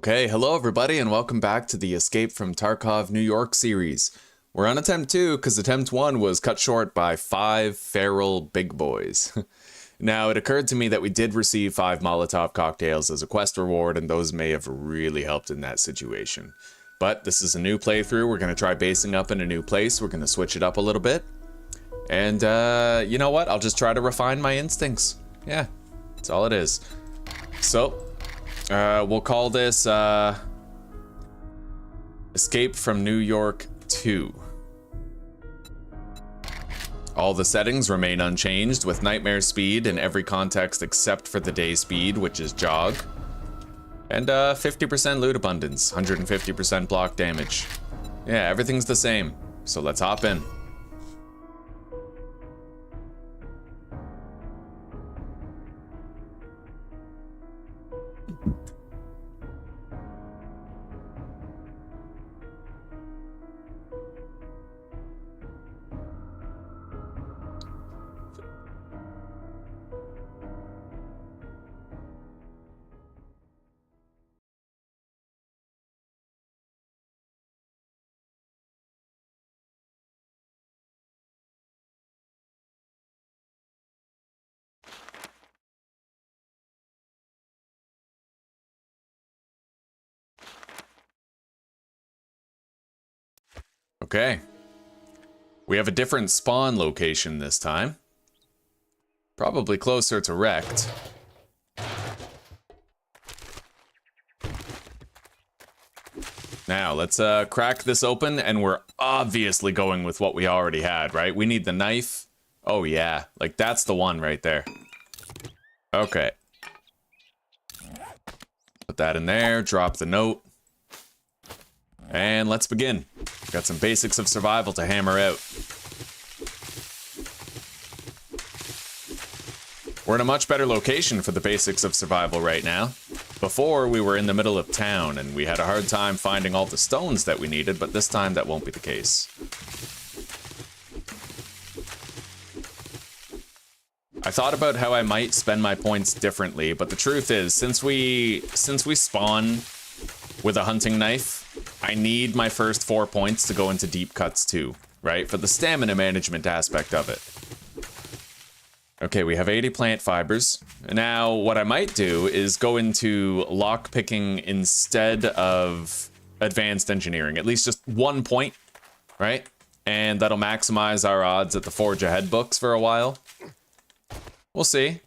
Okay, hello everybody and welcome back to the Escape from Tarkov New York series. We're on attempt 2 because attempt 1 was cut short by 5 feral big boys. Now, it occurred to me that we did receive 5 Molotov cocktails as a quest reward, and those may have really helped in that situation. But this is a new playthrough. We're going to try basing up in a new place. We're going to switch it up a little bit. And you know what? I'll just try to refine my instincts. Yeah, that's all it is. So, we'll call this Escape from New York 2. All the settings remain unchanged, with nightmare speed in every context except for the day speed, which is jog. And 50% loot abundance, 150% block damage. Yeah, everything's the same. So let's hop in. Okay. We have a different spawn location this time. Probably closer to wrecked. Now, let's crack this open, and we're obviously going with what we already had, right? We need the knife. Oh yeah, like that's the one right there. Okay. Put that in there, drop the note. And let's begin. Got some basics of survival to hammer out. We're in a much better location for the basics of survival right now. Before, we were in the middle of town, and we had a hard time finding all the stones that we needed, but this time that won't be the case. I thought about how I might spend my points differently, but the truth is, since we spawn with a hunting knife, I need my first 4 points to go into deep cuts too, right? For the stamina management aspect of it. Okay, we have 80 plant fibers. Now, what I might do is go into lockpicking instead of advanced engineering. At least just 1 point, right? And that'll maximize our odds at the Forge Ahead books for a while. We'll see.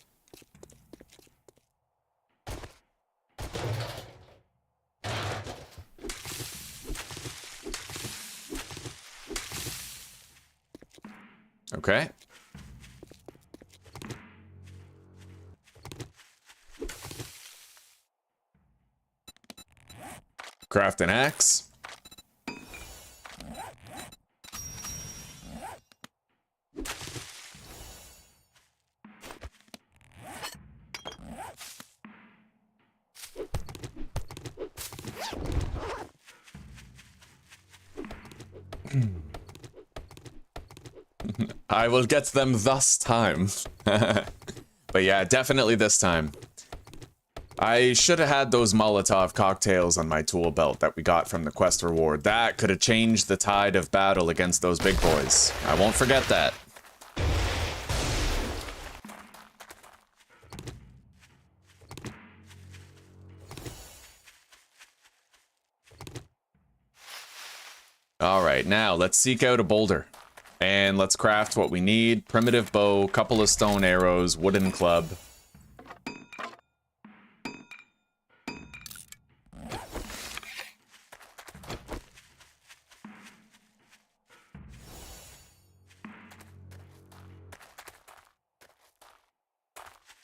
Okay. Craft an axe. I will get them thus time. But yeah, definitely this time. I should have had those Molotov cocktails on my tool belt that we got from the quest reward. That could have changed the tide of battle against those big boys. I won't forget that. Alright, now let's seek out a boulder. And let's craft what we need. Primitive bow, couple of stone arrows, wooden club.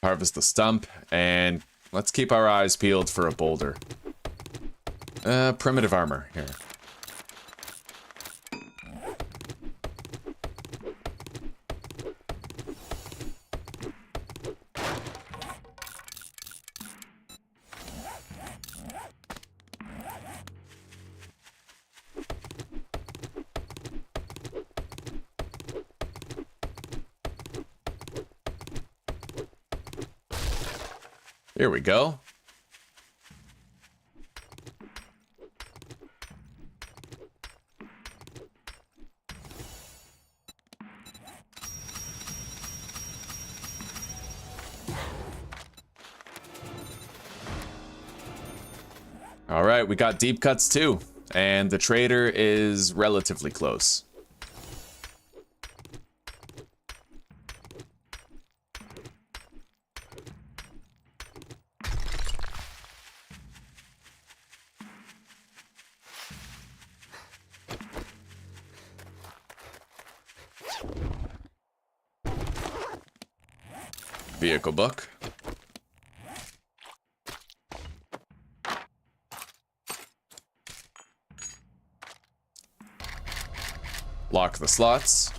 Harvest the stump, and let's keep our eyes peeled for a boulder. Primitive armor, here. Here we go. All right, we got deep cuts too, and the trader is relatively close. Vehicle book. Lock the slots.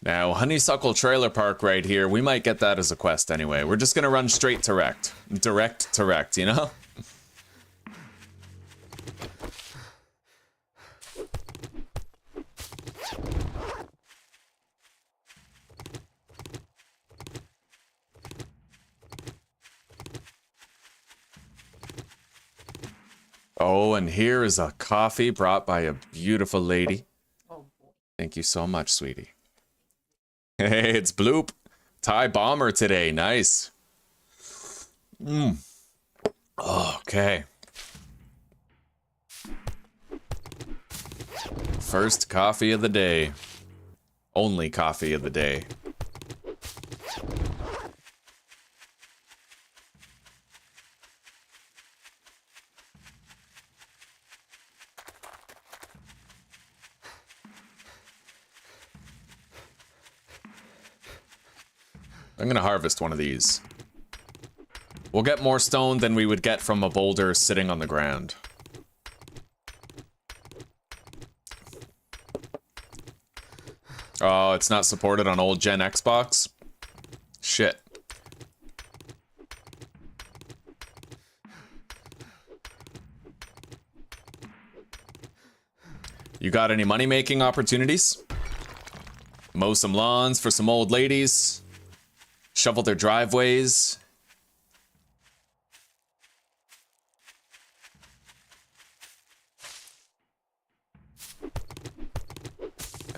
Now, Honeysuckle Trailer Park right here, we might get that as a quest anyway. We're just gonna run straight to wrecked. Direct to wrecked, you know? Oh, and here is a coffee brought by a beautiful lady. Oh boy. Thank you so much, sweetie. Hey, it's Bloop. Thai bomber today. Nice. Okay. First coffee of the day. Only coffee of the day. I'm gonna harvest one of these. We'll get more stone than we would get from a boulder sitting on the ground. Oh, it's not supported on old gen Xbox? Shit. You got any money-making opportunities? Mow some lawns for some old ladies? Shovel their driveways?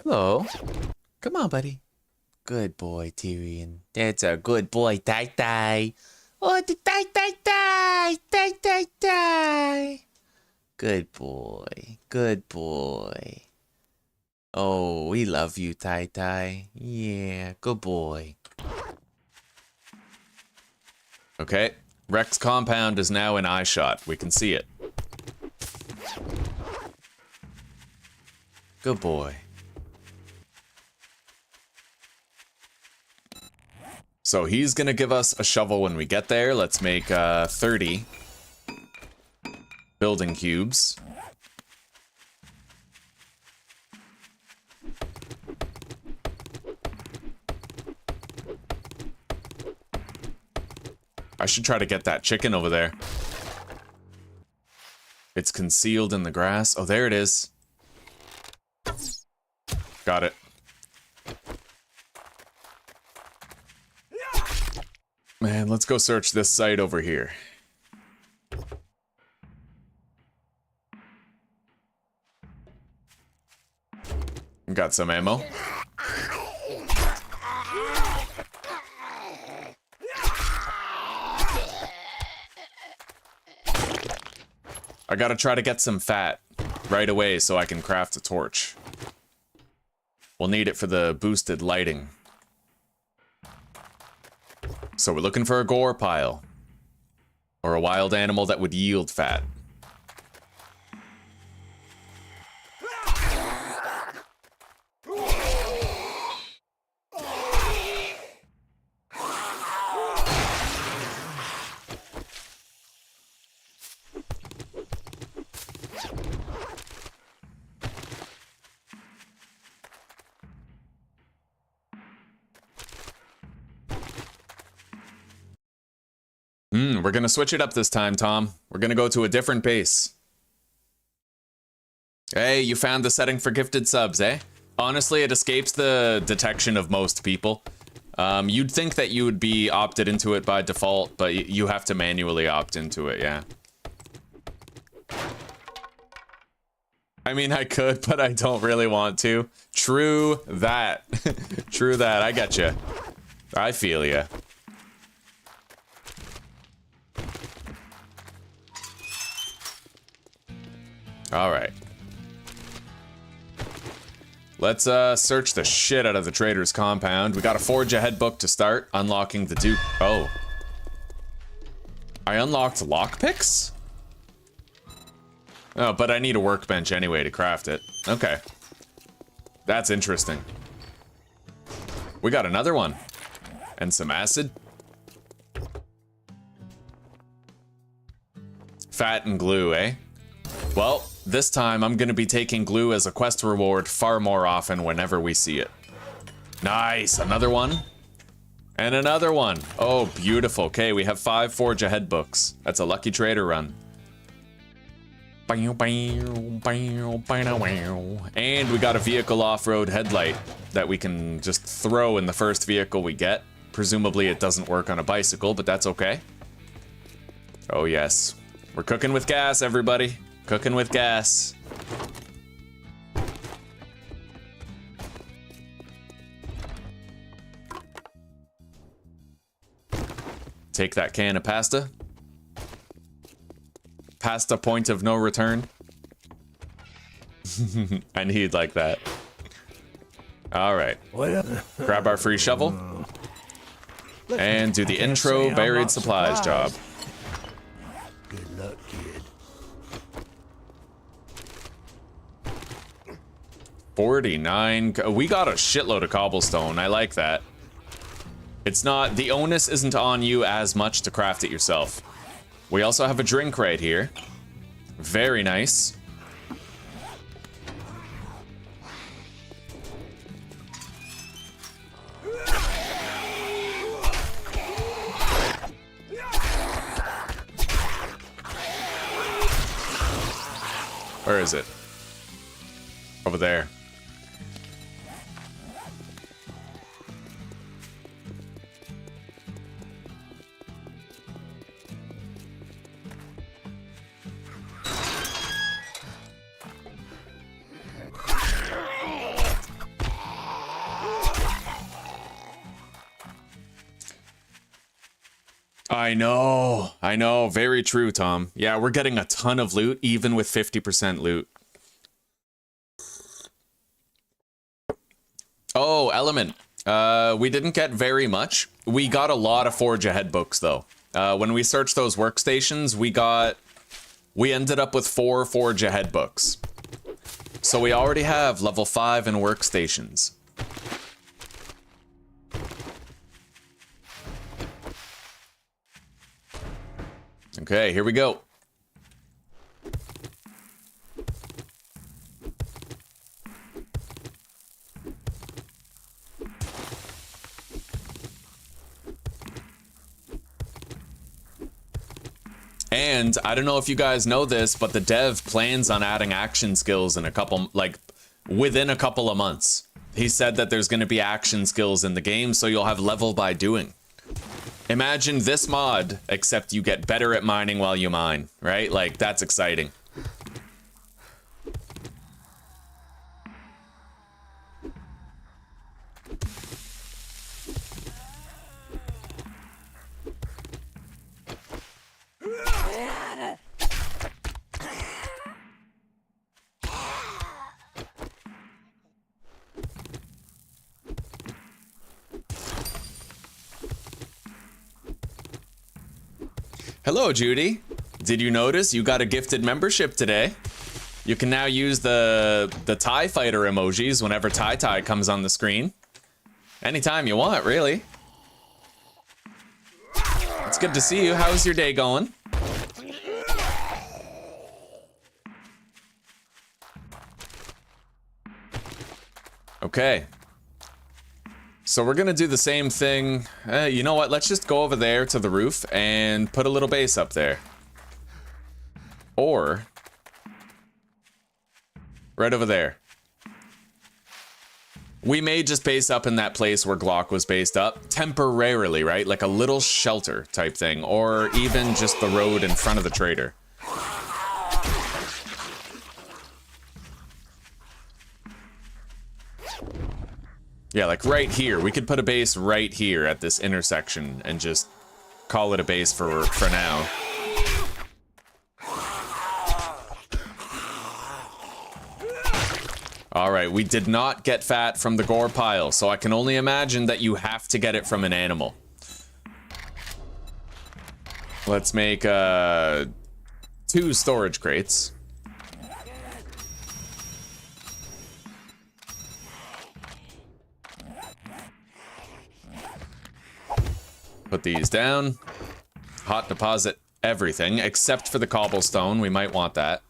Hello. Come on, buddy. Good boy, Tyrion. That's a good boy, Tai Tai. Oh, the Tai Tai Tai! Tai Tai Tai! Good boy. Good boy. Oh, we love you, Tai Tai. Yeah, good boy. Okay, Rex compound is now in eye shot. We can see it. Good boy. So he's gonna give us a shovel when we get there. Let's make 30 building cubes. I should try to get that chicken over there. It's concealed in the grass. Oh, there it is. Got it. Man, let's go search this site over here. Got some ammo. I gotta try to get some fat right away so I can craft a torch. We'll need it for the boosted lighting. So we're looking for a gore pile. Or a wild animal that would yield fat. We're gonna switch it up this time, Tom. We're gonna go to a different base. Hey, you found the setting for gifted subs, eh? Honestly, it escapes the detection of most people. You'd think that you would be opted into it by default, but you have to manually opt into it, yeah. I mean, I could, but I don't really want to. True that. True that. I get you. I feel you. All right. Let's search the shit out of the trader's compound. We got a Forge Ahead book to start. Unlocking the Duke. Oh. I unlocked lockpicks? Oh, but I need a workbench anyway to craft it. Okay. That's interesting. We got another one. And some acid. Fat and glue, eh? Well, this time I'm gonna be taking glue as a quest reward far more often whenever we see it. Nice, another one. And another one. Oh, beautiful. Okay, we have 5 Forge Ahead books. That's a lucky trader run. And we got a vehicle off-road headlight that we can just throw in the first vehicle we get. Presumably it doesn't work on a bicycle, but that's okay. Oh yes. We're cooking with gas, everybody. Cooking with gas. Take that can of pasta. Pasta point of no return. I need like that. All right. Grab our free shovel. And do the intro buried supplies job. Good luck, kid. 49. We got a shitload of cobblestone. I like that. It's not, the onus isn't on you as much to craft it yourself. We also have a drink right here. Very nice. Where is it? Over there. I know, very true, Tom. Yeah, we're getting a ton of loot, even with 50% loot. Oh, element. We didn't get very much. We got a lot of Forge Ahead books, though. When we searched those workstations, we ended up with 4 Forge Ahead books. So we already have level 5 in workstations. Okay, here we go. And I don't know if you guys know this, but the dev plans on adding action skills in a couple, like, within a couple of months. He said that there's going to be action skills in the game, so you'll have level by doing. Imagine this mod, except you get better at mining while you mine, right? Like, that's exciting. Hello, Judy. Did you notice you got a gifted membership today? You can now use the TIE fighter emojis whenever TIE comes on the screen. Anytime you want, really. It's good to see you. How's your day going? Okay. So we're gonna do the same thing. You know what? Let's just go over there to the roof and put a little base up there. Or right over there. We may just base up in that place where Glock was based up temporarily, right? Like a little shelter type thing, or even just the road in front of the trader. Yeah, like right here. We could put a base right here at this intersection and just call it a base for now. All right, we did not get fat from the gore pile, so I can only imagine that you have to get it from an animal. Let's make 2 storage crates. Put these down. Hot deposit everything, except for the cobblestone. We might want that.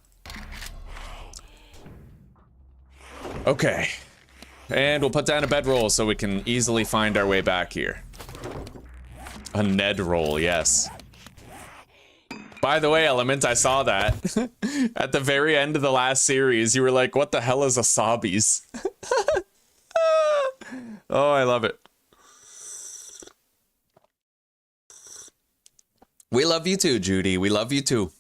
Okay. And we'll put down a bedroll so we can easily find our way back here. A Ned roll, yes. By the way, Element, I saw that. At the very end of the last series, you were like, what the hell is a Sobbies? Oh, I love it. We love you too, Judy. We love you too.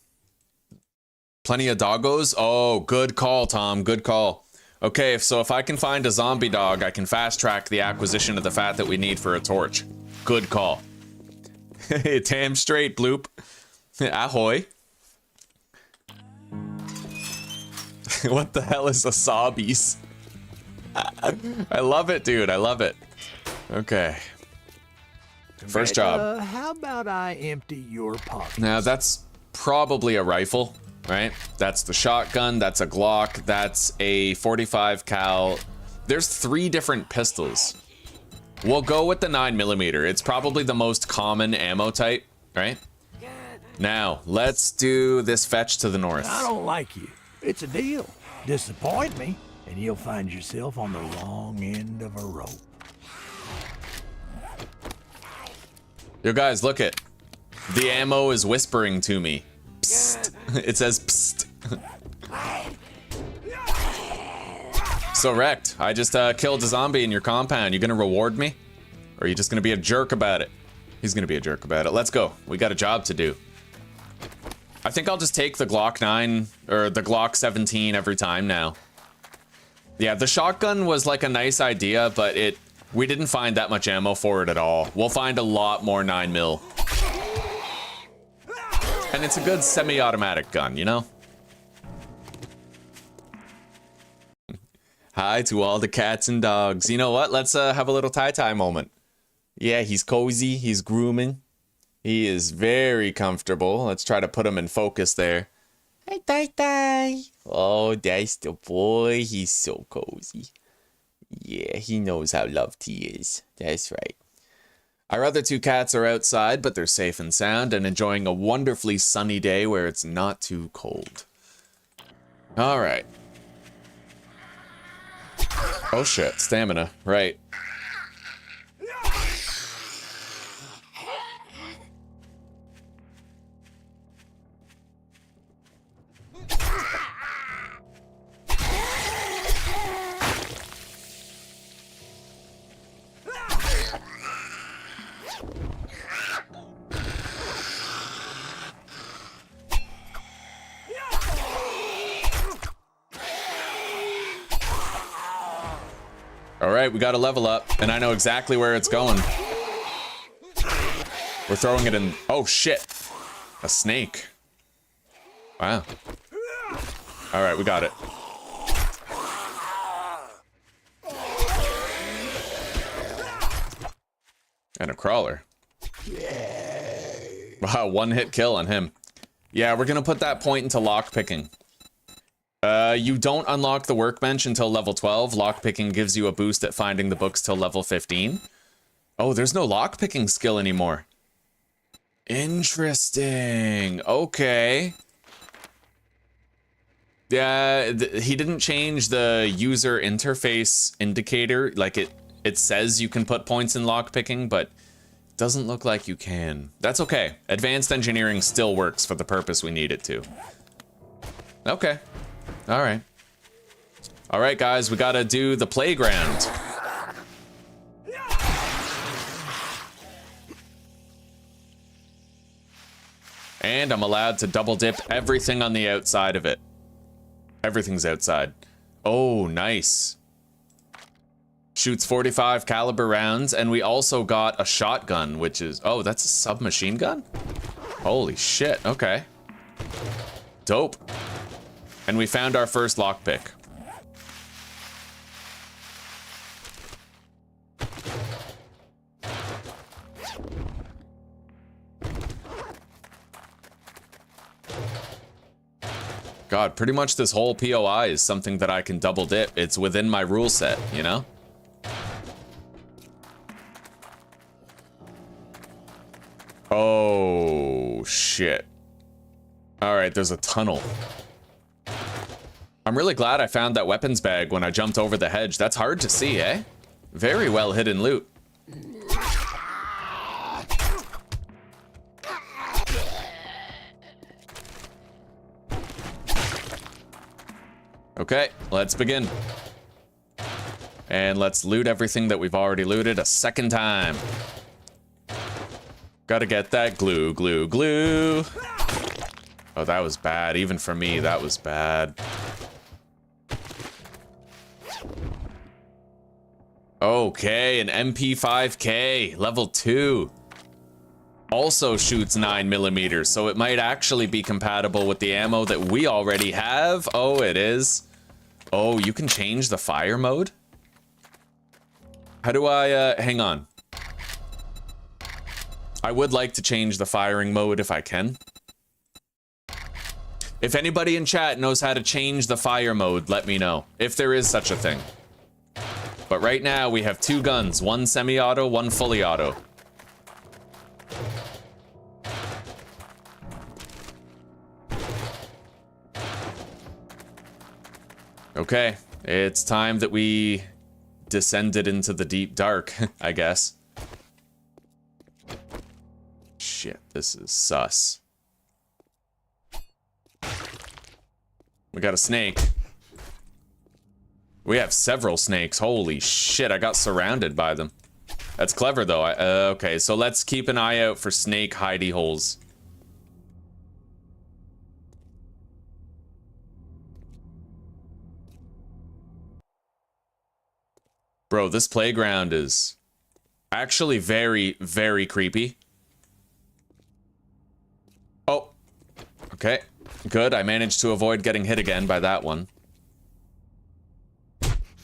Plenty of doggos? Oh, good call, Tom. Good call. Okay, so if I can find a zombie dog, I can fast track the acquisition of the fat that we need for a torch. Good call. Damn straight, Bloop. Ahoy. What the hell is a Sobbies? I love it, dude. I love it. Okay. First job. How about I empty your pockets? Now that's probably a rifle, right? That's the shotgun, that's a Glock, that's a 45 cal. There's 3 different pistols. We'll go with the 9mm. It's probably the most common ammo type, right? Now, let's do this fetch to the north. I don't like you. It's a deal. Disappoint me, and you'll find yourself on the wrong end of a rope. Yo guys, look it. The ammo is whispering to me. Psst. It says psst. So wrecked. I just killed a zombie in your compound. You gonna reward me? Or are you just gonna be a jerk about it? He's gonna be a jerk about it. Let's go. We got a job to do. I think I'll just take the Glock 9 or the Glock 17 every time now. Yeah, the shotgun was like a nice idea, but we didn't find that much ammo for it at all. We'll find a lot more 9mm. And it's a good semi-automatic gun, you know? Hi to all the cats and dogs. You know what? Let's have a little tie-tie moment. Yeah, he's cozy. He's grooming. He is very comfortable. Let's try to put him in focus there. Hi, tie-tie. Oh, that's the boy. He's so cozy. Yeah, he knows how loved he is. That's right. Our other 2 cats are outside, but they're safe and sound and enjoying a wonderfully sunny day where it's not too cold. All right. Oh shit, stamina. Right. All right, we got to level up, and I know exactly where it's going. We're throwing it in. Oh shit, a snake. Wow. All right, we got it. And a crawler. Wow, 1-hit kill on him. Yeah, we're gonna put that point into lockpicking. You don't unlock the workbench until level 12. Lockpicking gives you a boost at finding the books till level 15. Oh, there's no lockpicking skill anymore. Interesting. Okay. Yeah, he didn't change the user interface indicator. Like it says you can put points in lockpicking, but doesn't look like you can. That's okay. Advanced engineering still works for the purpose we need it to. Okay. All right. All right, guys, we gotta do the playground. And I'm allowed to double dip everything on the outside of it. Everything's outside. Oh, nice. Shoots 45 caliber rounds, and we also got a shotgun, which is... Oh, that's a submachine gun? Holy shit, okay. Dope. And we found our first lockpick. God, pretty much this whole POI is something that I can double dip. It's within my rule set, you know? Oh, shit. Alright, there's a tunnel. I'm really glad I found that weapons bag when I jumped over the hedge. That's hard to see, eh? Very well hidden loot. Okay, let's begin. And let's loot everything that we've already looted a second time. Gotta get that glue, glue, glue. Oh, that was bad. Even for me, that was bad. Okay, an MP5K, level 2. Also shoots 9mm, so it might actually be compatible with the ammo that we already have. Oh, it is. Oh, you can change the fire mode? How do I, hang on. I would like to change the firing mode if I can. If anybody in chat knows how to change the fire mode, let me know. If there is such a thing. But right now, we have 2 guns. 1 semi-auto, 1 fully auto. Okay, it's time that we descended into the deep dark, I guess. Shit, this is sus. We got a snake. We have several snakes. Holy shit, I got surrounded by them. That's clever, though. Okay, so let's keep an eye out for snake hidey holes. Bro, this playground is actually very, very creepy. Oh, okay, good. I managed to avoid getting hit again by that one.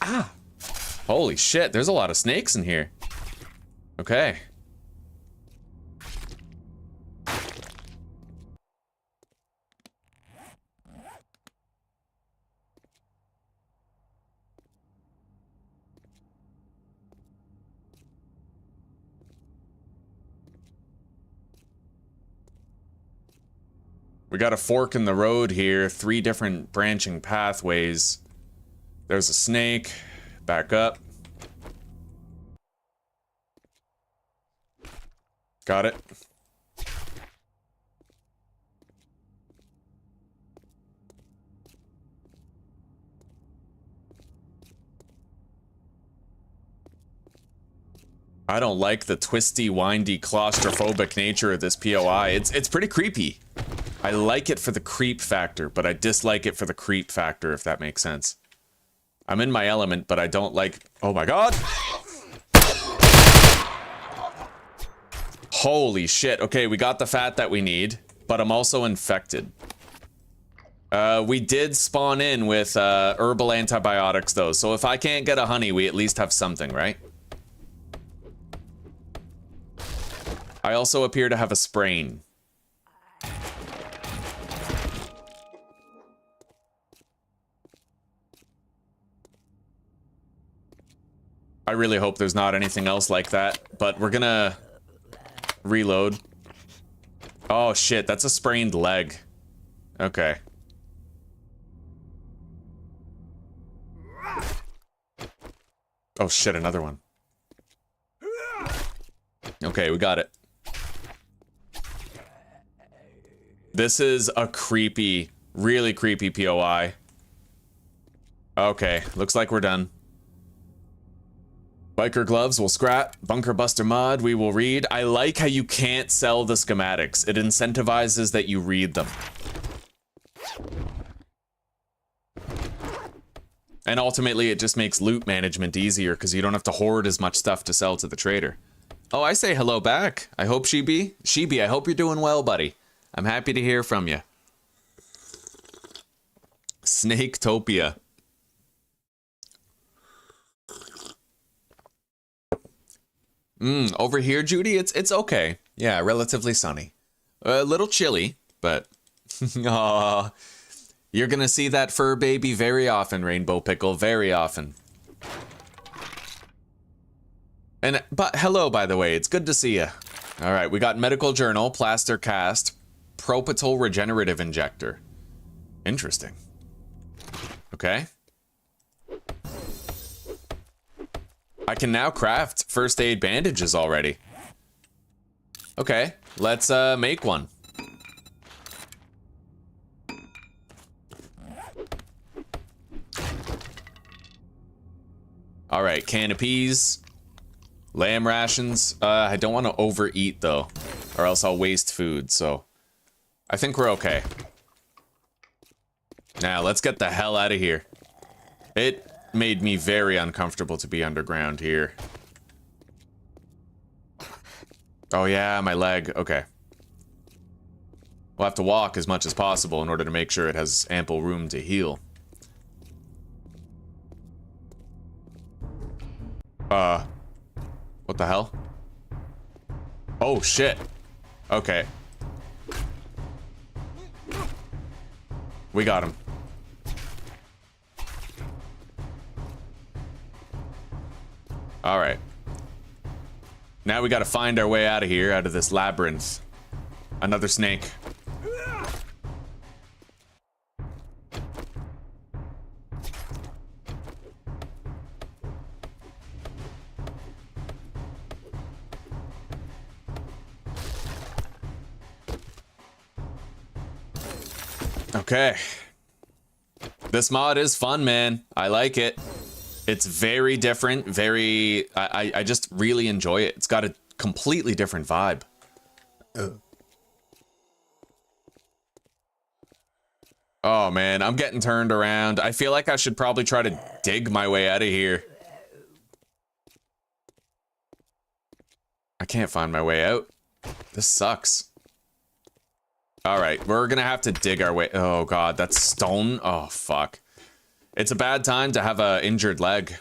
Ah, holy shit, there's a lot of snakes in here. Okay. We got a fork in the road here, 3 different branching pathways. There's a snake. Back up. Got it. I don't like the twisty, windy, claustrophobic nature of this POI. It's pretty creepy. I like it for the creep factor, but I dislike it for the creep factor, if that makes sense. I'm in my element, but I don't like... Oh my god! Holy shit. Okay, we got the fat that we need, but I'm also infected. We did spawn in with herbal antibiotics, though, so if I can't get a honey, we at least have something, right? I also appear to have a sprain. I really hope there's not anything else like that, but we're gonna reload. Oh shit, that's a sprained leg. Okay. Oh shit, another one. Okay, we got it. This is a creepy, really creepy POI. Okay, looks like we're done. Biker gloves will scrap. Bunker buster mod we will read. I like how you can't sell the schematics. It incentivizes that you read them. And ultimately it just makes loot management easier because you don't have to hoard as much stuff to sell to the trader. Oh, I say hello back. I hope Sheeby, I hope you're doing well, buddy. I'm happy to hear from you. Snaketopia. Over here, Judy, it's okay. Yeah, relatively sunny. A little chilly, but aw, you're gonna see that fur baby very often, Rainbow Pickle, very often. But hello, by the way, it's good to see you. All right, we got medical journal, plaster cast, propital regenerative injector. Interesting. Okay. I can now craft first aid bandages already. Okay, let's make one. All right, can of peas, lamb rations. I don't want to overeat though, or else I'll waste food, so I think we're okay. Now, let's get the hell out of here. It made me very uncomfortable to be underground here. Oh yeah, my leg. Okay. We'll have to walk as much as possible in order to make sure it has ample room to heal. What the hell? Oh shit. Okay. We got him. All right. Now we gotta find our way out of here, out of this labyrinth. Another snake. Okay. This mod is fun, man. I like it. It's very different, very... I just really enjoy it. It's got a completely different vibe. Oh, man, I'm getting turned around. I feel like I should probably try to dig my way out of here. I can't find my way out. This sucks. All right, we're gonna have to dig our way... Oh, God, that's stone? Oh, fuck. It's a bad time to have an injured leg.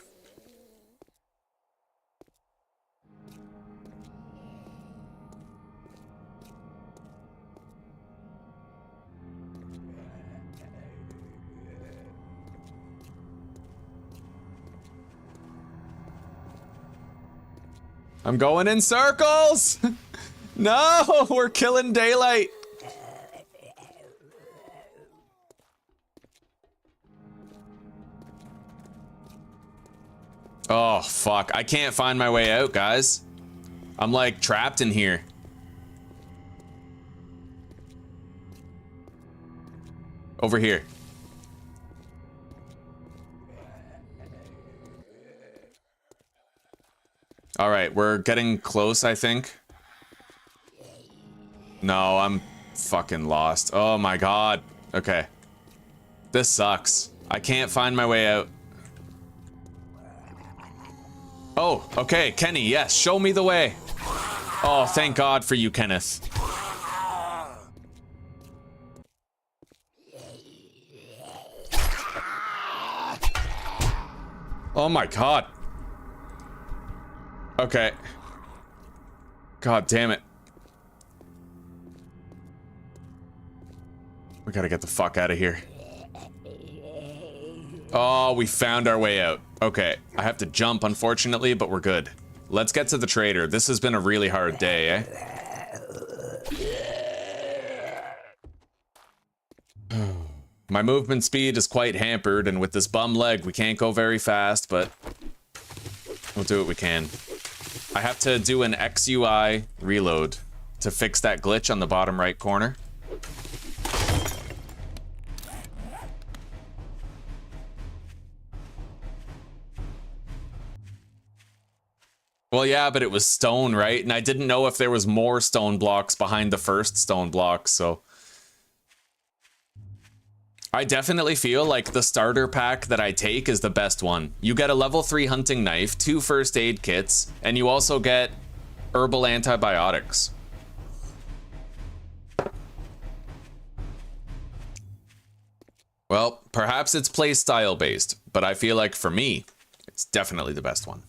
I'm going in circles! No, we're killing daylight. Oh, fuck. I can't find my way out, guys. I'm, like, trapped in here. Over here. All right, we're getting close, I think. No, I'm fucking lost. Oh, my God. Okay. This sucks. I can't find my way out. Oh, okay, Kenny, yes, show me the way. Oh, thank God for you, Kenneth. Oh my God. Okay. God damn it. We gotta get the fuck out of here. Oh, we found our way out. Okay, I have to jump, unfortunately, but we're good. Let's get to the trader. This has been a really hard day, eh? My movement speed is quite hampered, and with this bum leg, we can't go very fast, but we'll do what we can. I have to do an XUI reload to fix that glitch on the bottom right corner. Well, yeah, but it was stone, right? And I didn't know if there was more stone blocks behind the first stone block, so... I definitely feel like the starter pack that I take is the best one. You get a level 3 hunting knife, 2 first aid kits, and you also get herbal antibiotics. Well, perhaps it's playstyle based, but I feel like for me, it's definitely the best one.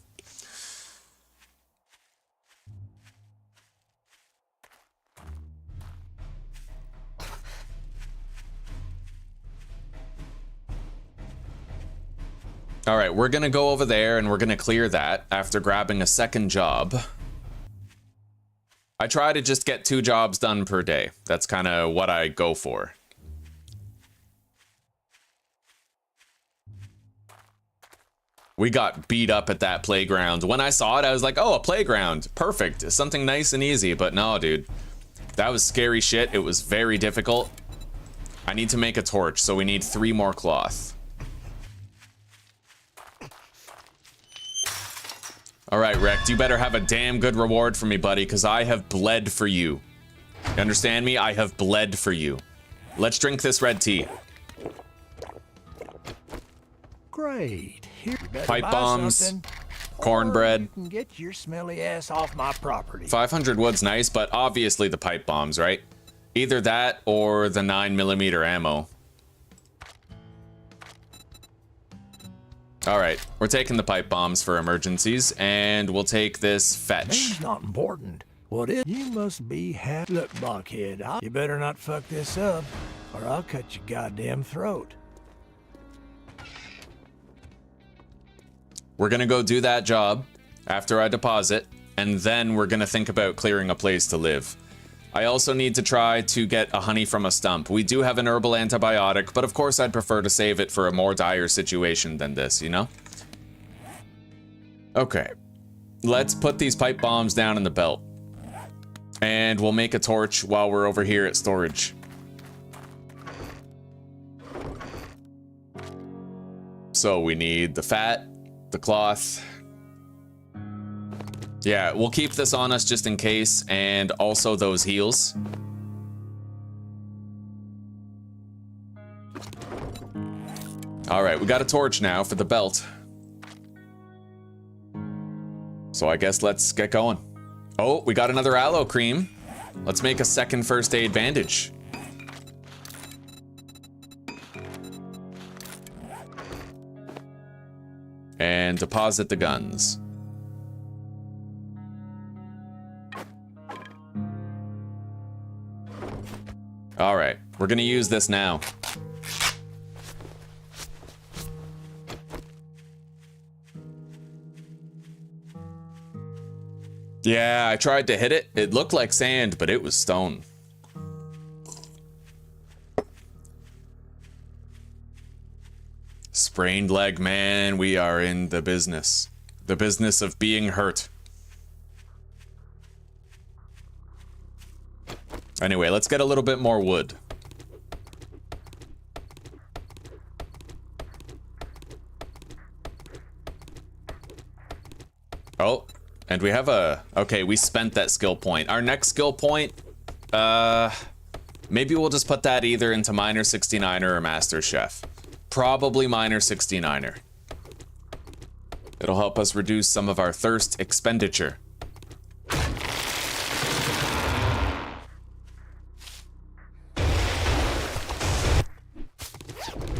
All right, we're gonna go over there and we're gonna clear that after grabbing a second job. I try to just get 2 jobs done per day. That's kind of what I go for. We got beat up at that playground. When I saw it, I was like, oh, a playground. Perfect. Something nice and easy. But no, dude. That was scary shit. It was very difficult. I need to make a torch, so we need 3 more cloth. All right, Rex, you better have a damn good reward for me, buddy, because I have bled for you. You understand me? I have bled for you. Let's drink this red tea. Great. Here, Pipe bombs, cornbread. You can get your smelly ass off my property. 500 wood's nice, but obviously the pipe bombs, right? Either that or the 9mm ammo. All right, we're taking the pipe bombs for emergencies, and we'll take this fetch. It's not important. What is? You must be half. Look, blockhead. You better not fuck this up, or I'll cut your goddamn throat. We're gonna go do that job after I deposit, and then we're gonna think about clearing a place to live. I also need to try to get a honey from a stump. We do have an herbal antibiotic, but of course I'd prefer to save it for a more dire situation than this, you know? Okay. Let's put these pipe bombs down in the belt. And we'll make a torch while we're over here at storage. So we need the fat, the cloth. Yeah, we'll keep this on us just in case, and also those heals. All right, we got a torch now for the belt. So I guess let's get going. Oh, we got another aloe cream. Let's make a second first aid bandage. And deposit the guns. All right, we're gonna use this now. Yeah, I tried to hit it. It looked like sand, but it was stone. Sprained leg, man, we are in the business. The business of being hurt. Anyway, let's get a little bit more wood. Oh, and we have a... Okay, we spent that skill point. Our next skill point, maybe we'll just put that either into Miner 69er or Master Chef. Probably Miner 69er. It'll help us reduce some of our thirst expenditure.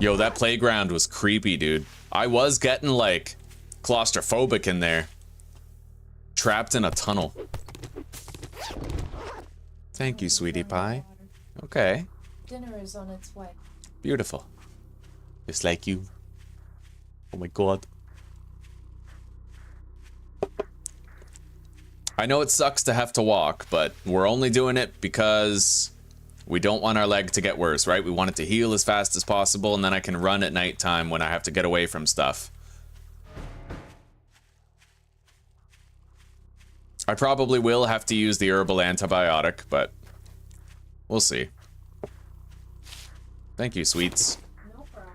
Yo, that playground was creepy, dude. I was getting, like, claustrophobic in there. Trapped in a tunnel. Thank you, sweetie pie. Okay. Dinner is on its way. Beautiful. Just like you. Oh my god. I know it sucks to have to walk, but we're only doing it because we don't want our leg to get worse, right? We want it to heal as fast as possible, and then I can run at nighttime when I have to get away from stuff. I probably will have to use the herbal antibiotic, but we'll see. Thank you, sweets. No problem.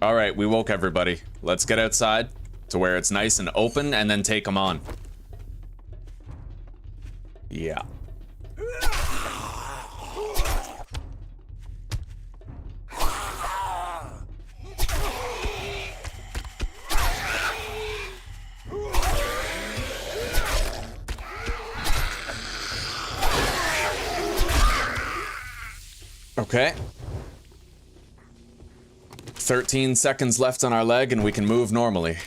All right, we woke everybody. Let's get outside to where it's nice and open and then take them on. Yeah. Okay. 13 seconds left on our leg and we can move normally.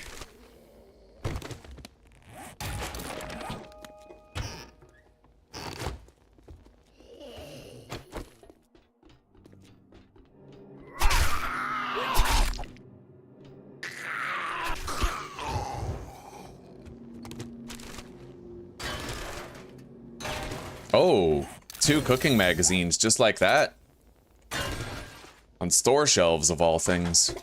Oh, 2 cooking magazines just like that. On store shelves of all things.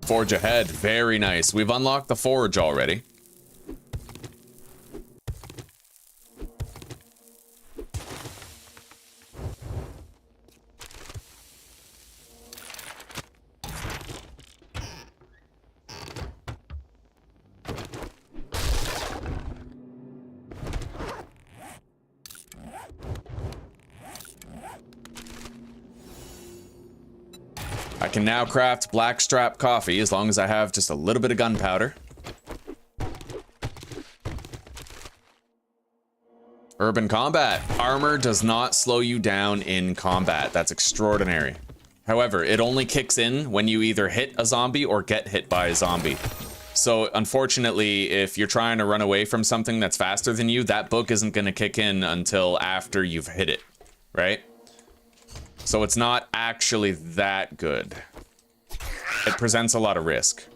Forge ahead, very nice. We've unlocked the forge already. I can now craft blackstrap coffee as long as I have just a little bit of gunpowder. Urban combat. Armor does not slow you down in combat. That's extraordinary. However, it only kicks in when you either hit a zombie or get hit by a zombie. So unfortunately, if you're trying to run away from something that's faster than you, that book isn't going to kick in until after you've hit it, right? So it's not actually that good. It presents a lot of risk.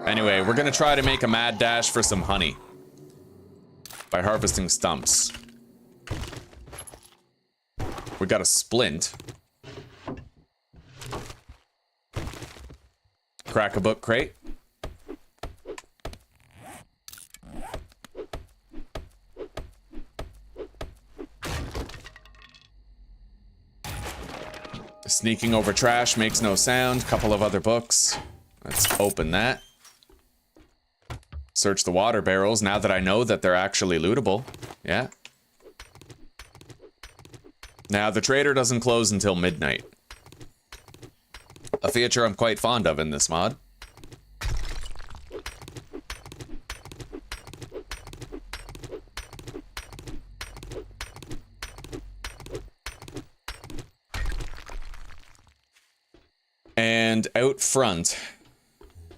Anyway, we're gonna try to make a mad dash for some honey by harvesting stumps. We got a splint. Crack a book crate. Sneaking over trash makes no sound. Couple of other books. Let's open that. Search the water barrels now that I know that they're actually lootable. Yeah. Now, the trader doesn't close until midnight. A feature I'm quite fond of in this mod. And out front,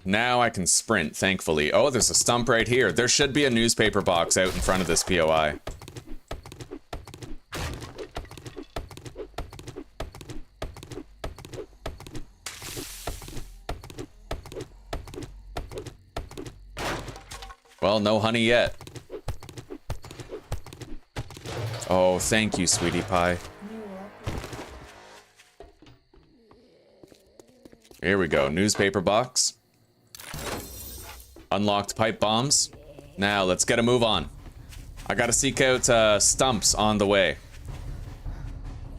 now I can sprint, thankfully. Oh, there's a stump right here. There should be a newspaper box out in front of this POI. Well, no honey yet. Oh, thank you, sweetie pie. Here we go, newspaper box. Unlocked pipe bombs. Now, let's get a move on. I gotta seek out stumps on the way.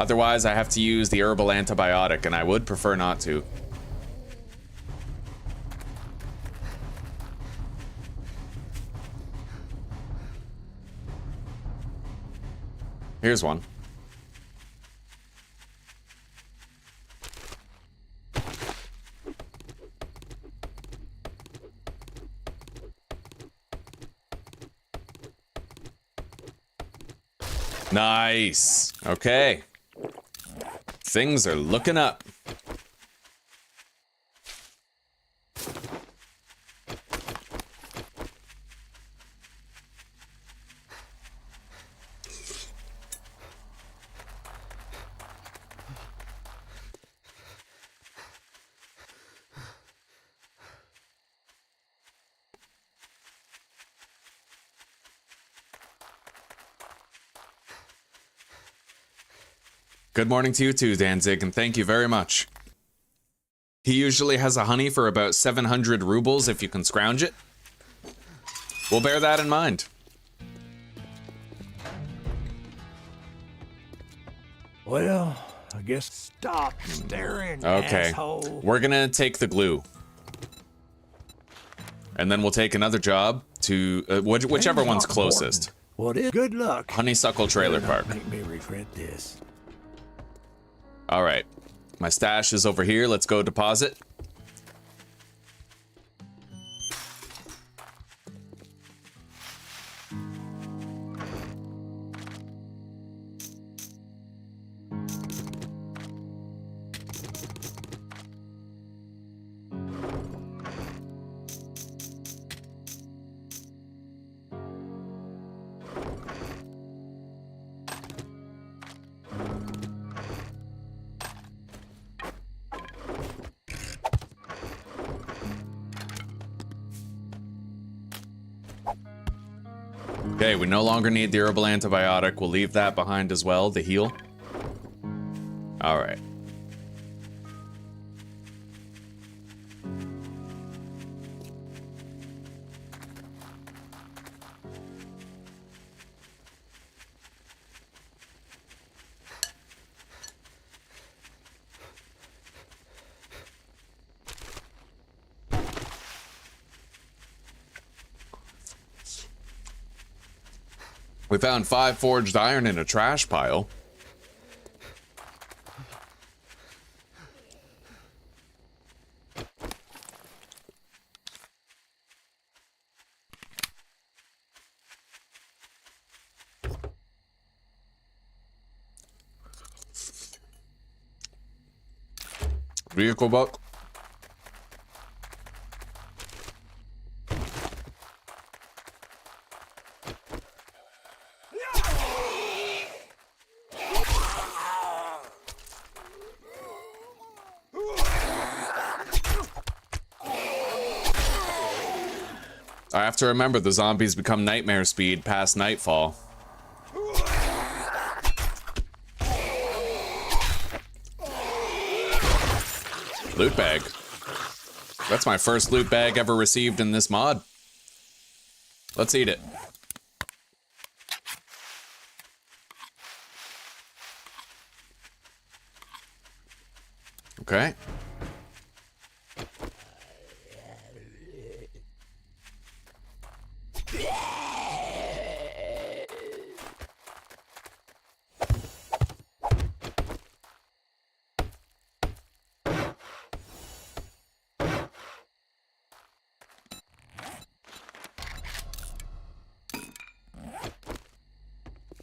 Otherwise, I have to use the herbal antibiotic, and I would prefer not to. Here's one. Nice. Okay. Things are looking up. Good morning to you too, Danzig, and thank you very much. He usually has a honey for about 700 rubles if you can scrounge it. We'll bear that in mind. Well, I guess stop staring, Okay. asshole. We're gonna take the glue. And then we'll take another job to whichever Things one's aren't closest. important. What is good luck? Honeysuckle Trailer Better not Park. Make me regret this. All right. My stash is over here. Let's go deposit. Okay, we no longer need the herbal antibiotic. We'll leave that behind as well, the heal. All right. We found 5 forged iron in a trash pile. Vehicle buck. I have to remember the zombies become nightmare speed past nightfall. Loot bag. That's my first loot bag ever received in this mod. Let's eat it. Okay.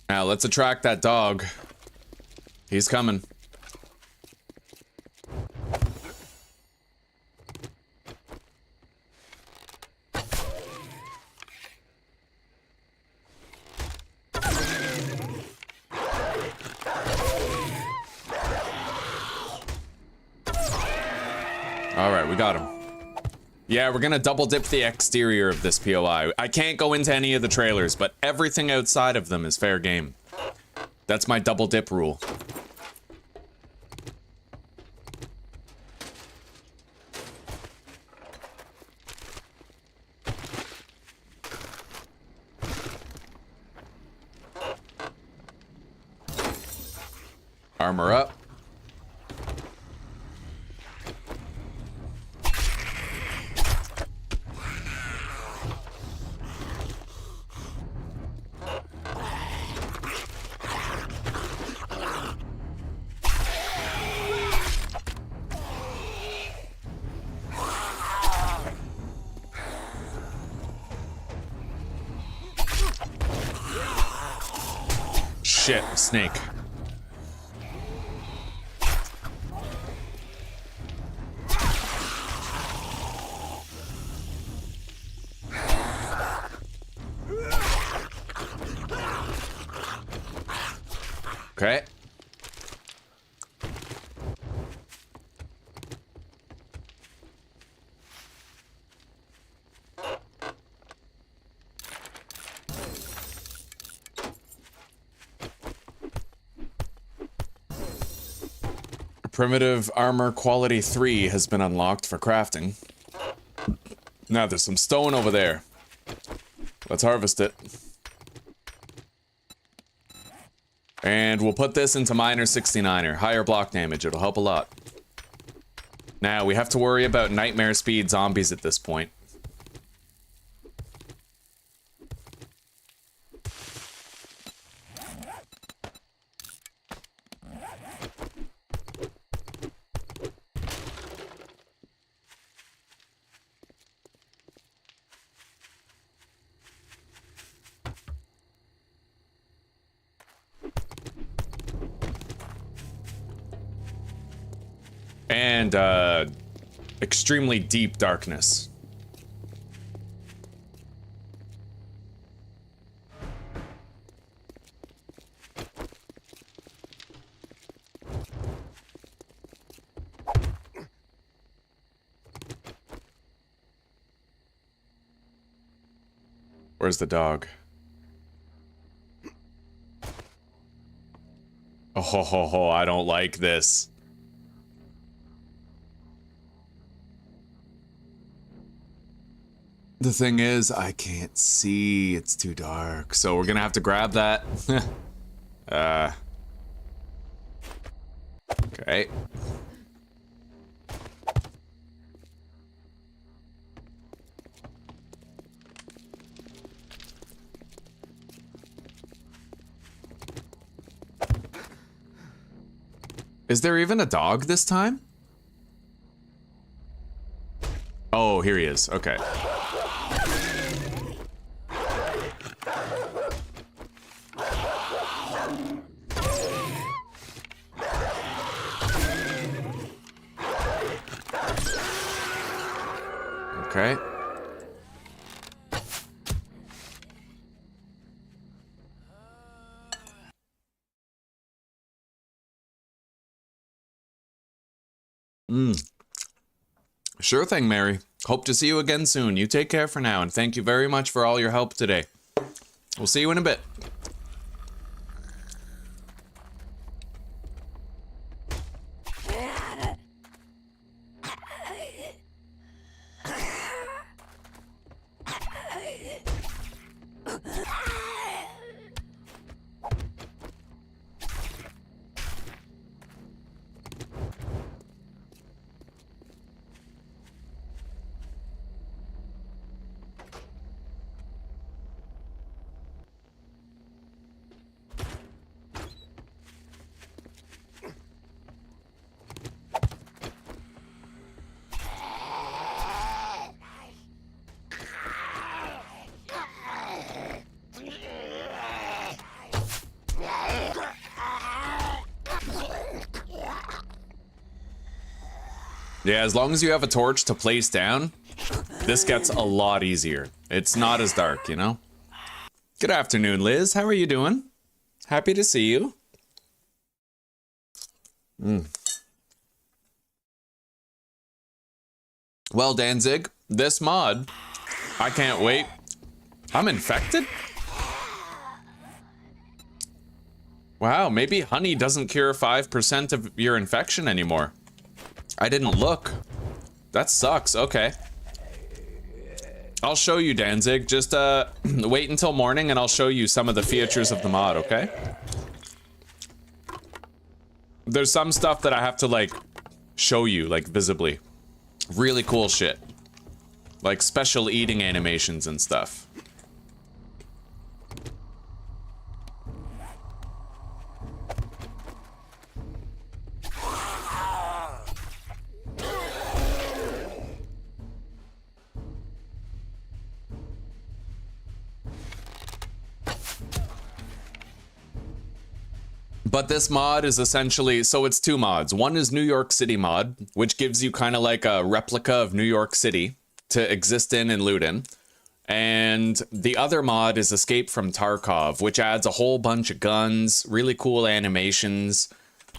Now let's attract that dog. He's coming. All right, we got him. Yeah, we're gonna double dip the exterior of this POI. I can't go into any of the trailers, but everything outside of them is fair game. That's my double dip rule. Armor up. Shit, snake. Okay. Primitive armor quality 3 has been unlocked for crafting. Now there's some stone over there. Let's harvest it. And we'll put this into Miner 69er. Higher block damage, it'll help a lot. Now we have to worry about nightmare speed zombies at this point. And, extremely deep darkness. Where's the dog? Oh, ho, ho, ho, I don't like this. The thing is, I can't see. It's too dark. So we're gonna have to grab that. Okay. Is there even a dog this time? Oh, here he is. Okay. Okay. Sure thing, Mary. Hope to see you again soon. You take care for now, and thank you very much for all your help today. We'll see you in a bit. Yeah, as long as you have a torch to place down, this gets a lot easier. It's not as dark, you know? Good afternoon, Liz. How are you doing? Happy to see you. Well, Danzig, this mod, I can't wait. I'm infected? Wow, maybe honey doesn't cure 5% of your infection anymore. I didn't look. That sucks. Okay. I'll show you, Danzig. Just wait until morning and I'll show you some of the features of the mod, okay? There's some stuff that I have to, like, show you, like, visibly. Really cool shit. Like special eating animations and stuff. But this mod is essentially, so it's two mods. One is New York City mod, which gives you kind of like a replica of New York City to exist in and loot in. And the other mod is Escape from Tarkov, which adds a whole bunch of guns, really cool animations.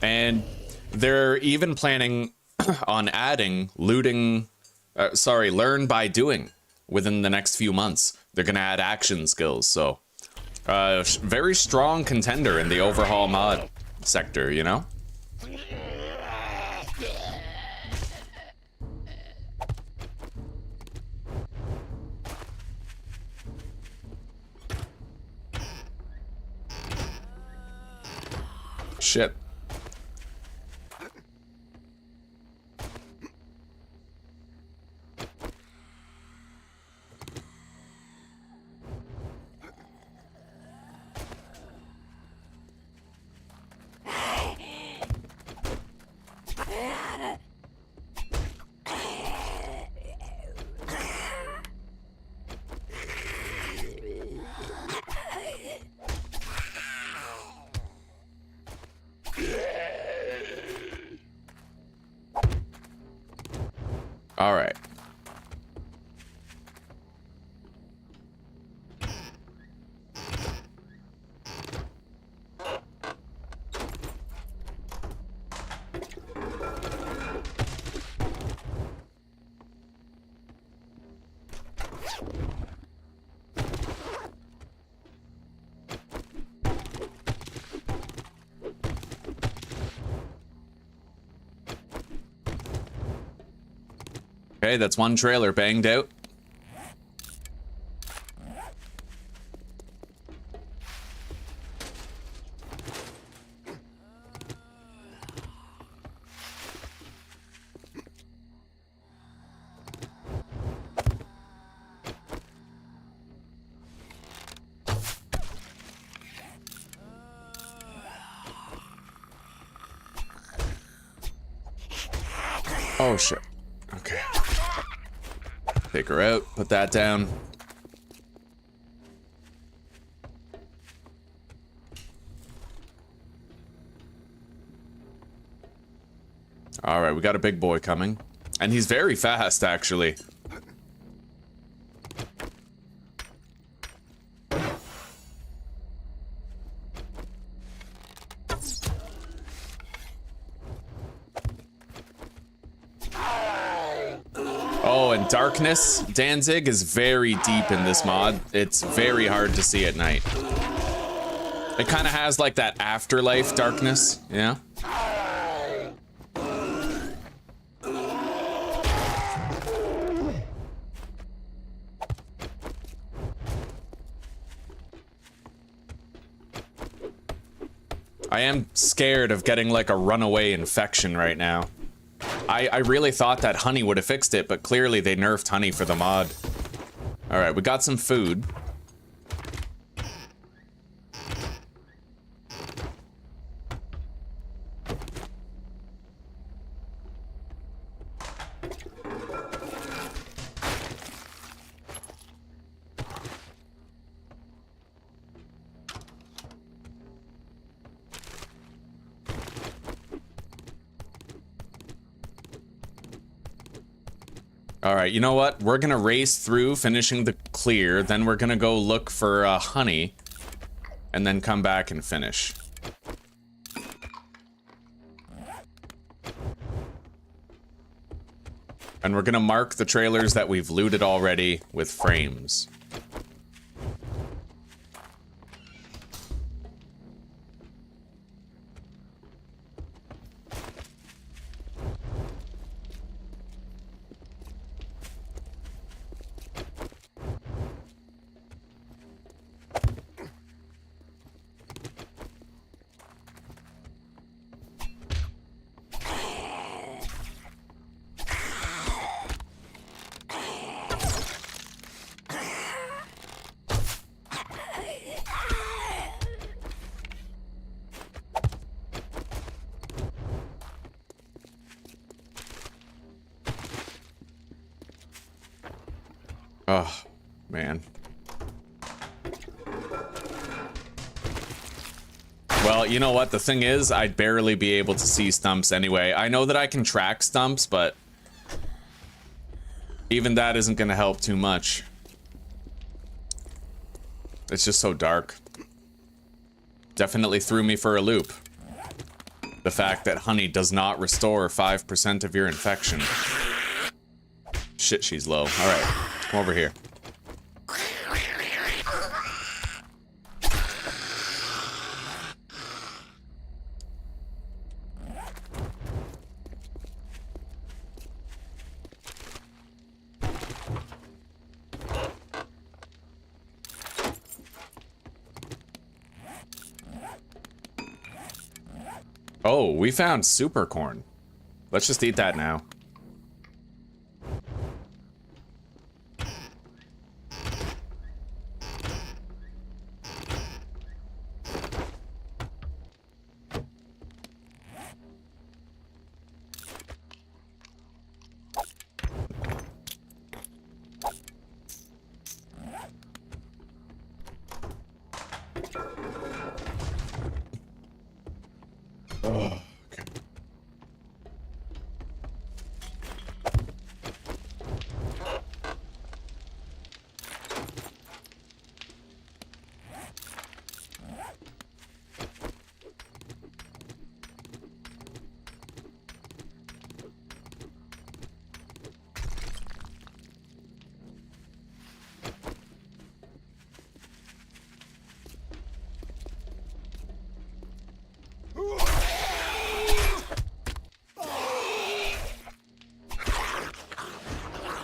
And they're even planning on adding looting, learn by doing within the next few months. They're gonna add action skills, so. Very strong contender in the overhaul mod sector, you know? Shit. All right. Okay, that's one trailer banged out. Oh shit. Okay. Take her out, put that down. All right, we got a big boy coming. And he's very fast, actually. Oh, and darkness, Danzig, is very deep in this mod. It's very hard to see at night. It kind of has like that afterlife darkness, yeah? I am scared of getting like a runaway infection right now. I really thought that honey would have fixed it, but clearly they nerfed honey for the mod. All right, we got some food. All right, you know what? We're gonna race through finishing the clear, then we're gonna go look for honey, and then come back and finish. And we're gonna mark the trailers that we've looted already with frames. Oh, man. Well, you know what? The thing is, I'd barely be able to see stumps anyway. I know that I can track stumps, but even that isn't going to help too much. It's just so dark. Definitely threw me for a loop. The fact that honey does not restore 5% of your infection. Shit, she's low. All right, come over here. Oh, we found super corn. Let's just eat that now.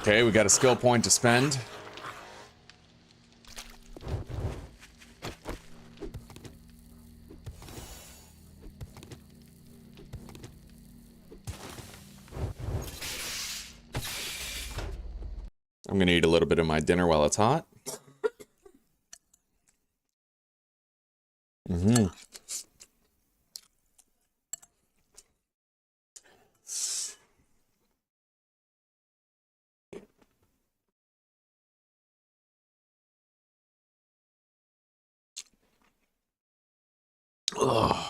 Okay, we got a skill point to spend. I'm gonna eat a little bit of my dinner while it's hot. Mm-hmm. Ugh.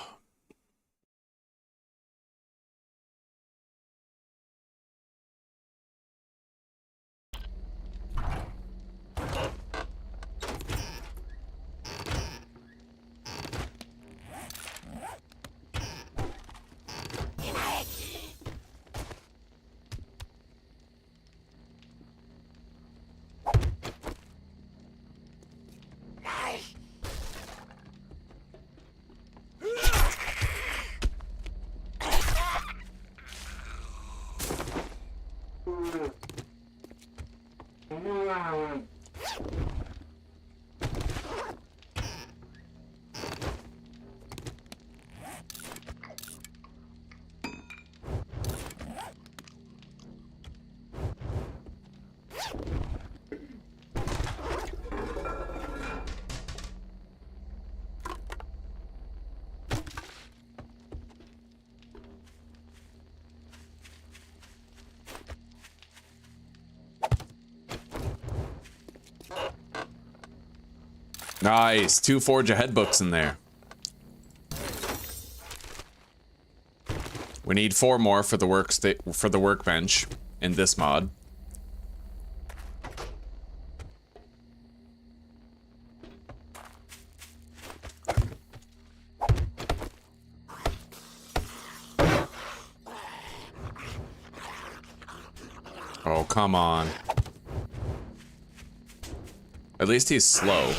Nice, 2 Forge Ahead books in there. We need 4 more for the workbench in this mod. Oh, come on. At least he's slow.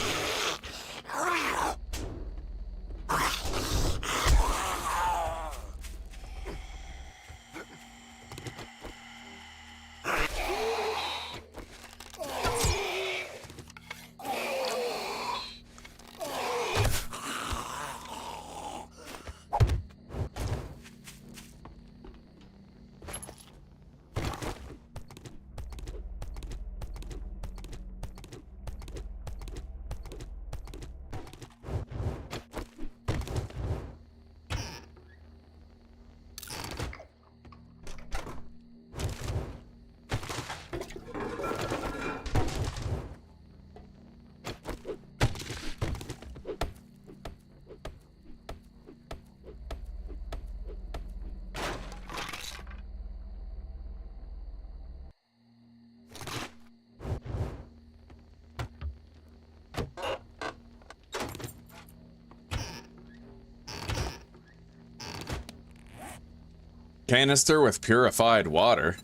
Canister with purified water.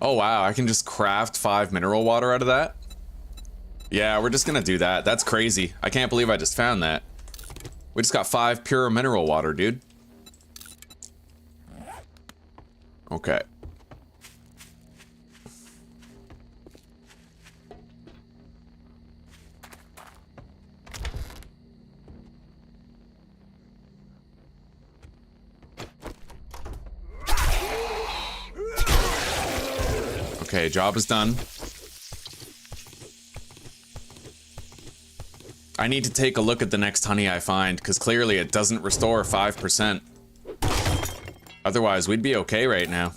Oh wow, I can just craft 5 mineral water out of that? Yeah, we're just gonna do that. That's crazy. I can't believe I just found that. We just got 5 pure mineral water, dude. Okay. Okay, job is done. I need to take a look at the next honey I find, because clearly it doesn't restore 5%. Otherwise, we'd be okay right now.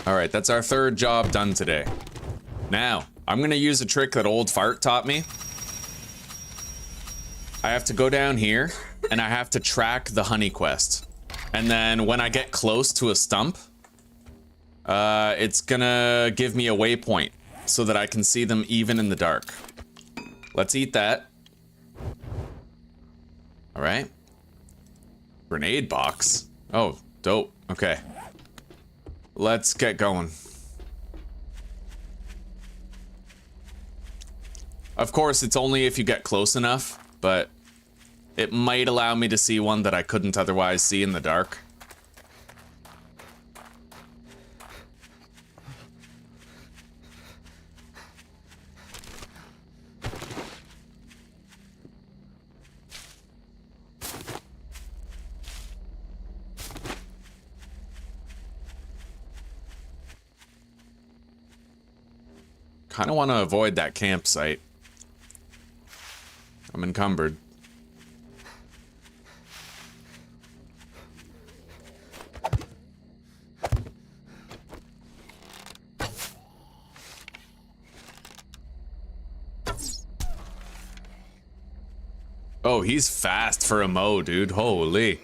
Alright, that's our third job done today. Now, I'm gonna use a trick that old Fart taught me. I have to go down here, and I have to track the honey quest. And then when I get close to a stump, it's gonna give me a waypoint so that I can see them even in the dark. Let's eat that. Alright. Grenade box. Oh, dope. Okay. Let's get going. Of course, it's only if you get close enough, but it might allow me to see one that I couldn't otherwise see in the dark. Kind of want to avoid that campsite. I'm encumbered. Oh, he's fast for a Mo, dude. Holy.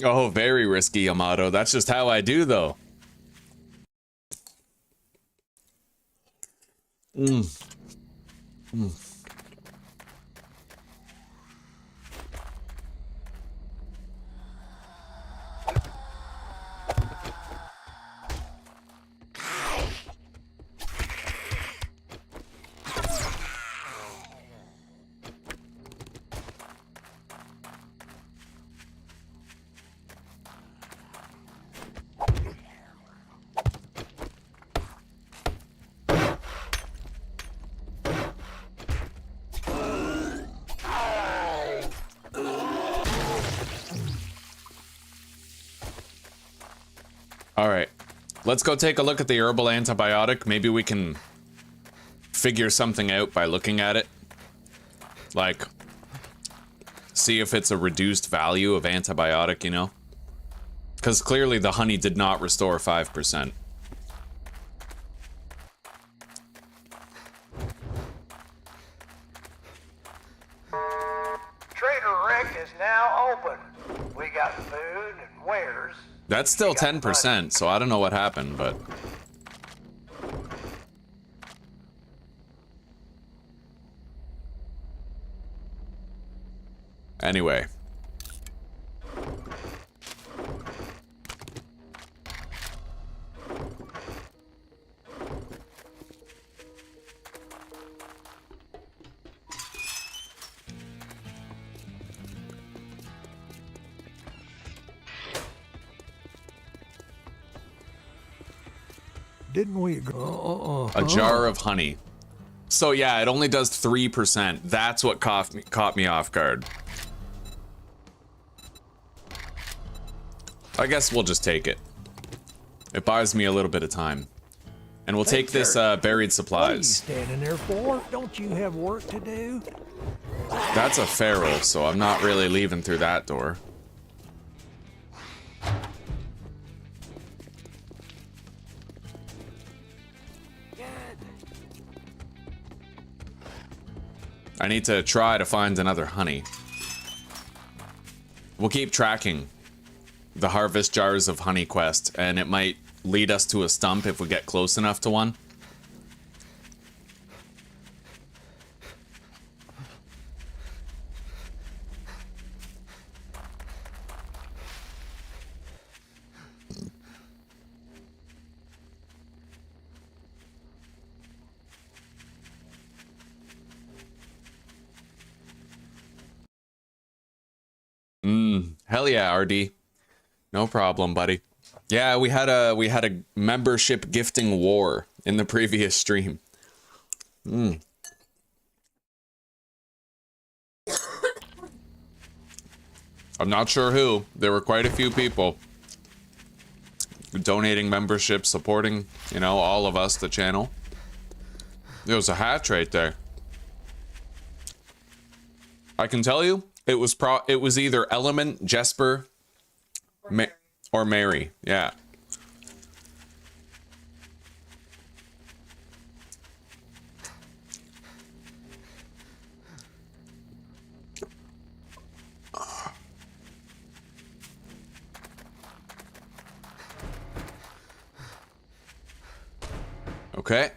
Oh, very risky, Yamato. That's just how I do, though. Alright, let's go take a look at the herbal antibiotic. Maybe we can figure something out by looking at it. Like, see if it's a reduced value of antibiotic, you know? Because clearly the honey did not restore 5%. Trader Rick is now open. We got food and wares. That's still 10%, so I don't know what happened, but... Anyway. Didn't we? A jar of honey. So yeah, it only does 3%. That's what caught me off guard. I guess we'll just take it. It buys me a little bit of time. And we'll take this buried supplies. What are you standing there for? Don't you have work to do? That's a feral, so I'm not really leaving through that door. I need to try to find another honey. We'll keep tracking the harvest jars of honey quest, and it might lead us to a stump if we get close enough to one. Hell yeah, RD. No problem, buddy. Yeah, we had a membership gifting war in the previous stream. I'm not sure who. There were quite a few people donating membership, supporting, you know, all of us, the channel. There was a hatch right there. I can tell you, it was either Element, Jesper, or Mary. Yeah. Okay.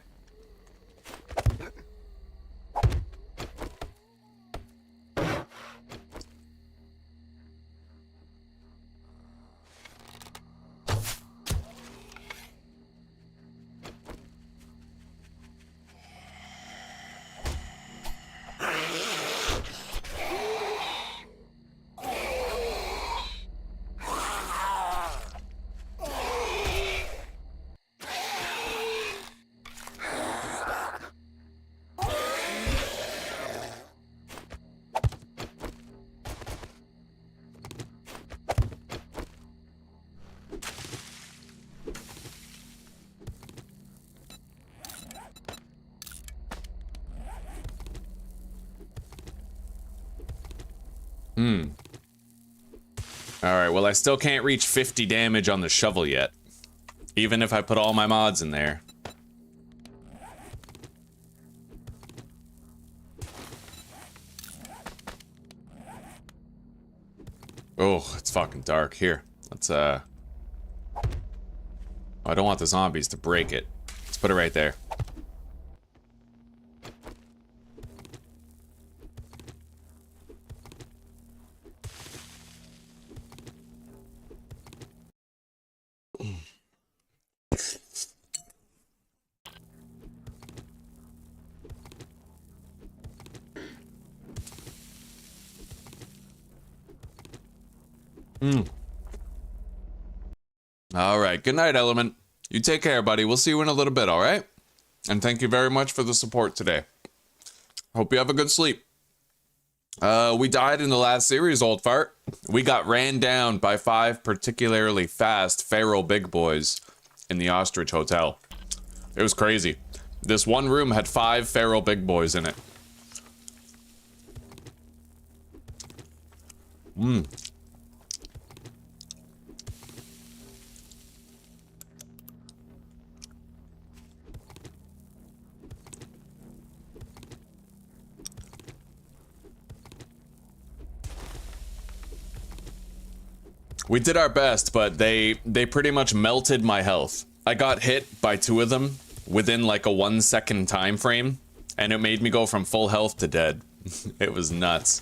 Alright, well I still can't reach 50 damage on the shovel yet. Even if I put all my mods in there. Oh, it's fucking dark. Here, let's I don't want the zombies to break it. Let's put it right there. Alright, good night, Element. You take care, buddy. We'll see you in a little bit, alright? And thank you very much for the support today. Hope you have a good sleep. We died in the last series, old fart. We got ran down by 5 particularly fast feral big boys in the Ostrich Hotel. It was crazy. This one room had 5 feral big boys in it. We did our best, but they pretty much melted my health. I got hit by 2 of them within like a 1-second time frame, and it made me go from full health to dead. It was nuts.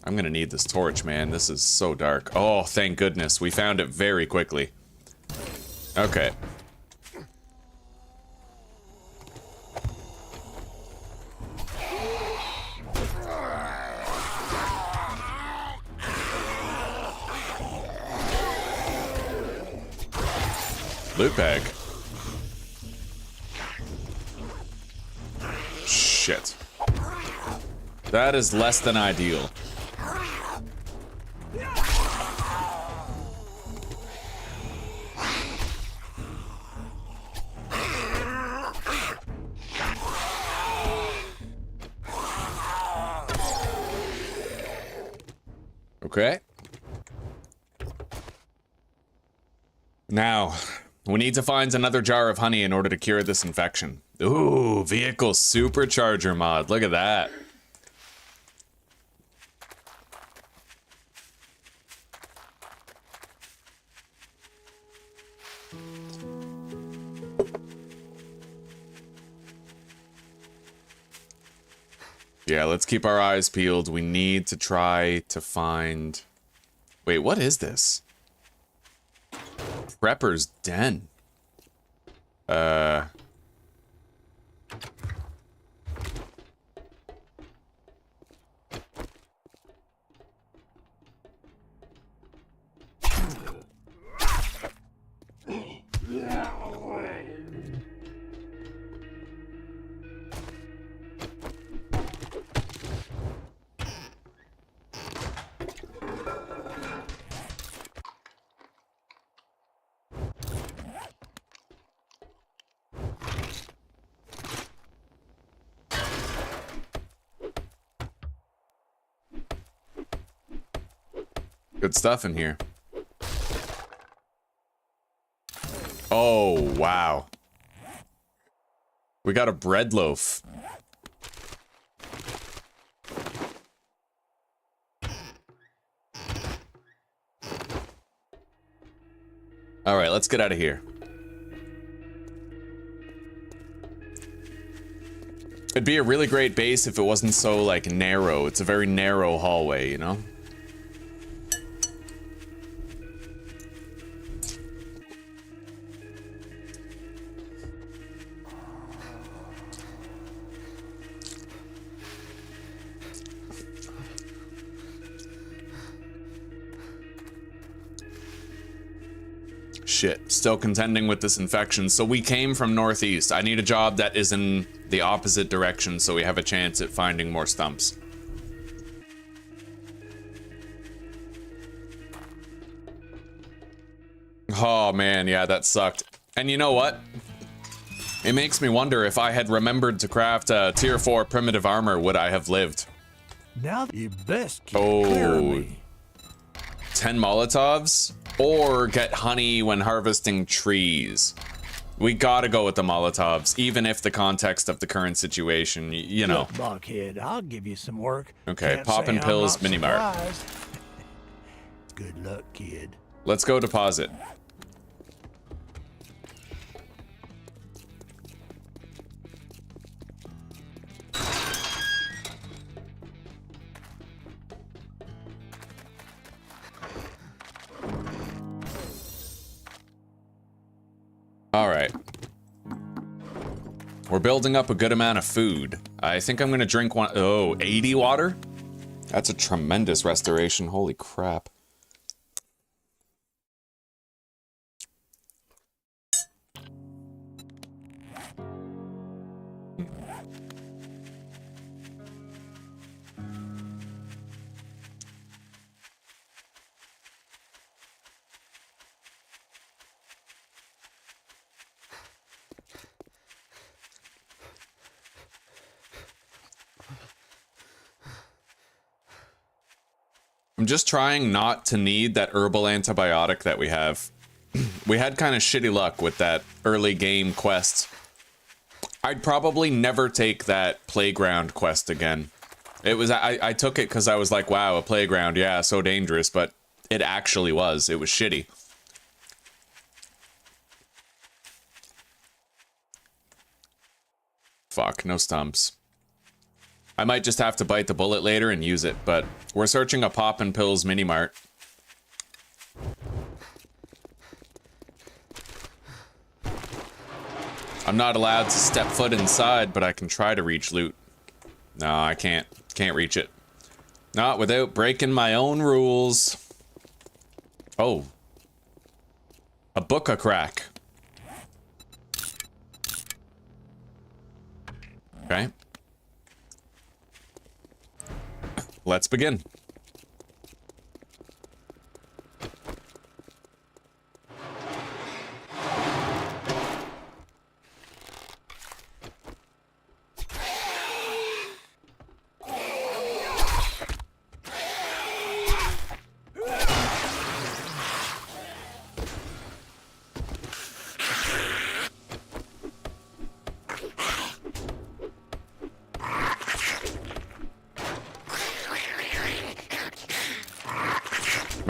I'm gonna need this torch, man. This is so dark. Oh, thank goodness. We found it very quickly. Okay. Loot bag. Shit. That is less than ideal. Okay. Now, We need to find another jar of honey in order to cure this infection. Ooh, vehicle supercharger mod. Look at that. Yeah, let's keep our eyes peeled. We need to try to find... Wait, what is this? Prepper's Den. Good stuff in here. Oh, wow. We got a bread loaf. All right, let's get out of here. It'd be a really great base if it wasn't so, like, narrow. It's a very narrow hallway, you know? Shit, still contending with this infection. So we came from northeast. I need a job that is in the opposite direction so we have a chance at finding more stumps. Oh man, yeah, that sucked. And you know what? It makes me wonder if I had remembered to craft tier 4 primitive armor, would I have lived? Now you best keep clear of me. 10 Molotovs? Or get honey when harvesting trees. We gotta go with the Molotovs, even if the context of the current situation, you know. Look, Buckhead, I'll give you some work. Okay, Can't poppin' say I'm pills, not mini mart. surprised. Good luck, kid. Let's go deposit. All right. We're building up a good amount of food. I think I'm gonna drink one. Oh, 80 water? That's a tremendous restoration. Holy crap. I'm just trying not to need that herbal antibiotic that we have. We had kind of shitty luck with that early game quest. I'd probably never take that playground quest again. It was, I took it because I was like, wow, a playground, yeah, so dangerous, but it actually was. It was shitty. Fuck, no stumps. I might just have to bite the bullet later and use it, but we're searching a Poppin' Pills mini mart. I'm not allowed to step foot inside, but I can try to reach loot. No, I can't. Can't reach it. Not without breaking my own rules. Oh. A book a crack. Okay. Let's begin.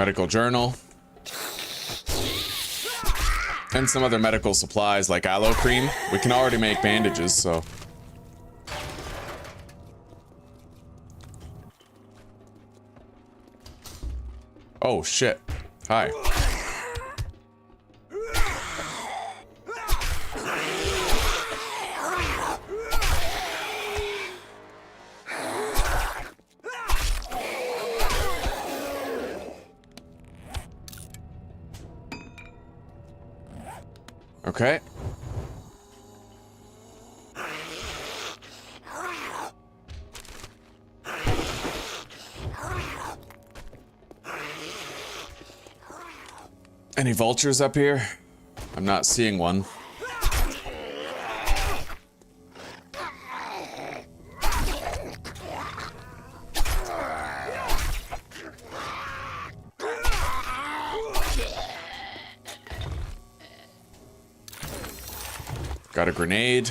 Medical journal. And some other medical supplies like aloe cream. We can already make bandages, so. Oh, shit. Hi. Okay. Any vultures up here? I'm not seeing one. Got a grenade.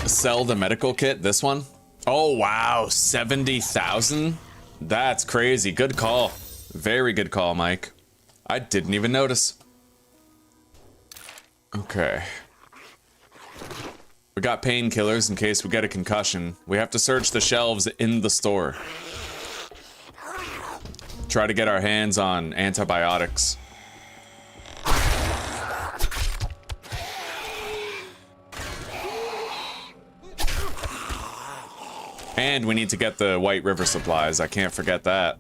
Sell the medical kit, this one? Oh, wow, 70,000? That's crazy. Good call. Very good call, Mike. I didn't even notice. Okay. We got painkillers in case we get a concussion. We have to search the shelves in the store. Try to get our hands on antibiotics. And we need to get the White River supplies. I can't forget that.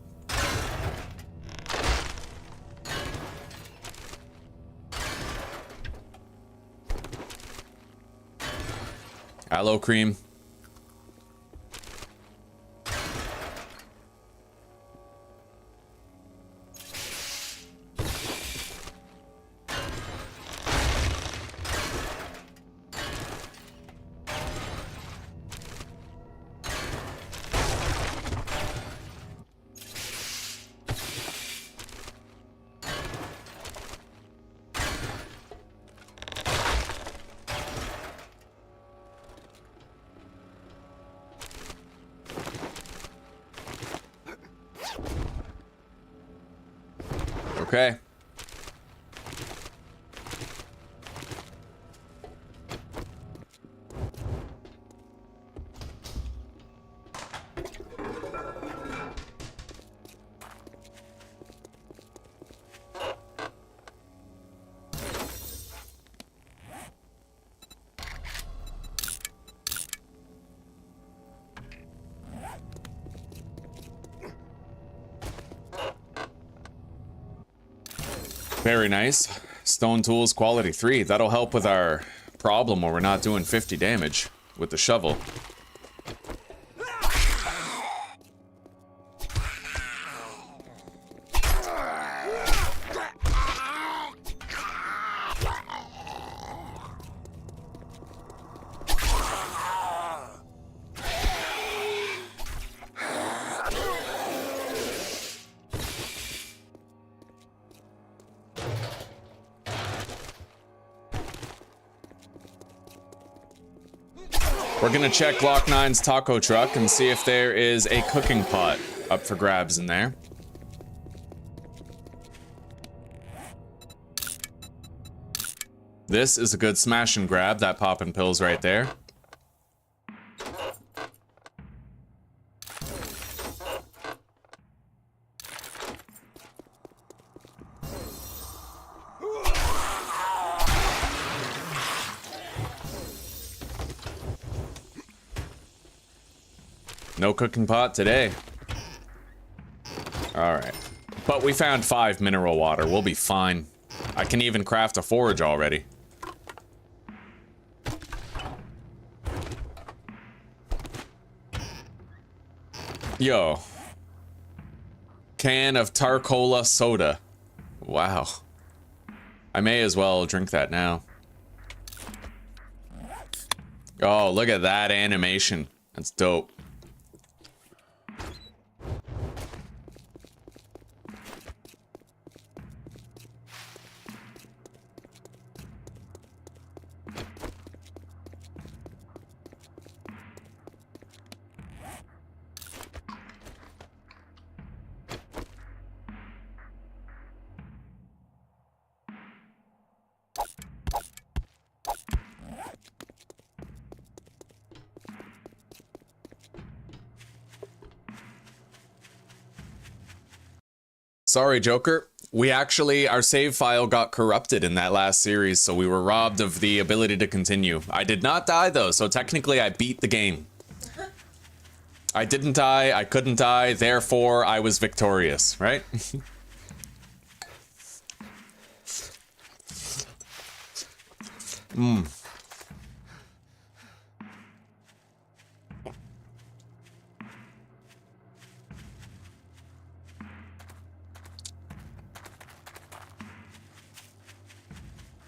Aloe cream. Okay. Very nice. Stone tools quality 3. That'll help with our problem where we're not doing 50 damage with the shovel. We're gonna check Glock 9's taco truck and see if there is a cooking pot up for grabs in there. This is a good smash and grab, that poppin' pills right there. No cooking pot today. Alright. But we found 5 mineral water. We'll be fine. I can even craft a forage already. Yo. Can of Tarcola soda. Wow. I may as well drink that now. Oh, look at that animation. That's dope. Sorry, Joker. Our save file got corrupted in that last series, so we were robbed of the ability to continue. I did not die, though, so technically I beat the game. I didn't die, I couldn't die, therefore I was victorious, right?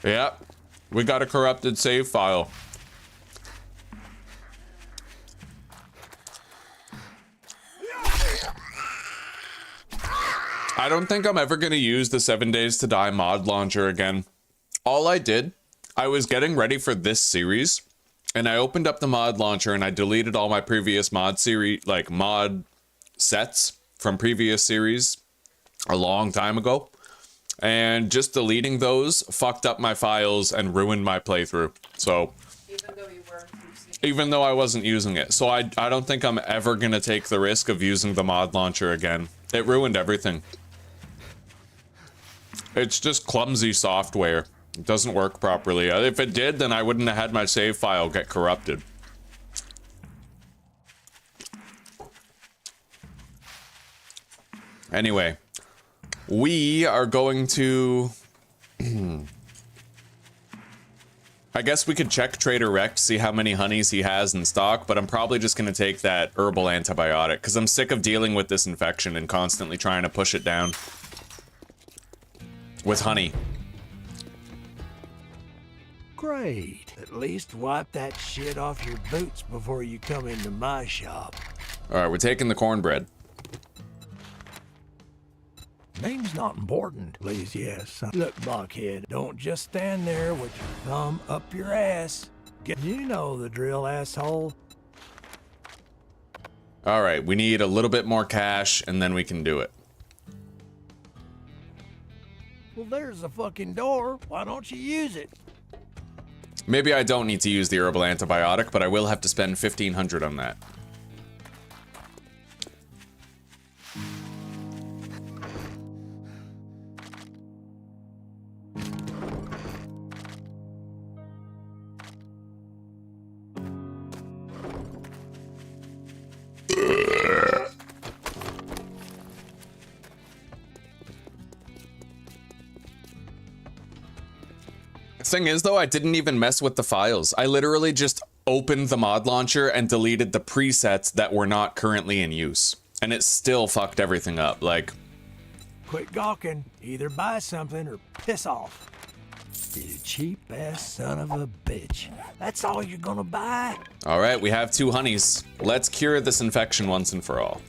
Yep, we got a corrupted save file. I don't think I'm ever gonna use the 7 Days to Die mod launcher again. All I did, I was getting ready for this series, and I opened up the mod launcher and I deleted all my previous mod sets from previous series a long time ago. And just deleting those fucked up my files and ruined my playthrough. So, even though I wasn't using it. So I don't think I'm ever gonna take the risk of using the mod launcher again. It ruined everything. It's just clumsy software. It doesn't work properly. If it did, then I wouldn't have had my save file get corrupted. Anyway, we are going to... I guess we could check Trader Rex, see how many honeys he has in stock, but I'm probably just going to take that herbal antibiotic, because I'm sick of dealing with this infection and constantly trying to push it down. With honey. Great. At least wipe that shit off your boots before you come into my shop. Alright, we're taking the cornbread. Name's not important. Please, yes. Look, blockhead, don't just stand there with your thumb up your ass. You know the drill, asshole. Alright, we need a little bit more cash, and then we can do it. Well, there's the fucking door. Why don't you use it? Maybe I don't need to use the herbal antibiotic, but I will have to spend 1,500 on that. Thing is, though, I didn't even mess with the files. I literally just opened the mod launcher and deleted the presets that were not currently in use. And it still fucked everything up, like... Quit gawking. Either buy something or piss off. You cheap-ass son of a bitch. That's all you're gonna buy? Alright, we have 2 honeys. Let's cure this infection once and for all.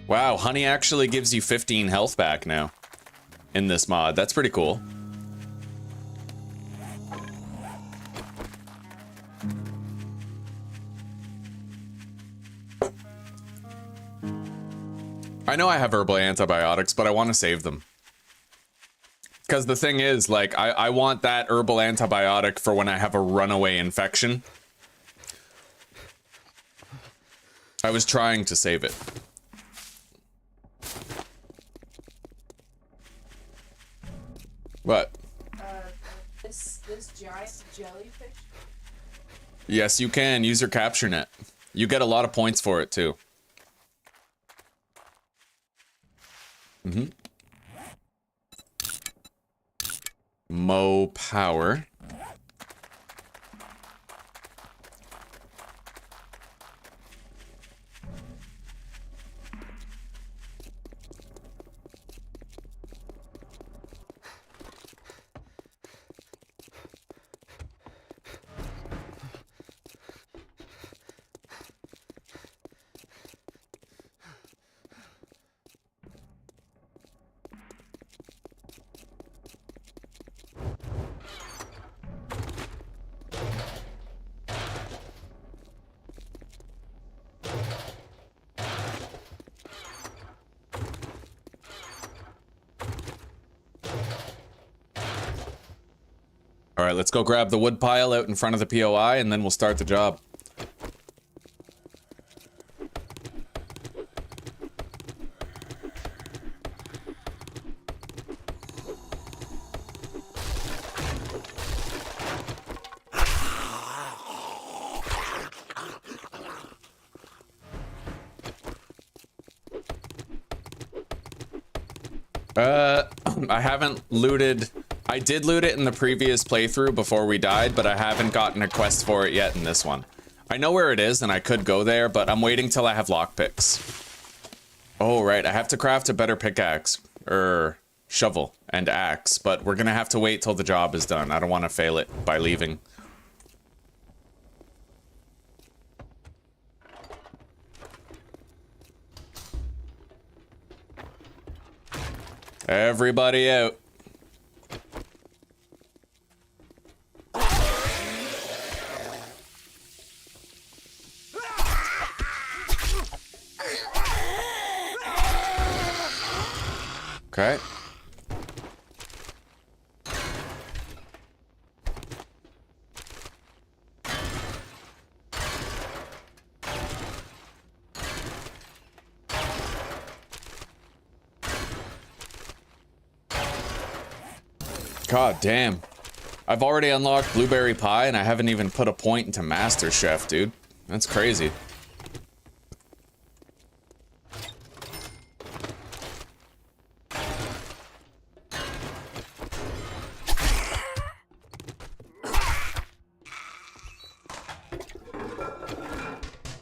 Wow, honey actually gives you 15 health back now. In this mod. That's pretty cool. I know I have herbal antibiotics, but I want to save them. Because the thing is, like, I want that herbal antibiotic for when I have a runaway infection. I was trying to save it. What? This giant jellyfish? Yes, you can. Use your capture net. You get a lot of points for it, too. Mm-hmm. Mo power. All right, let's go grab the wood pile out in front of the POI, and then we'll start the job. I haven't looted. I did loot it in the previous playthrough before we died, but I haven't gotten a quest for it yet in this one. I know where it is and I could go there, but I'm waiting till I have lockpicks. Oh, right, I have to craft a better pickaxe, shovel and axe, but we're gonna have to wait till the job is done. I don't want to fail it by leaving. Everybody out. Okay. God damn. I've already unlocked Blueberry Pie and I haven't even put a point into Master Chef, dude. That's crazy.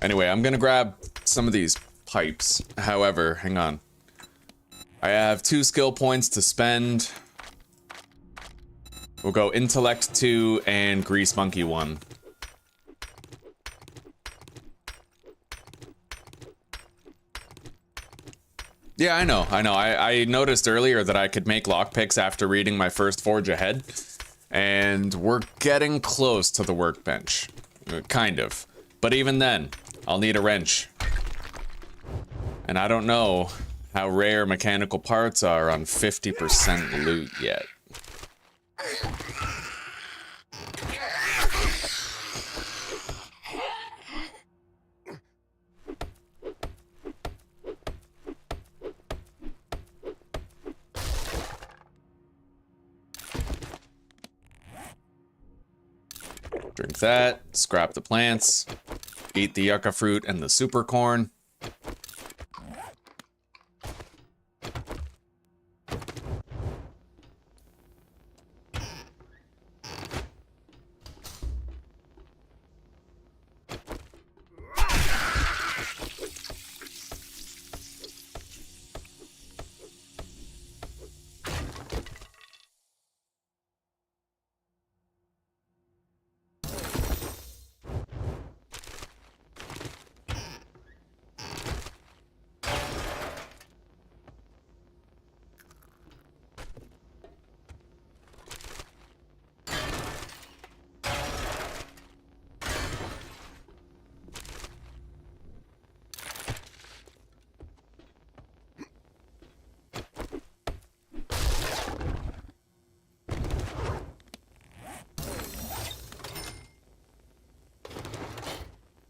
Anyway, I'm gonna grab some of these pipes. However, hang on. I have 2 skill points to spend. We'll go Intellect 2 and Grease Monkey 1. Yeah, I know. I noticed earlier that I could make lockpicks after reading my first Forge Ahead. And we're getting close to the workbench. Kind of. But even then, I'll need a wrench. And I don't know how rare mechanical parts are on 50% loot yet. Drink that, scrap the plants, eat the yucca fruit and the super corn.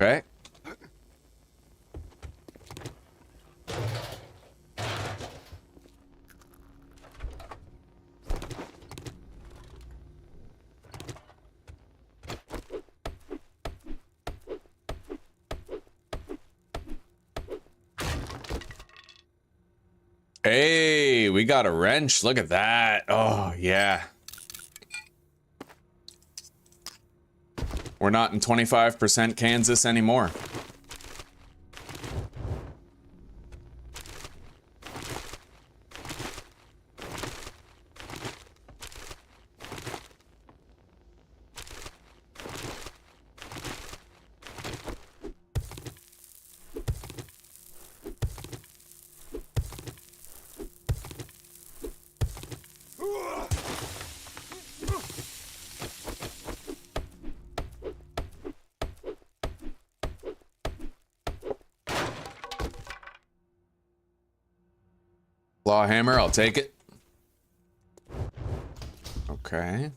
Okay. Hey, we got a wrench. Look at that. Oh, yeah. We're not in 25% Kansas anymore. Claw hammer, I'll take it. Okay.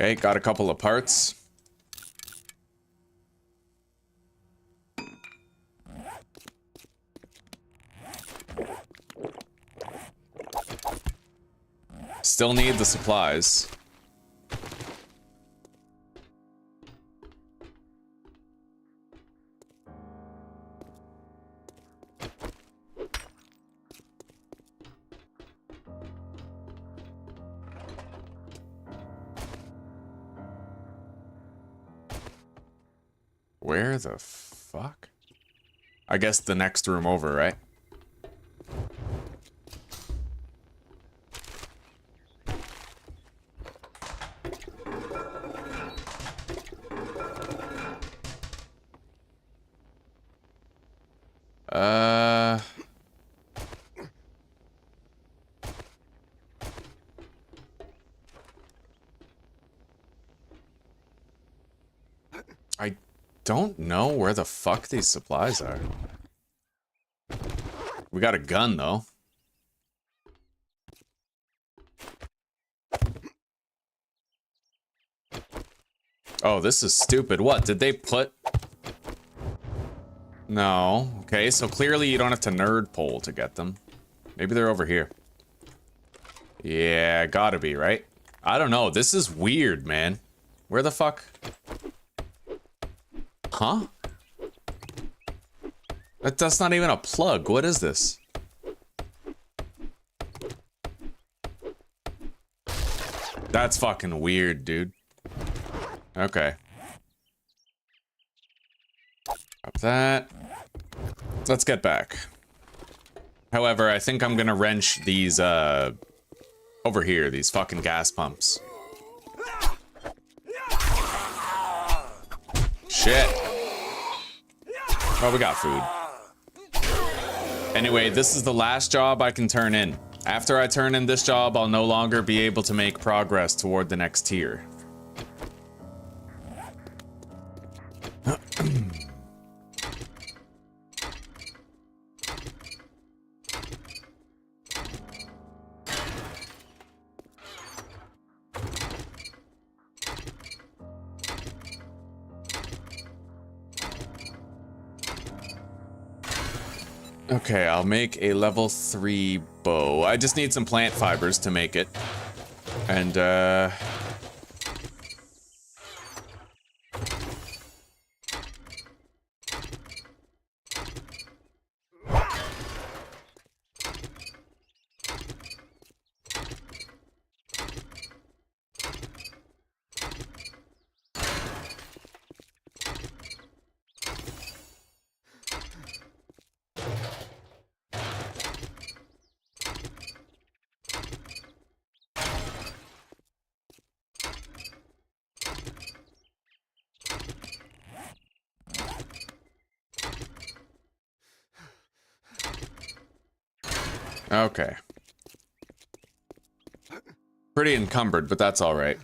Okay, got a couple of parts. Still need the supplies. Where the fuck? I guess the next room over, right? I don't know where the fuck these supplies are. We got a gun, though. Oh, this is stupid. What, did they put... No. Okay, so clearly you don't have to nerd pole to get them. Maybe they're over here. Yeah, gotta be, right? I don't know. This is weird, man. Where the fuck? Huh? That's not even a plug. What is this? That's fucking weird, dude. Okay. Up that. Let's get back. However, I think I'm gonna wrench these, over here, these fucking gas pumps. Shit. Oh, we got food. Anyway, this is the last job I can turn in. After I turn in this job, I'll no longer be able to make progress toward the next tier. Okay, I'll make a level 3 bow. I just need some plant fibers to make it. And, okay. Pretty encumbered, but that's all right.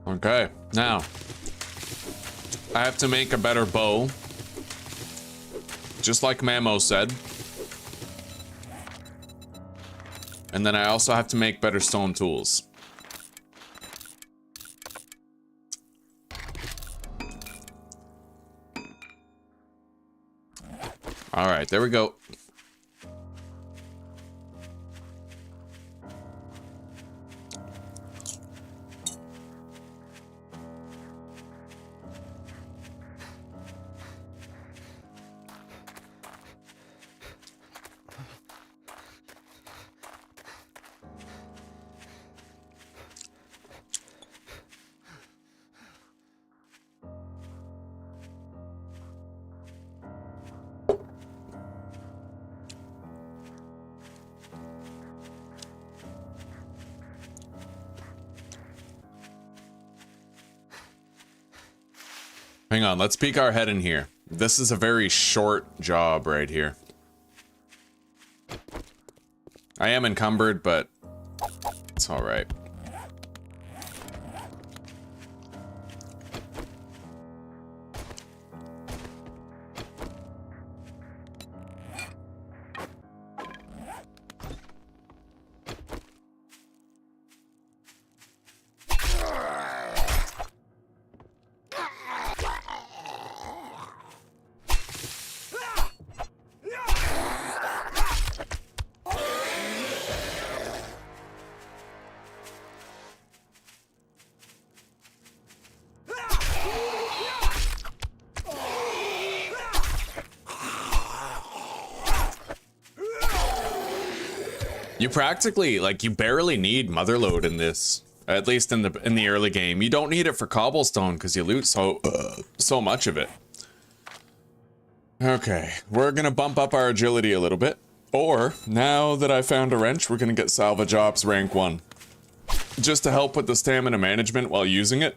Okay, now I have to make a better bow, just like Mamo said. And then I also have to make better stone tools. All right, there we go. Hang on, let's peek our head in here. This is a very short job right here. I am encumbered, but it's all right. You practically, like, you barely need motherload in this. At least in the early game. You don't need it for cobblestone because you loot so much of it. Okay, we're gonna bump up our agility a little bit. Or, now that I found a wrench, we're gonna get salvage ops rank 1. Just to help with the stamina management while using it.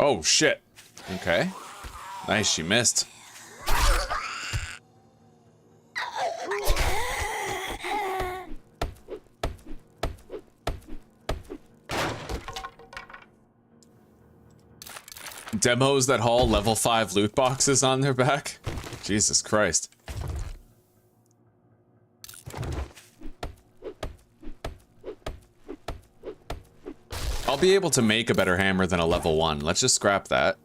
Oh, shit. Okay. Nice, she missed. Demos that haul level 5 loot boxes on their back? Jesus Christ. I'll be able to make a better hammer than a level 1. Let's just scrap that.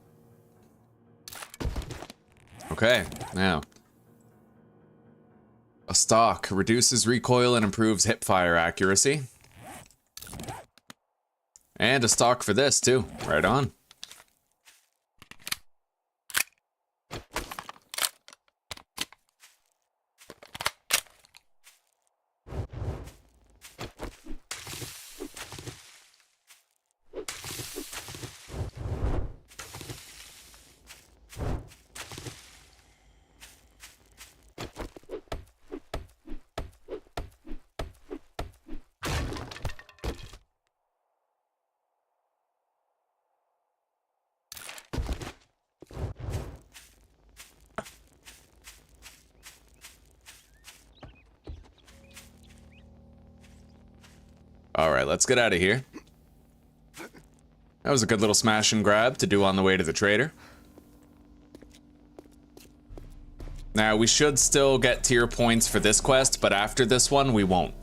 Okay, now. A stock reduces recoil and improves hipfire accuracy. And a stock for this too. Right on. Alright, let's get out of here. That was a good little smash and grab to do on the way to the trader. Now, we should still get tier points for this quest, but after this one, we won't.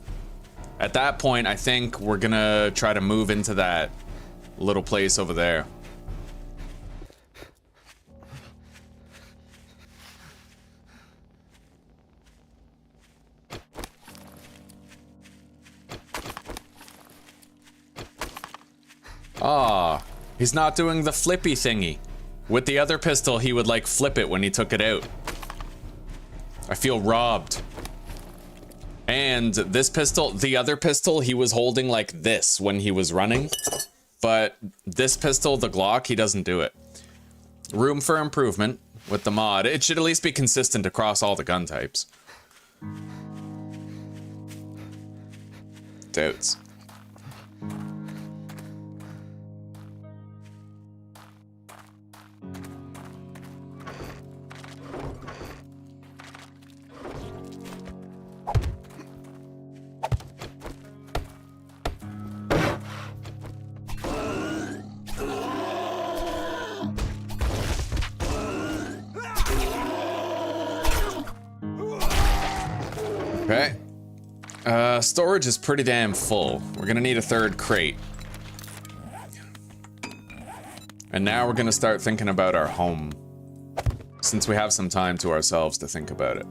At that point, I think we're gonna try to move into that little place over there. Ah, he's not doing the flippy thingy. With the other pistol, he would like flip it when he took it out. I feel robbed. And this pistol, the other pistol, he was holding like this when he was running. But this pistol, the Glock, he doesn't do it. Room for improvement with the mod. It should at least be consistent across all the gun types. Doubts. Okay. Storage is pretty damn full. We're gonna need a third crate. And now we're gonna start thinking about our home. Since we have some time to ourselves to think about it.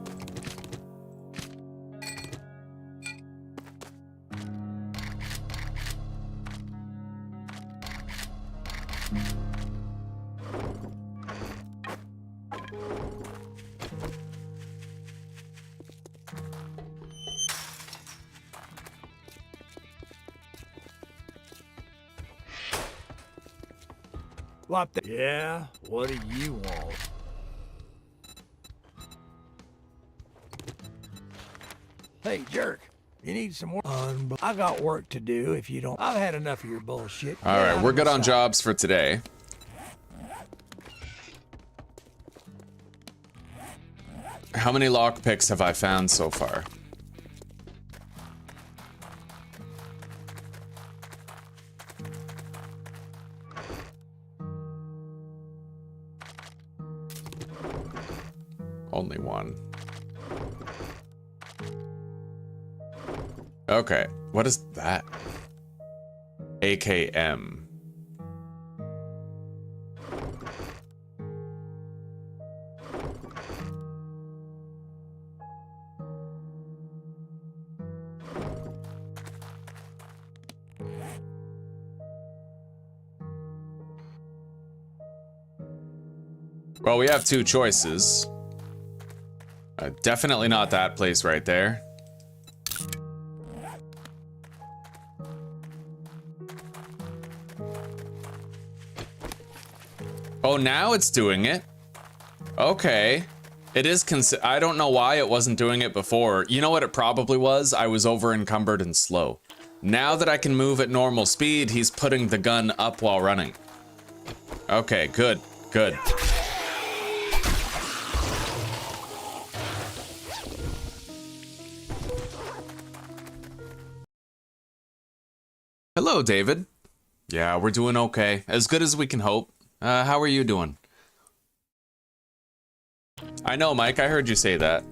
Swap that. Yeah, what do you want? Hey, jerk. You need some more? I got work to do if you don't. I've had enough of your bullshit. All right, we're good on jobs for today. How many lockpicks have I found so far? Only one. Okay, what is that? AKM. Well, we have two choices. Definitely not that place right there. Oh, now it's doing it. Okay. It is I don't know why it wasn't doing it before. You know what it probably was? I was over encumbered and slow. Now that I can move at normal speed, he's putting the gun up while running. Okay, good, good. Hello, David. Yeah, we're doing okay. As good as we can hope. How are you doing? I know, Mike, I heard you say that.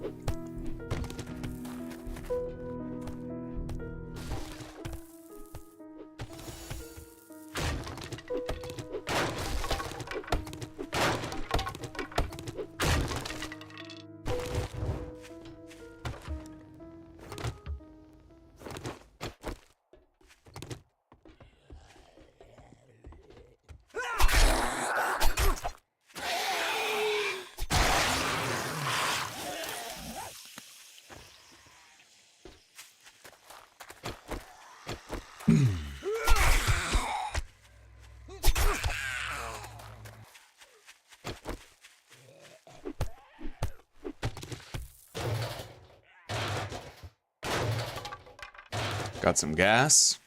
Got some gas.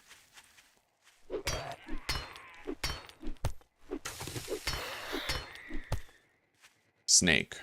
Snake.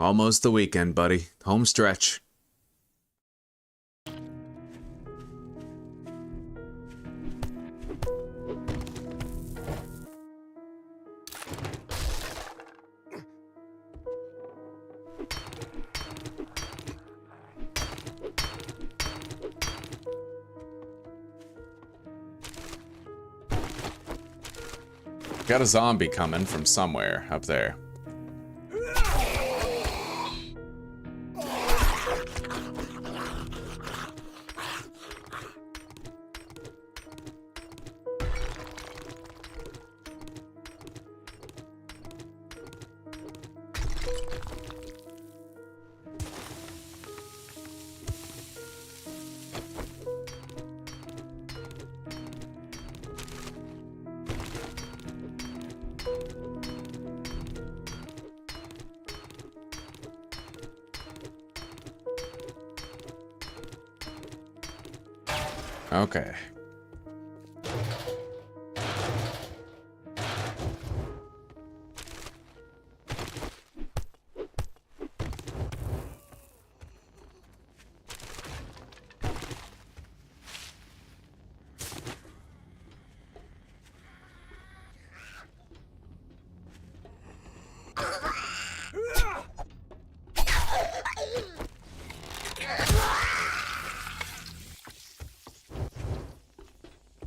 Almost the weekend, buddy. Home stretch. Got a zombie coming from somewhere up there. Okay.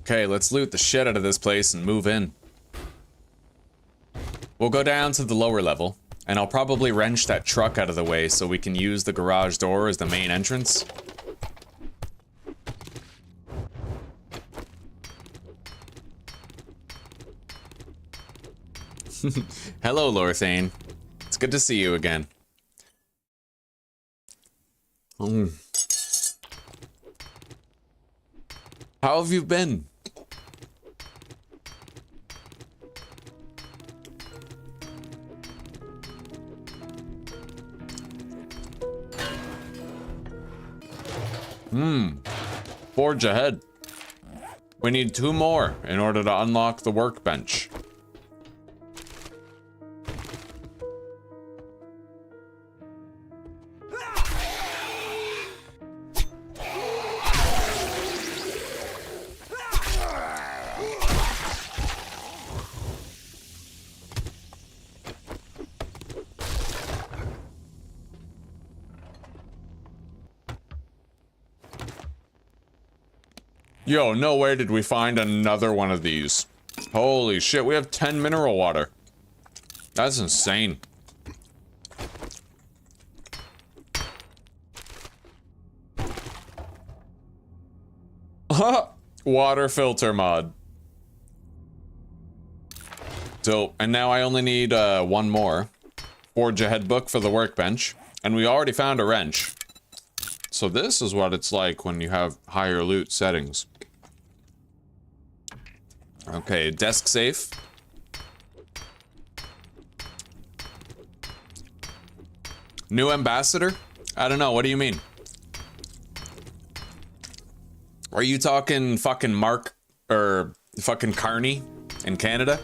Okay, let's loot the shit out of this place and move in. We'll go down to the lower level, and I'll probably wrench that truck out of the way so we can use the garage door as the main entrance. Hello, Lorthane. It's good to see you again. How have you been? Forge ahead. We need 2 more in order to unlock the workbench. Yo, nowhere did we find another one of these. Holy shit, we have 10 mineral water. That's insane. Water filter mod. So, and now I only need 1 more. Forge ahead book for the workbench. And we already found a wrench. So this is what it's like when you have higher loot settings. Okay, desk safe. New ambassador? I don't know, what do you mean? Are you talking fucking Mark, or fucking Carney in Canada?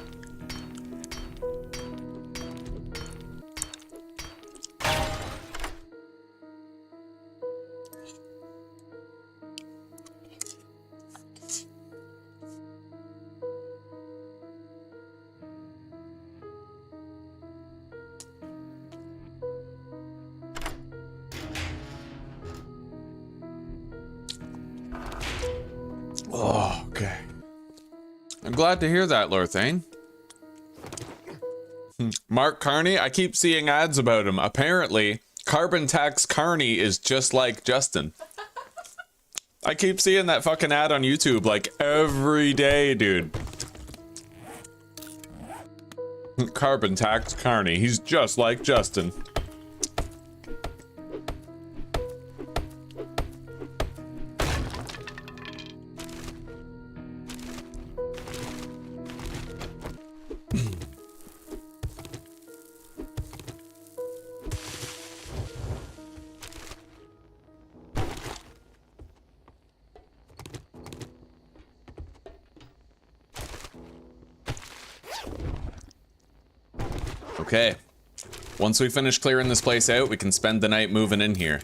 Oh, okay. I'm glad to hear that, Lorthane. Mark Carney, I keep seeing ads about him. Apparently, Carbon Tax Carney is just like Justin. I keep seeing that fucking ad on YouTube like every day, dude. Carbon Tax Carney, he's just like Justin. Okay. Once we finish clearing this place out, we can spend the night moving in here.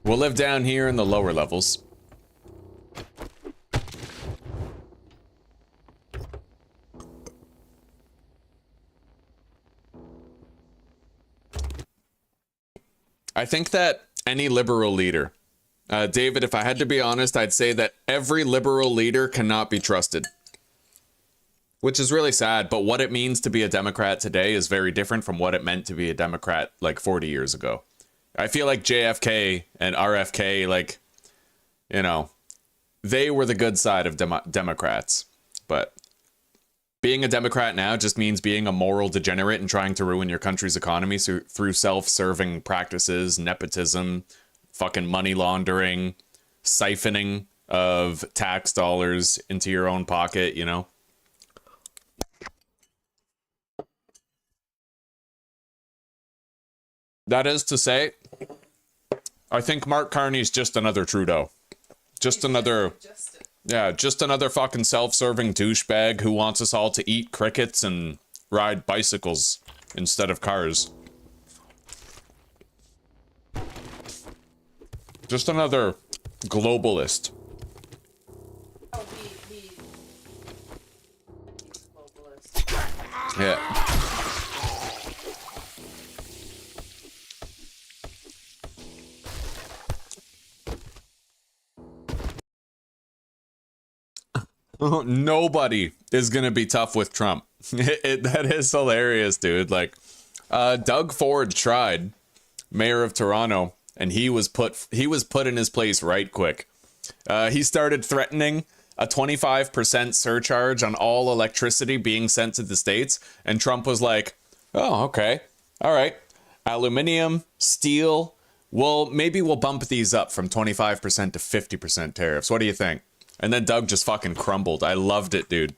We'll live down here in the lower levels. I think that any liberal leader, David, if I had to be honest, I'd say that every liberal leader cannot be trusted. Which is really sad, but what it means to be a Democrat today is very different from what it meant to be a Democrat like 40 years ago. I feel like JFK and RFK, like, you know, they were the good side of Democrats. But being a Democrat now just means being a moral degenerate and trying to ruin your country's economy through self-serving practices, nepotism, fucking money laundering, siphoning of tax dollars into your own pocket, you know? That is to say, I think Mark Carney's just another Trudeau. Just another, yeah, just another fucking self-serving douchebag who wants us all to eat crickets and ride bicycles instead of cars. Just another globalist. Oh, he globalist. Yeah. Nobody is gonna be tough with Trump. That is hilarious, dude. Like, Doug Ford tried, mayor of Toronto, and he was put in his place right quick. He started threatening a 25% surcharge on all electricity being sent to the States, and Trump was like, oh, okay, all right, aluminium, steel, well, maybe we'll bump these up from 25% to 50% tariffs. What do you think? And then Doug just fucking crumbled. I loved it, dude.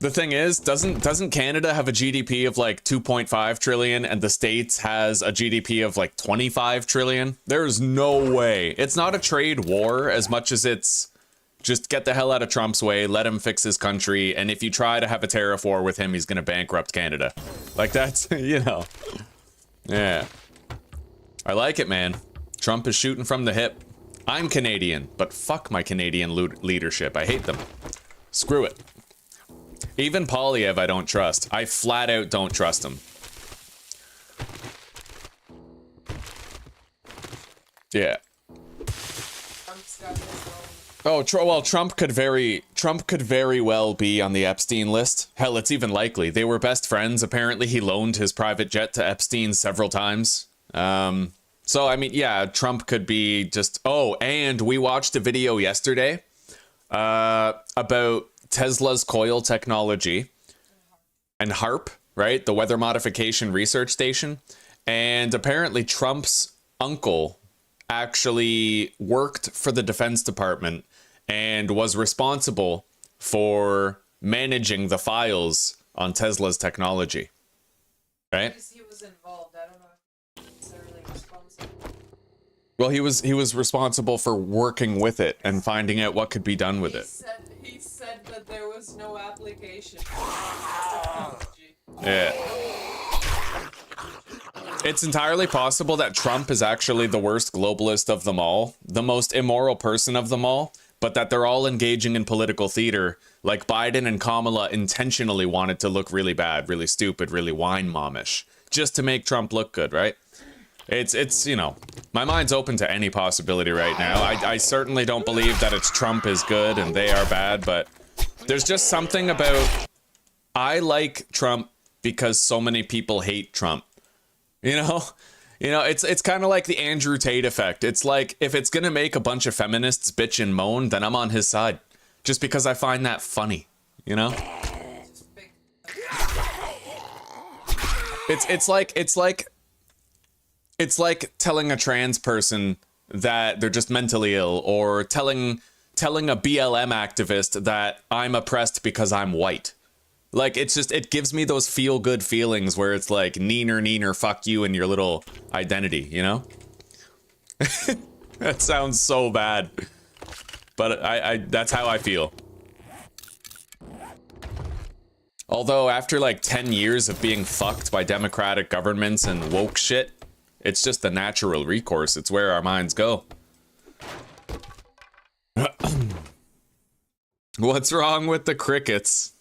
The thing is, doesn't Canada have a GDP of like 2.5 trillion and the States has a GDP of like 25 trillion? There's no way. It's not a trade war as much as it's just get the hell out of Trump's way, let him fix his country, and if you try to have a tariff war with him, he's gonna bankrupt Canada. Like that's, you know. Yeah. I like it, man. Trump is shooting from the hip. I'm Canadian, but fuck my Canadian leadership. I hate them. Screw it. Even Polyev I don't trust. I flat out don't trust him. Yeah. Oh, well, Trump could very well be on the Epstein list. Hell, it's even likely. They were best friends. Apparently, he loaned his private jet to Epstein several times. So, I mean, yeah, Trump could be just... Oh, and we watched a video yesterday about Tesla's coil technology and HARP, right? The Weather Modification Research Station. And apparently Trump's uncle actually worked for the Defense Department and was responsible for managing the files on Tesla's technology, right? He was involved. I don't know if necessarily responsible. Well, he was responsible for working with it and finding out what could be done with it. He said that there was no application. Yeah. It's entirely possible that Trump is actually the worst globalist of them all, the most immoral person of them all, but that they're all engaging in political theater, like Biden and Kamala intentionally wanted to look really bad, really stupid, really wine momish, just to make Trump look good, right? It's you know, my mind's open to any possibility right now. I certainly don't believe that it's Trump is good and they are bad, but there's just something about, I like Trump because so many people hate Trump. You know, it's kind of like the Andrew Tate effect. It's like, if it's gonna make a bunch of feminists bitch and moan, then I'm on his side, just because I find that funny. You know, it's like telling a trans person that they're just mentally ill, or telling a BLM activist that I'm oppressed because I'm white. Like, it's just, it gives me those feel-good feelings where it's like, neener, fuck you and your little identity, you know? That sounds so bad. But I that's how I feel. Although, after like 10 years of being fucked by democratic governments and woke shit, it's just the natural recourse. It's where our minds go. What's wrong with the crickets?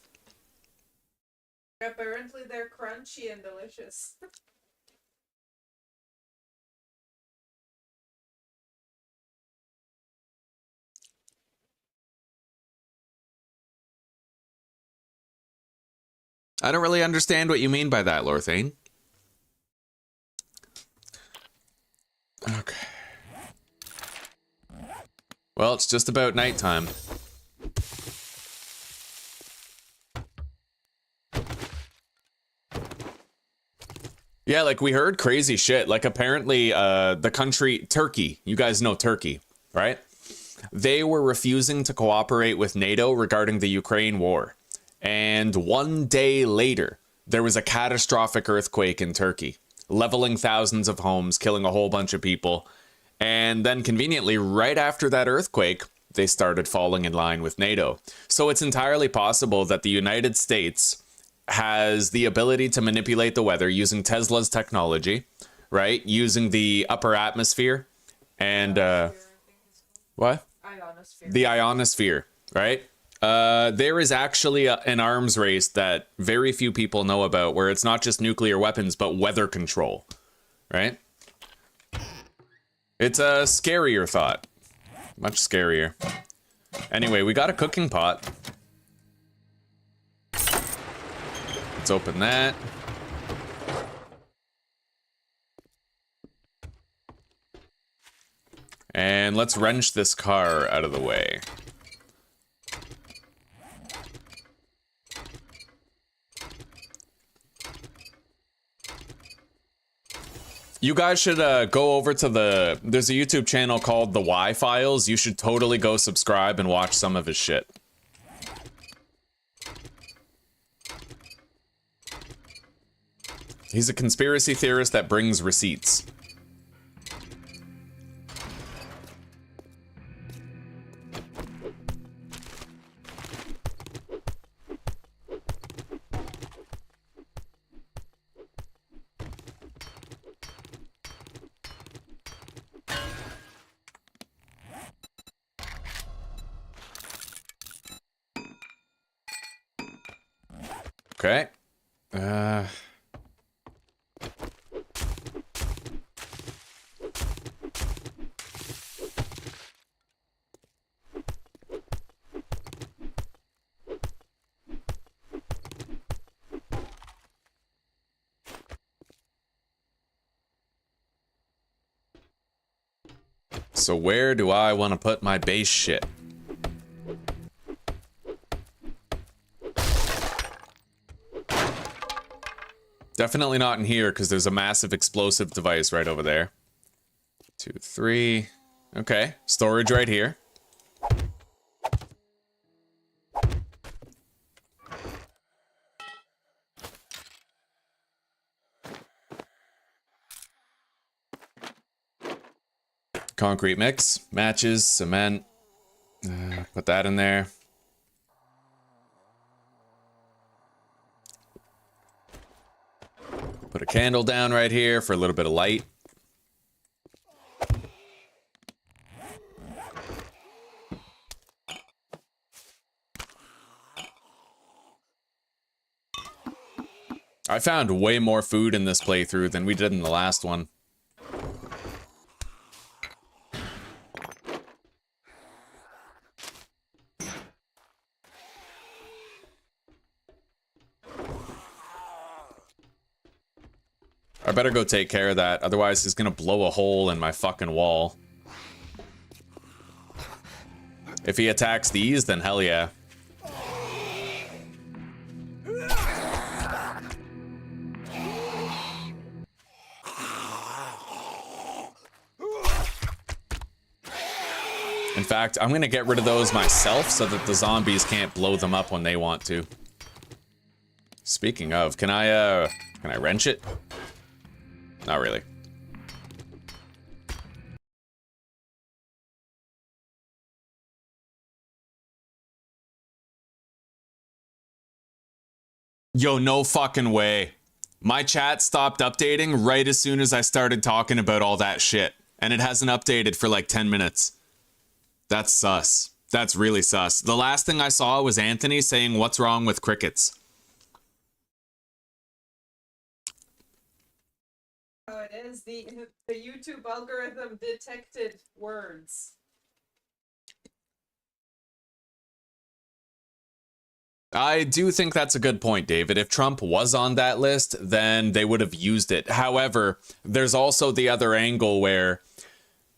Apparently they're crunchy and delicious. I don't really understand what you mean by that, Lorthane. Okay. Well, it's just about nighttime. Yeah, like, we heard crazy shit. Like, apparently, the country, Turkey, you guys know Turkey, right? They were refusing to cooperate with NATO regarding the Ukraine war. And one day later, there was a catastrophic earthquake in Turkey, leveling thousands of homes, killing a whole bunch of people. And then conveniently, right after that earthquake, they started falling in line with NATO. So it's entirely possible that the United States has the ability to manipulate the weather using Tesla's technology, right? Using the upper atmosphere and, what? Ionosphere. The ionosphere, right? There is actually an arms race that very few people know about, where it's not just nuclear weapons, but weather control, right? It's a scarier thought. Much scarier. Anyway, we got a cooking pot. Let's open that. And let's wrench this car out of the way. You guys should go over to there's a YouTube channel called The Y Files. You should totally go subscribe and watch some of his shit. He's a conspiracy theorist that brings receipts. Okay. So where do I want to put my base shit? Definitely not in here, because there's a massive explosive device right over there. 2, 3. Okay, storage right here. Concrete mix, matches, cement. Put that in there. Put a candle down right here for a little bit of light. I found way more food in this playthrough than we did in the last one. I better go take care of that, otherwise he's gonna blow a hole in my fucking wall. If he attacks these, then hell yeah. In fact, I'm gonna get rid of those myself so that the zombies can't blow them up when they want to. Speaking of, can I wrench it? Not really. Yo, no fucking way. My chat stopped updating right as soon as I started talking about all that shit. And it hasn't updated for like 10 minutes. That's sus. That's really sus. The last thing I saw was Anthony saying, "What's wrong with crickets?" Oh, it is. The YouTube algorithm detected words. I do think that's a good point, David. If Trump was on that list, then they would have used it. However, there's also the other angle where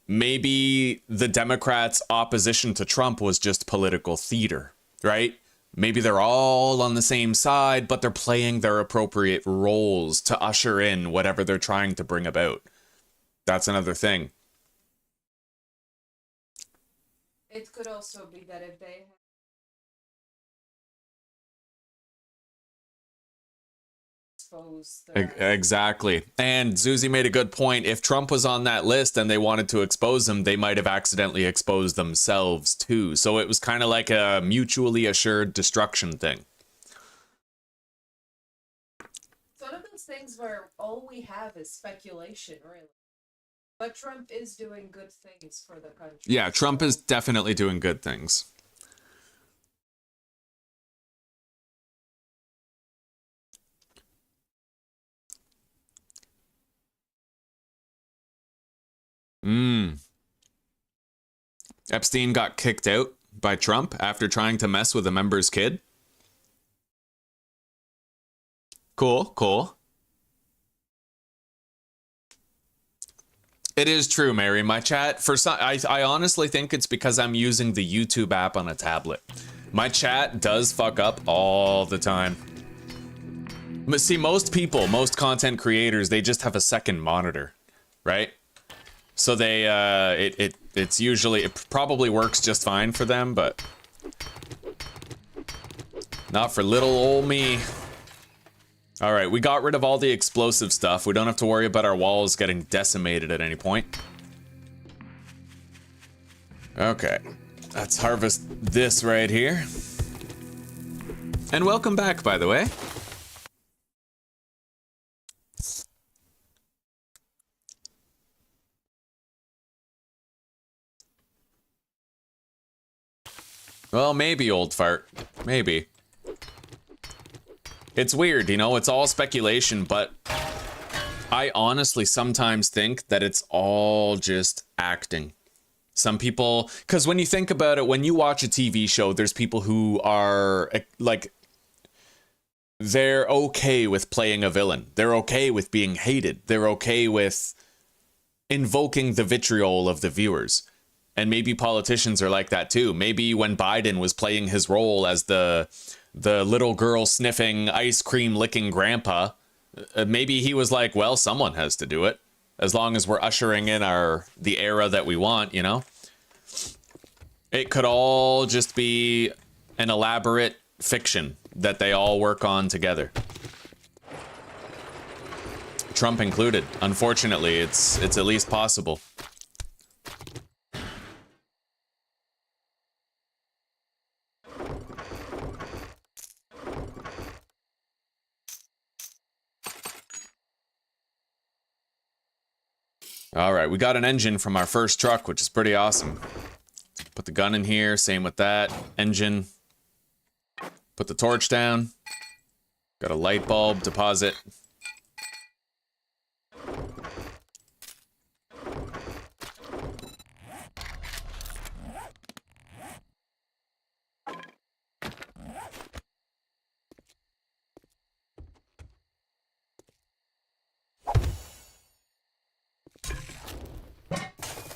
maybe the Democrats' opposition to Trump was just political theater, right? Maybe they're all on the same side, but they're playing their appropriate roles to usher in whatever they're trying to bring about. That's another thing. It could also be that if they expose their Exactly. And Zuzi made a good point. If Trump was on that list and they wanted to expose him, they might have accidentally exposed themselves too. So it was kind of like a mutually assured destruction thing. It's one of those things where all we have is speculation, really. But Trump is doing good things for the country. Yeah, Trump is definitely doing good things. Epstein got kicked out by Trump after trying to mess with a member's kid. Cool, cool. It is true, Mary. My chat, for some, I honestly think it's because I'm using the YouTube app on a tablet. My chat does fuck up all the time. But see, most people, most content creators, they just have a second monitor, right? So they, it's usually, it probably works just fine for them, but not for little old me. All right, we got rid of all the explosive stuff. We don't have to worry about our walls getting decimated at any point. Okay, let's harvest this right here. And welcome back, by the way. Well, maybe, old fart. Maybe. It's weird, you know, it's all speculation, but I honestly sometimes think that it's all just acting. Some people, because when you think about it, when you watch a TV show, there's people who are like, they're okay with playing a villain. They're okay with being hated. They're okay with invoking the vitriol of the viewers. And maybe politicians are like that too. Maybe when Biden was playing his role as the little girl sniffing ice cream licking grandpa, maybe he was like, well, someone has to do it, as long as we're ushering in the era that we want, you know. It could all just be an elaborate fiction that they all work on together, Trump included. Unfortunately, it's at least possible. All right, we got an engine from our first truck, which is pretty awesome. Put the gun in here, same with that. Engine. Put the torch down. Got a light bulb deposit.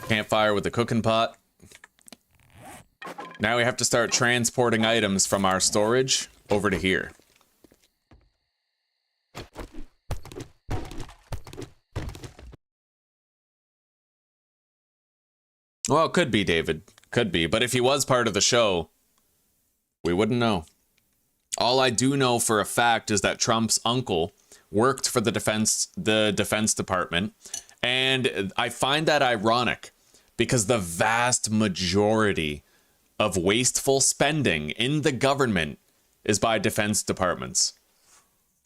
Campfire with the cooking pot. Now we have to start transporting items from our storage over to here. Well, it could be, David. Could be. But if he was part of the show, we wouldn't know. All I do know for a fact is that Trump's uncle worked for the Defense Department. And I find that ironic because the vast majority of wasteful spending in the government is by defense departments,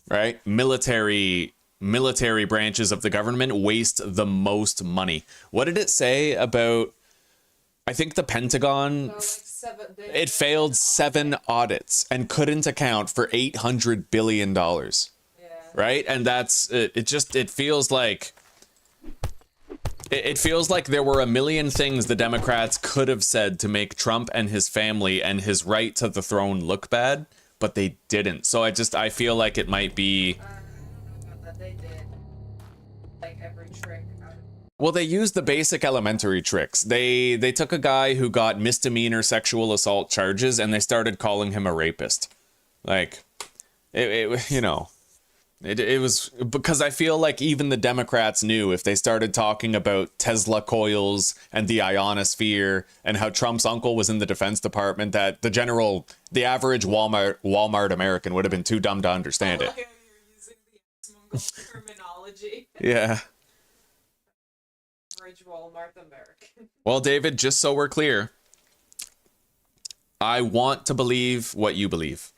right? Military branches of the government waste the most money. What did it say about, I think the Pentagon, it failed 7 audits and couldn't account for $800 billion, right? And that's, it feels like, it feels like there were a million things the Democrats could have said to make Trump and his family and his right to the throne look bad, but they didn't. So I feel like it might be... that they did, like, every trick. Well, they used the basic elementary tricks. They took a guy who got misdemeanor sexual assault charges and they started calling him a rapist. Like, you know... It was because I feel like even the Democrats knew if they started talking about Tesla coils and the ionosphere and how Trump's uncle was in the Defense Department, that the average Walmart American would have been too dumb to understand it. You're using the terminology. Yeah. Average Walmart American. Well, David, just so we're clear, I want to believe what you believe.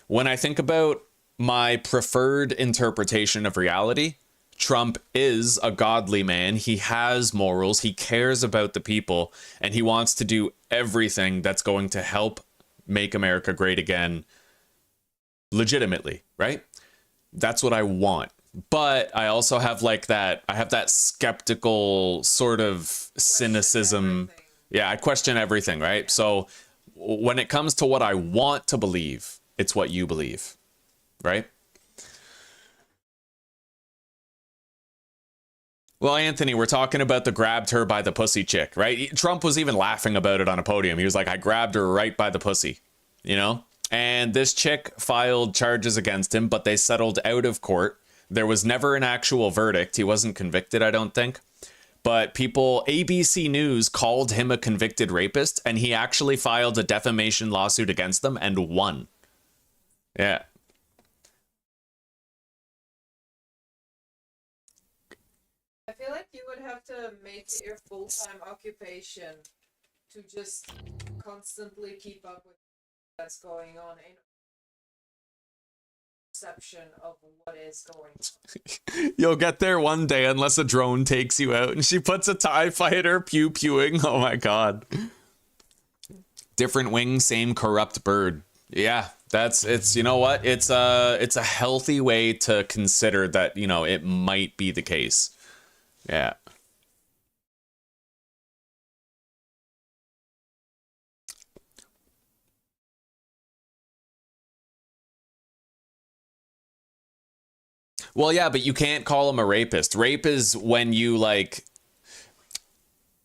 When I think about my preferred interpretation of reality, Trump is a godly man. He has morals. He cares about the people, and he wants to do everything that's going to help make America great again legitimately, right? That's what I want. But I also have like that, I have that skeptical sort of cynicism. Yeah, I question everything, right? So when it comes to what I want to believe, it's what you believe, right? Well, Anthony, we're talking about the grabbed her by the pussy chick, right? Trump was even laughing about it on a podium. He was like, I grabbed her right by the pussy, you know? And this chick filed charges against him, but they settled out of court. There was never an actual verdict. He wasn't convicted, I don't think. But people, ABC News called him a convicted rapist, and he actually filed a defamation lawsuit against them and won. Yeah. I feel like you would have to make it your full-time occupation to just constantly keep up with what's going on in perception of what is going on. You'll get there one day unless a drone takes you out and she puts a TIE fighter pew-pewing. Oh my god. Different wing, same corrupt bird. Yeah, it's you know what? It's a healthy way to consider that, you know, it might be the case. Yeah. Well, yeah, but you can't call him a rapist. Rape is when you, like,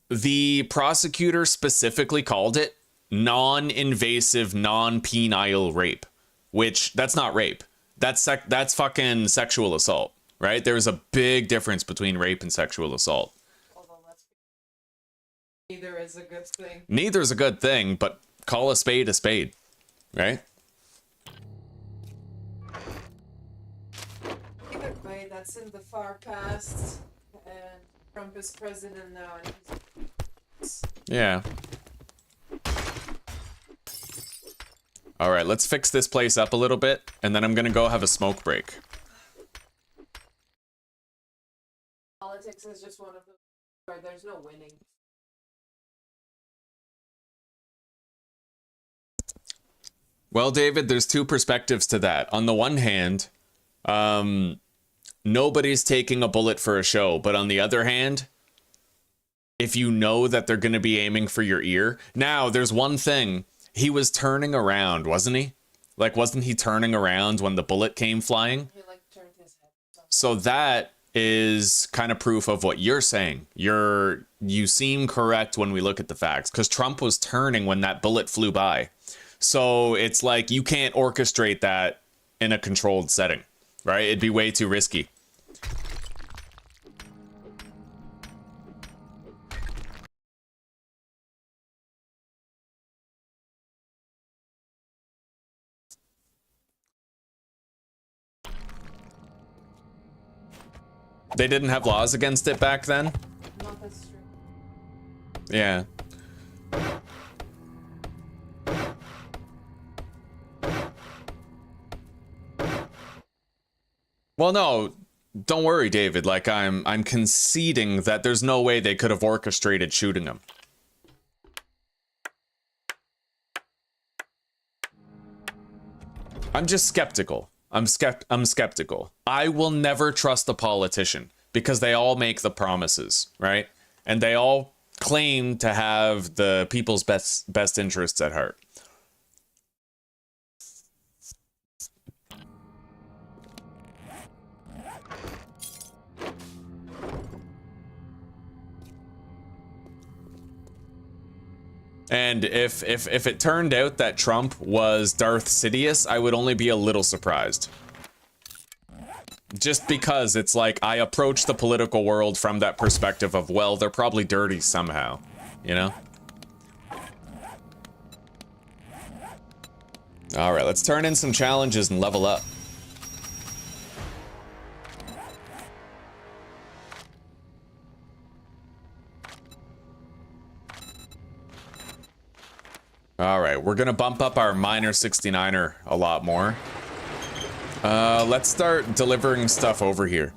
the prosecutor specifically called it non-invasive, non-penile rape, which that's not rape. That's fucking sexual assault, right? There's a big difference between rape and sexual assault. Although neither is a good thing. Neither is a good thing, but call a spade, right? Either way, that's in the far past, and Trump is president now, and he's... Yeah. All right, let's fix this place up a little bit, and then I'm gonna go have a smoke break. Politics is just one of those where there's no winning. Well, David, there's two perspectives to that. On the one hand, nobody's taking a bullet for a show, but on the other hand, if you know that they're going to be aiming for your ear. Now, there's one thing. He was turning around, wasn't he? Like, wasn't he turning around when the bullet came flying? He, like, turned his head. So that is kind of proof of what you're saying. You seem correct when we look at the facts, because Trump was turning when that bullet flew by. So it's like you can't orchestrate that in a controlled setting, right? It'd be way too risky. They didn't have laws against it back then? Not that's true. Yeah. Well, no, don't worry, David. Like, I'm conceding that there's no way they could have orchestrated shooting him. I'm just skeptical. I'm skeptical. I will never trust a politician because they all make the promises, right? And they all claim to have the people's best interests at heart. And if it turned out that Trump was Darth Sidious, I would only be a little surprised. Just because it's like I approach the political world from that perspective of, well, they're probably dirty somehow, you know? All right, let's turn in some challenges and level up. All right, we're gonna bump up our minor 69er a lot more. Let's start delivering stuff over here.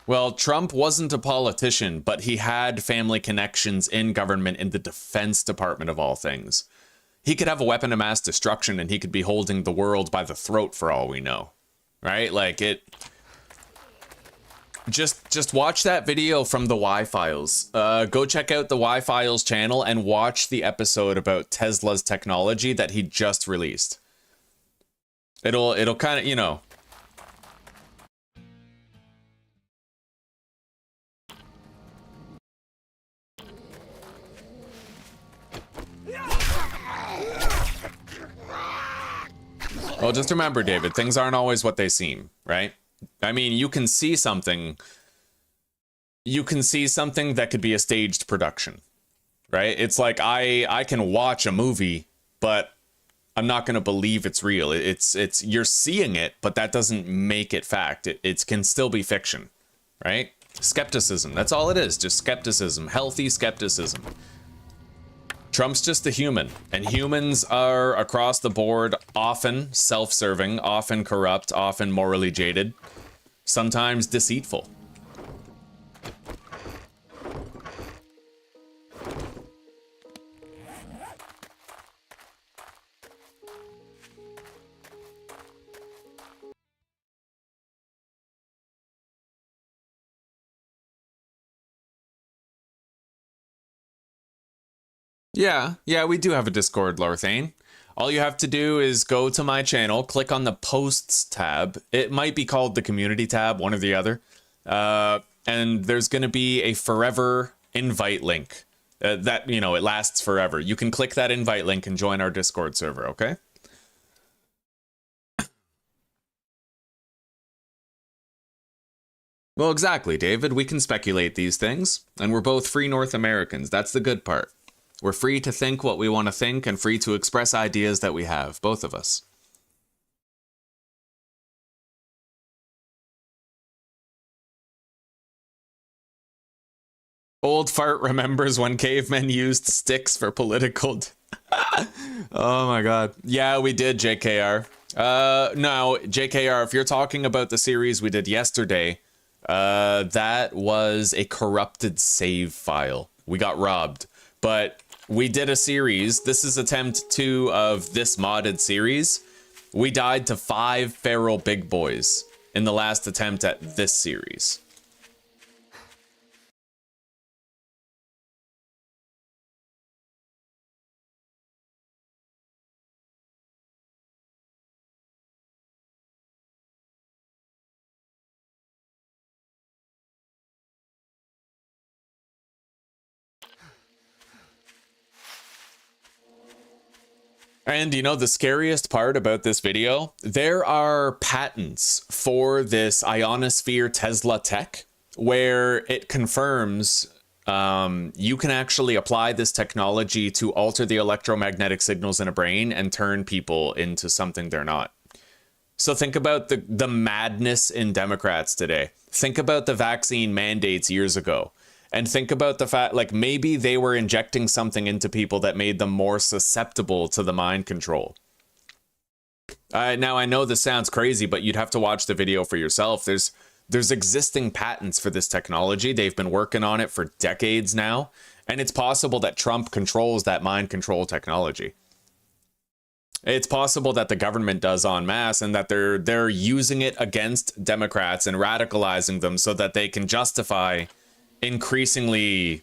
Well, Trump wasn't a politician, but he had family connections in government in the Defense Department of all things. He could have a weapon of mass destruction and he could be holding the world by the throat for all we know. Right? Like it... Just watch that video from the Y-Files. Go check out the Y-Files channel and watch the episode about Tesla's technology that he just released. It'll kind of, you know... Well, just remember, David, things aren't always what they seem, right? I mean, you can see something that could be a staged production, right? It's like I can watch a movie, but I'm not going to believe it's real. It's you're seeing it, but that doesn't make it fact. It can still be fiction, right? Skepticism, that's all it is, just skepticism, healthy skepticism. Trump's just a human, and humans are across the board often self-serving, often corrupt, often morally jaded, sometimes deceitful. Yeah, we do have a Discord, Lorthane. All you have to do is go to my channel, click on the Posts tab. It might be called the Community tab, one or the other. And there's going to be a forever invite link. That, you know, it lasts forever. You can click that invite link and join our Discord server, okay? Well, exactly, David. We can speculate these things, and we're both free North Americans. That's the good part. We're free to think what we want to think and free to express ideas that we have, both of us. Old fart remembers when cavemen used sticks for political... Oh my god. Yeah, we did, JKR. No, JKR, if you're talking about the series we did yesterday, that was a corrupted save file. We got robbed. But we did a series. This is attempt 2 of this modded series. We died to 5 feral big boys in the last attempt at this series. And you know, the scariest part about this video, there are patents for this ionosphere Tesla tech where it confirms you can actually apply this technology to alter the electromagnetic signals in a brain and turn people into something they're not. So think about the madness in Democrats today. Think about the vaccine mandates years ago. And think about the fact, like, maybe they were injecting something into people that made them more susceptible to the mind control. Now, I know this sounds crazy, but you'd have to watch the video for yourself. There's existing patents for this technology. They've been working on it for decades now. And it's possible that Trump controls that mind control technology. It's possible that the government does en masse and that they're using it against Democrats and radicalizing them so that they can justify... increasingly,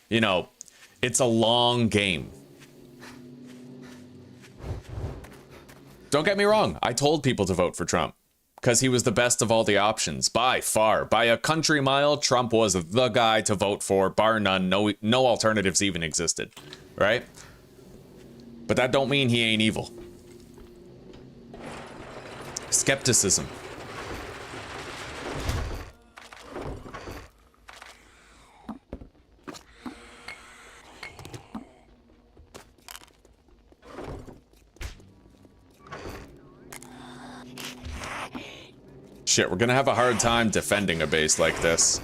you know, it's a long game. Don't get me wrong. I told people to vote for Trump because he was the best of all the options by far. By a country mile, Trump was the guy to vote for, bar none. No alternatives even existed, right? But that don't mean he ain't evil. Skepticism. Shit, we're gonna have a hard time defending a base like this.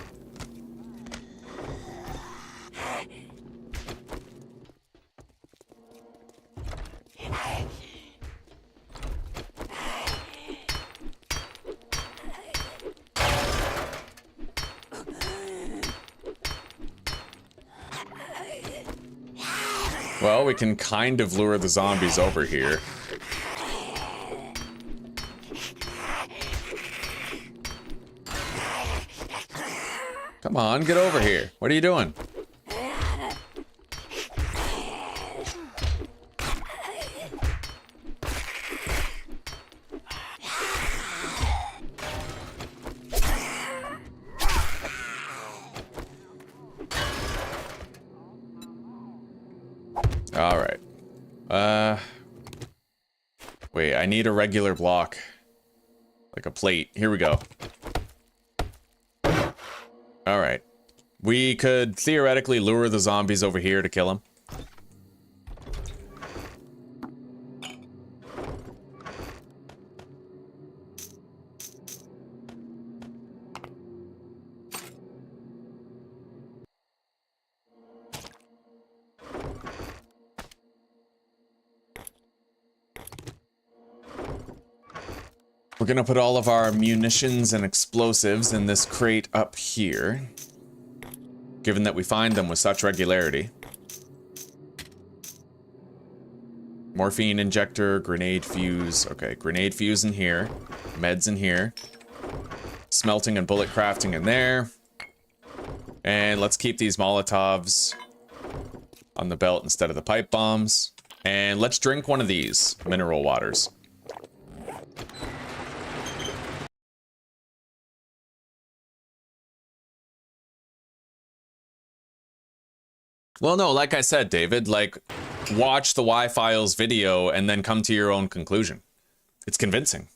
Well, we can kind of lure the zombies over here. Come on, get over here. What are you doing? All right. Wait, I need a regular block. Like a plate. Here we go. All right. We could theoretically lure the zombies over here to kill them. We're gonna put all of our munitions and explosives in this crate up here, given that we find them with such regularity. Morphine injector, grenade fuse. Okay, grenade fuse in here, meds in here, smelting and bullet crafting in there. And let's keep these Molotovs on the belt instead of the pipe bombs. And let's drink one of these mineral waters. Well, no, like I said, David, like, watch the Y-Files video and then come to your own conclusion. It's convincing.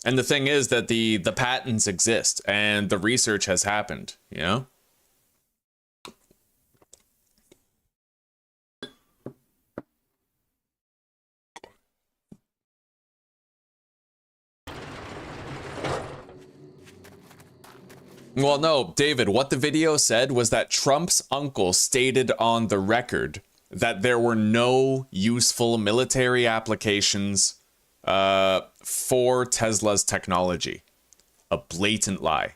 And the thing is that the patents exist and the research has happened, you know? Well, no, David, what the video said was that Trump's uncle stated on the record that there were no useful military applications for Tesla's technology. A blatant lie.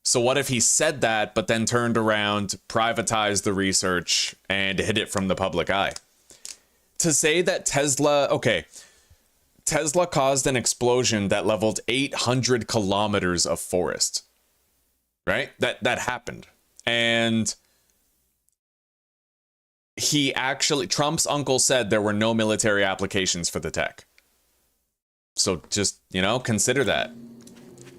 So what if he said that, but then turned around, privatized the research, and hid it from the public eye? To say that Tesla caused an explosion that leveled 800 kilometers of forest. Right? That happened. And Trump's uncle said there were no military applications for the tech. So just, you know, consider that.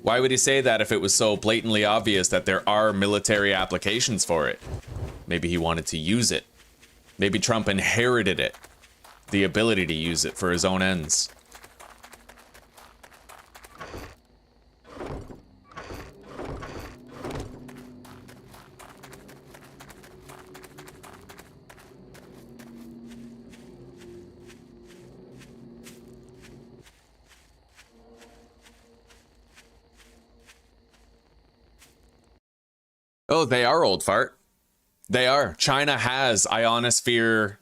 Why would he say that if it was so blatantly obvious that there are military applications for it? Maybe he wanted to use it. Maybe Trump inherited it. The ability to use it for his own ends. Oh, they are, old fart. They are. China has ionosphere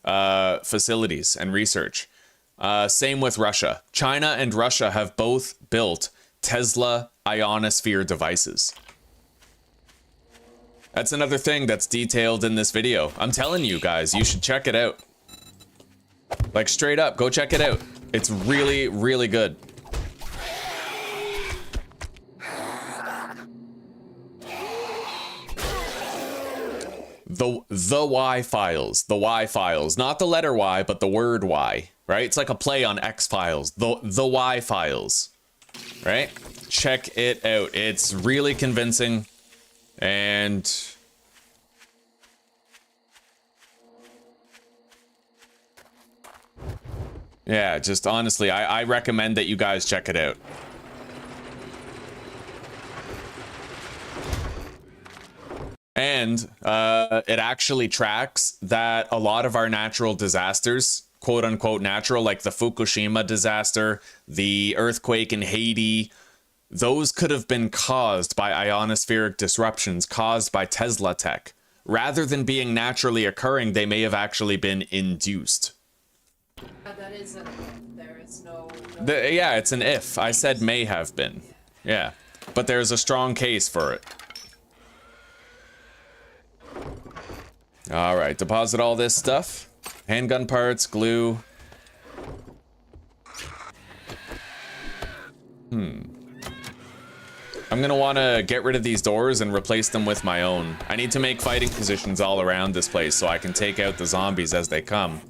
facilities and research. Same with Russia. China and Russia have both built Tesla ionosphere devices. That's another thing that's detailed in this video. I'm telling you guys, you should check it out. Like, straight up, go check it out. It's really, really good. The Y-Files, not the letter Y, but the word Y, right? It's like a play on X-Files, the Y-Files, right? Check it out. It's really convincing, and yeah, just honestly, I recommend that you guys check it out. And it actually tracks that a lot of our natural disasters, quote unquote natural, like the Fukushima disaster, the earthquake in Haiti, those could have been caused by ionospheric disruptions caused by Tesla tech. Rather than being naturally occurring, they may have actually been induced. That is an if. There is no... Yeah, it's an if. I said may have been. Yeah. But there's a strong case for it. All right, deposit all this stuff. Handgun parts, glue. I'm gonna wanna get rid of these doors and replace them with my own. I need to make fighting positions all around this place so I can take out the zombies as they come.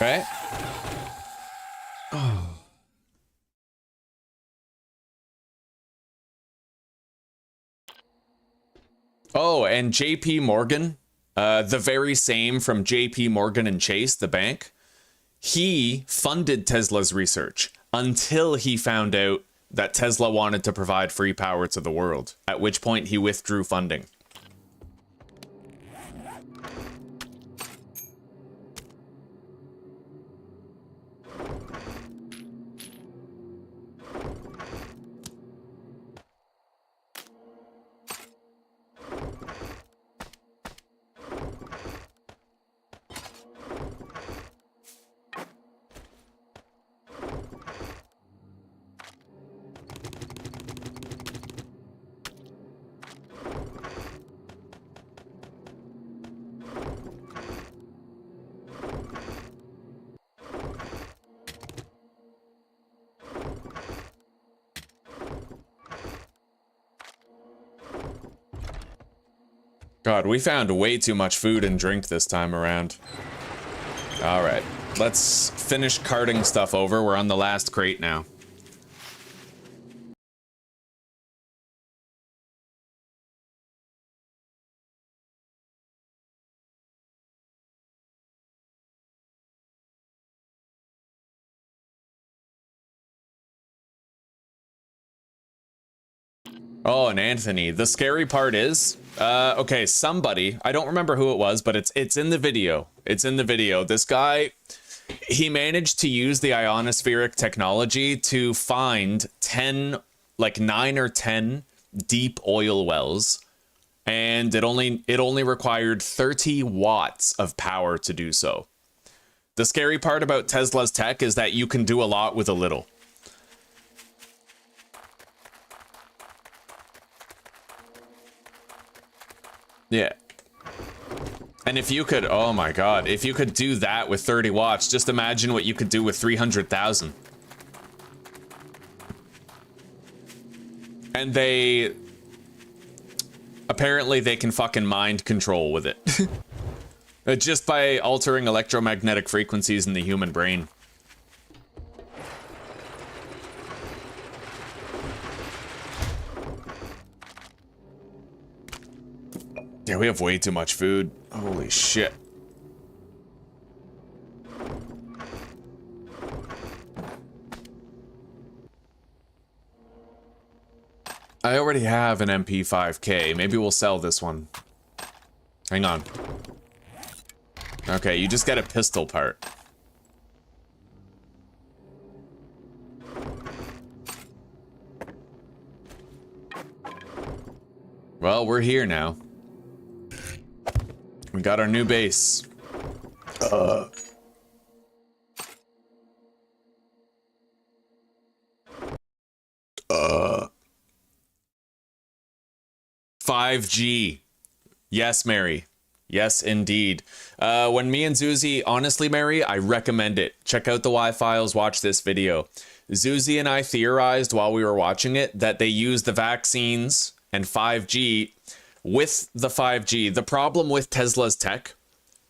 Right? Oh, and JP Morgan, the very same from JP Morgan and Chase, the bank, he funded Tesla's research until he found out that Tesla wanted to provide free power to the world, at which point he withdrew funding. God, we found way too much food and drink this time around. All right, let's finish carting stuff over. We're on the last crate now. Oh, and Anthony, the scary part is, okay, somebody, I don't remember who it was, but it's in the video. It's in the video. This guy, he managed to use the ionospheric technology to find 10, like 9 or 10 deep oil wells, and it only required 30 watts of power to do so. The scary part about Tesla's tech is that you can do a lot with a little. Yeah. And if you could, oh my God, if you could do that with 30 watts, just imagine what you could do with 300,000. And apparently they can fucking mind control with it. Just by altering electromagnetic frequencies in the human brain. Yeah, we have way too much food. Holy shit. I already have an MP5K. Maybe we'll sell this one. Hang on. Okay, you just get a pistol part. Well, we're here now. We got our new base. 5G. Yes, Mary. Yes, indeed. When me and Zuzi, honestly, Mary, I recommend it. Check out the Y-Files, watch this video. Zuzi and I theorized while we were watching it that they used the vaccines and 5G. With the 5G, the problem with Tesla's tech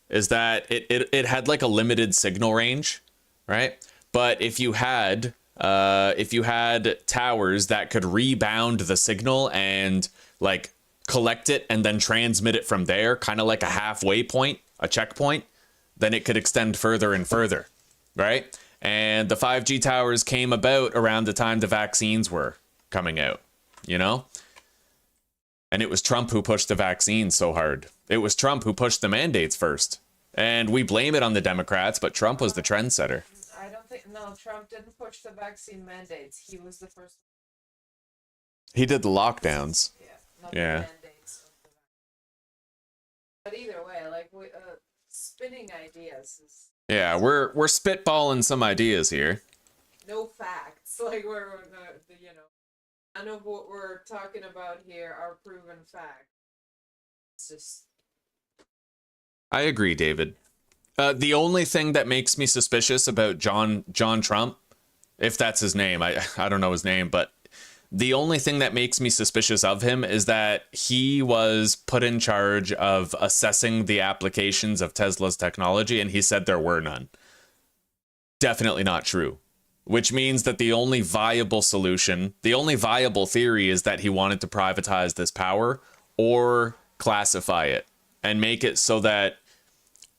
is that it had like a limited signal range, right? But if you had towers that could rebound the signal and like collect it and then transmit it from there, kind of like a halfway point, a checkpoint, then it could extend further and further, right? And the 5G towers came about around the time the vaccines were coming out, you know? And it was Trump who pushed the vaccine so hard. It was Trump who pushed the mandates first. And we blame it on the Democrats, but Trump was the trendsetter. I don't think, no, Trump didn't push the vaccine mandates. He was the first. He did the lockdowns. Yeah, not Yeah. the mandates. But either way, like, spinning ideas is Yeah, we're spitballing some ideas here. no facts. Like, you know, none of what we're talking about here are proven facts. It's just. I agree, David. The only thing that makes me suspicious about John Trump, if that's his name, I don't know his name, but the only thing that makes me suspicious of him is that he was put in charge of assessing the applications of Tesla's technology, and he said there were none. Definitely not true. Which means that the only viable solution, the only viable theory is that he wanted to privatize this power or classify it and make it so that,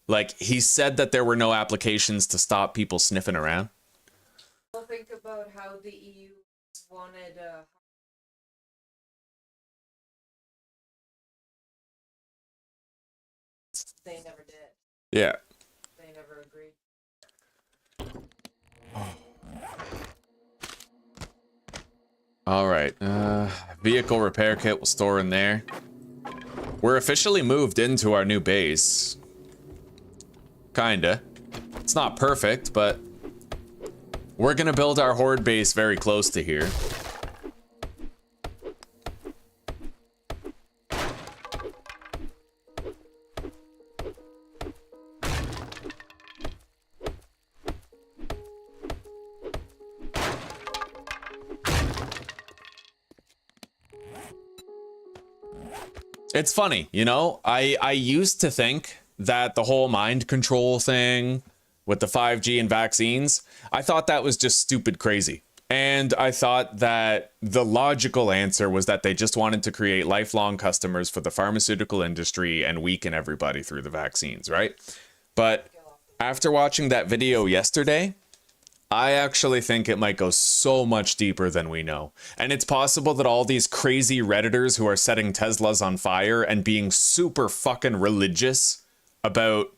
like, he said that there were no applications to stop people sniffing around. Well, think about how the EU wanted they never did. Yeah. They never agreed. All right. Vehicle repair kit will store in there. We're officially moved into our new base. Kinda. It's not perfect, but we're gonna build our horde base very close to here. It's funny, you know, I used to think that the whole mind control thing with the 5G and vaccines, I thought that was just stupid crazy. And I thought that the logical answer was that they just wanted to create lifelong customers for the pharmaceutical industry and weaken everybody through the vaccines, right? But after watching that video yesterday, I actually think it might go so much deeper than we know. And it's possible that all these crazy Redditors who are setting Teslas on fire and being super fucking religious about,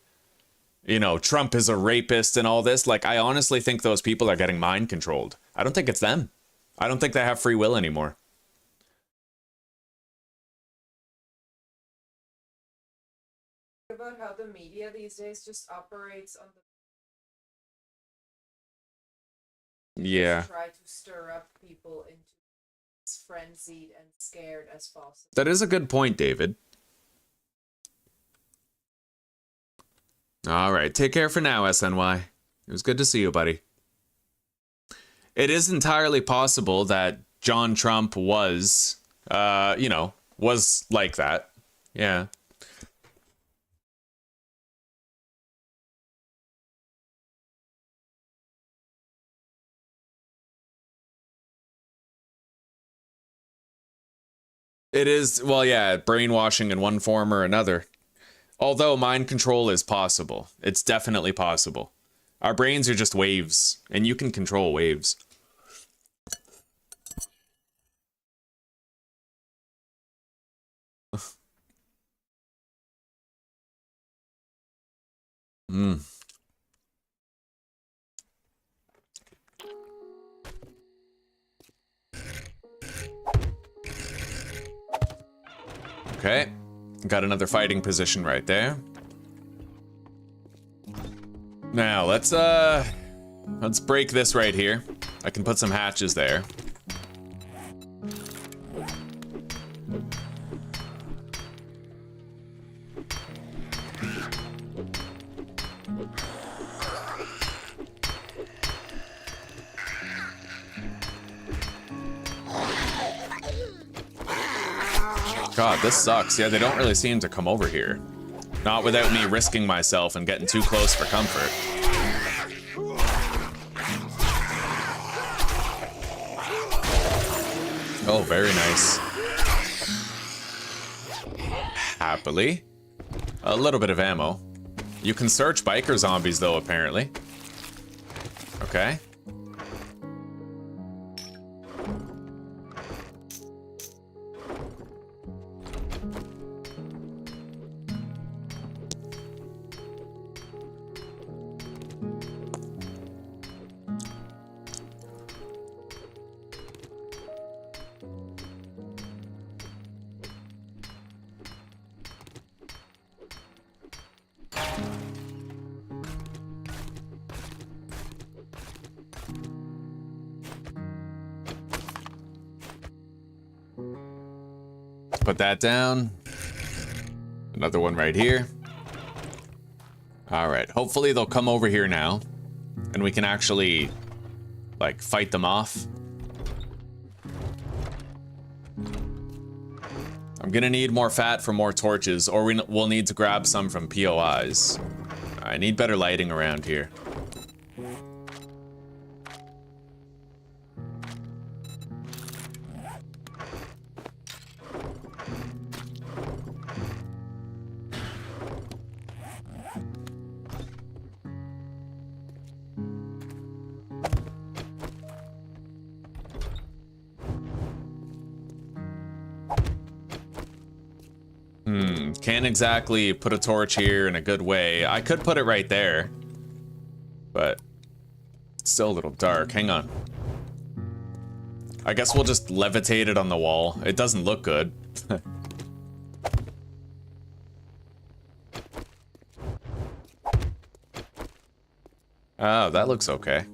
you know, Trump is a rapist and all this, like, I honestly think those people are getting mind controlled. I don't think it's them. I don't think they have free will anymore. About how the media these days just operates on the Yeah. try to stir up people into as frenzied and scared as possible. That is a good point, David. All right, take care for now, SNY. It was good to see you, buddy. It is entirely possible that John Trump was, you know, was like that. Yeah. It is, well, yeah, brainwashing in one form or another. Although mind control is possible. It's definitely possible. Our brains are just waves, and you can control waves. Hmm. Okay. Got another fighting position right there. Now, let's break this right here. I can put some hatches there. God, this sucks. Yeah, they don't really seem to come over here. Not without me risking myself and getting too close for comfort. Oh, very nice. Happily. A little bit of ammo. You can search biker zombies, though, apparently. Okay. Put that down. Another one right here. All right, hopefully they'll come over here now and we can actually like fight them off. I'm gonna need more fat for more torches, or we'll need to grab some from POIs. I need better lighting around here. Can't exactly put a torch here in a good way. I could put it right there, but it's still a little dark. Hang on. I guess we'll just levitate it on the wall. It doesn't look good. Oh, that looks okay.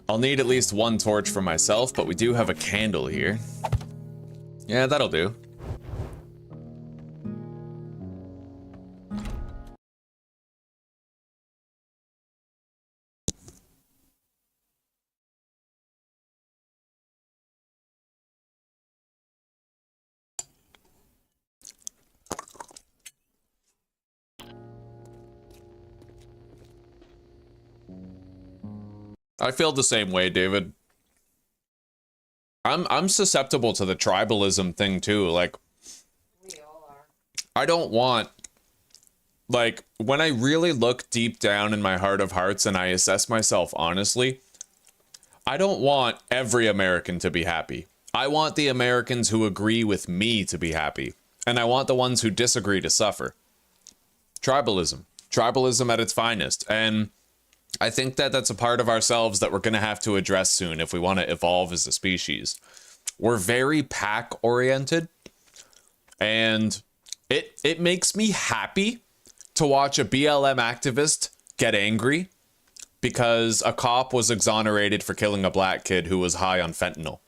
I'll need at least one torch for myself, but we do have a candle here. Yeah, that'll do. I feel the same way, David. I'm susceptible to the tribalism thing too. Like, We all are. I don't want, like, when I really look deep down in my heart of hearts and I assess myself honestly, I don't want every American to be happy. I want the Americans who agree with me to be happy, and I want the ones who disagree to suffer. Tribalism. Tribalism at its finest. And I think that that's a part of ourselves that we're going to have to address soon if we want to evolve as a species. We're very pack oriented, and it makes me happy to watch a BLM activist get angry because a cop was exonerated for killing a black kid who was high on fentanyl.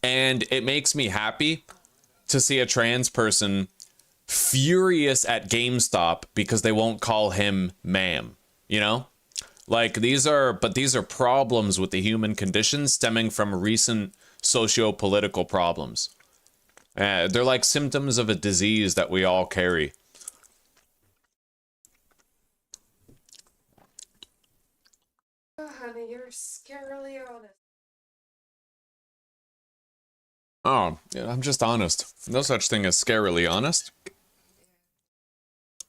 And it makes me happy to see a trans person furious at GameStop because they won't call him ma'am, you know? Like, these are problems with the human condition stemming from recent socio-political problems. They're like symptoms of a disease that we all carry. Oh, honey, you're scarily honest. Oh, yeah, I'm just honest. No such thing as scarily honest.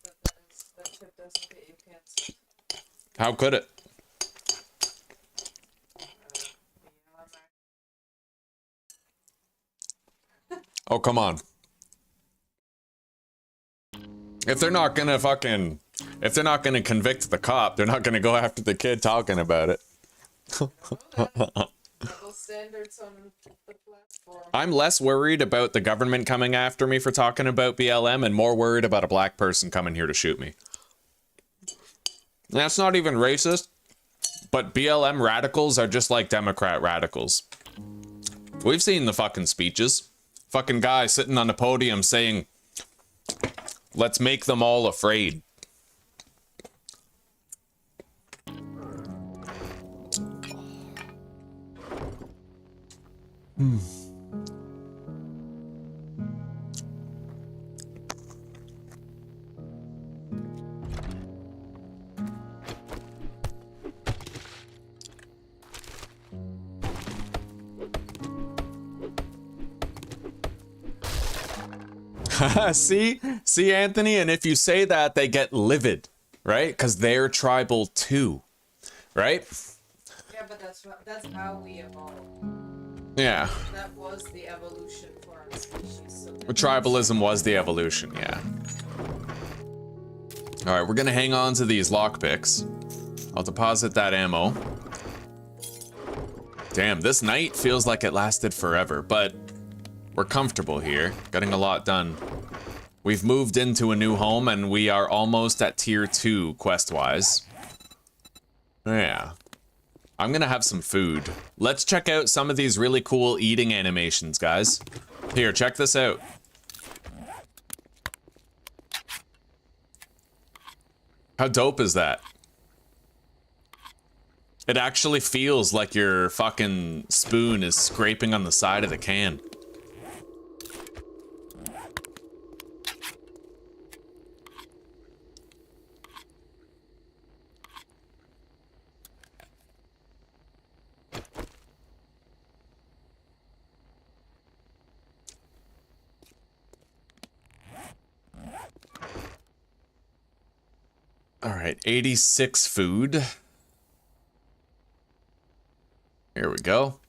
But that shit doesn't get you cancer. How could it? Oh, come on. If they're not gonna convict the cop, they're not gonna go after the kid talking about it. Double standards on the platform. I'm less worried about the government coming after me for talking about BLM and more worried about a black person coming here to shoot me. That's not even racist, but BLM radicals are just like Democrat radicals. We've seen the fucking speeches. Fucking guy sitting on the podium saying, let's make them all afraid. See, Anthony, and if you say that, they get livid, right? Because they're tribal too, right? Yeah, but that's how we evolved. Yeah. That was the evolution for our species. So Tribalism was the evolution, yeah. All right, we're gonna hang on to these lockpicks. I'll deposit that ammo. Damn, this night feels like it lasted forever, but we're comfortable here, getting a lot done. We've moved into a new home and we are almost at tier 2 quest-wise. Yeah. I'm gonna have some food. Let's check out some of these really cool eating animations, guys. Here, check this out. How dope is that? It actually feels like your fucking spoon is scraping on the side of the can. All right, 86 food. Here we go.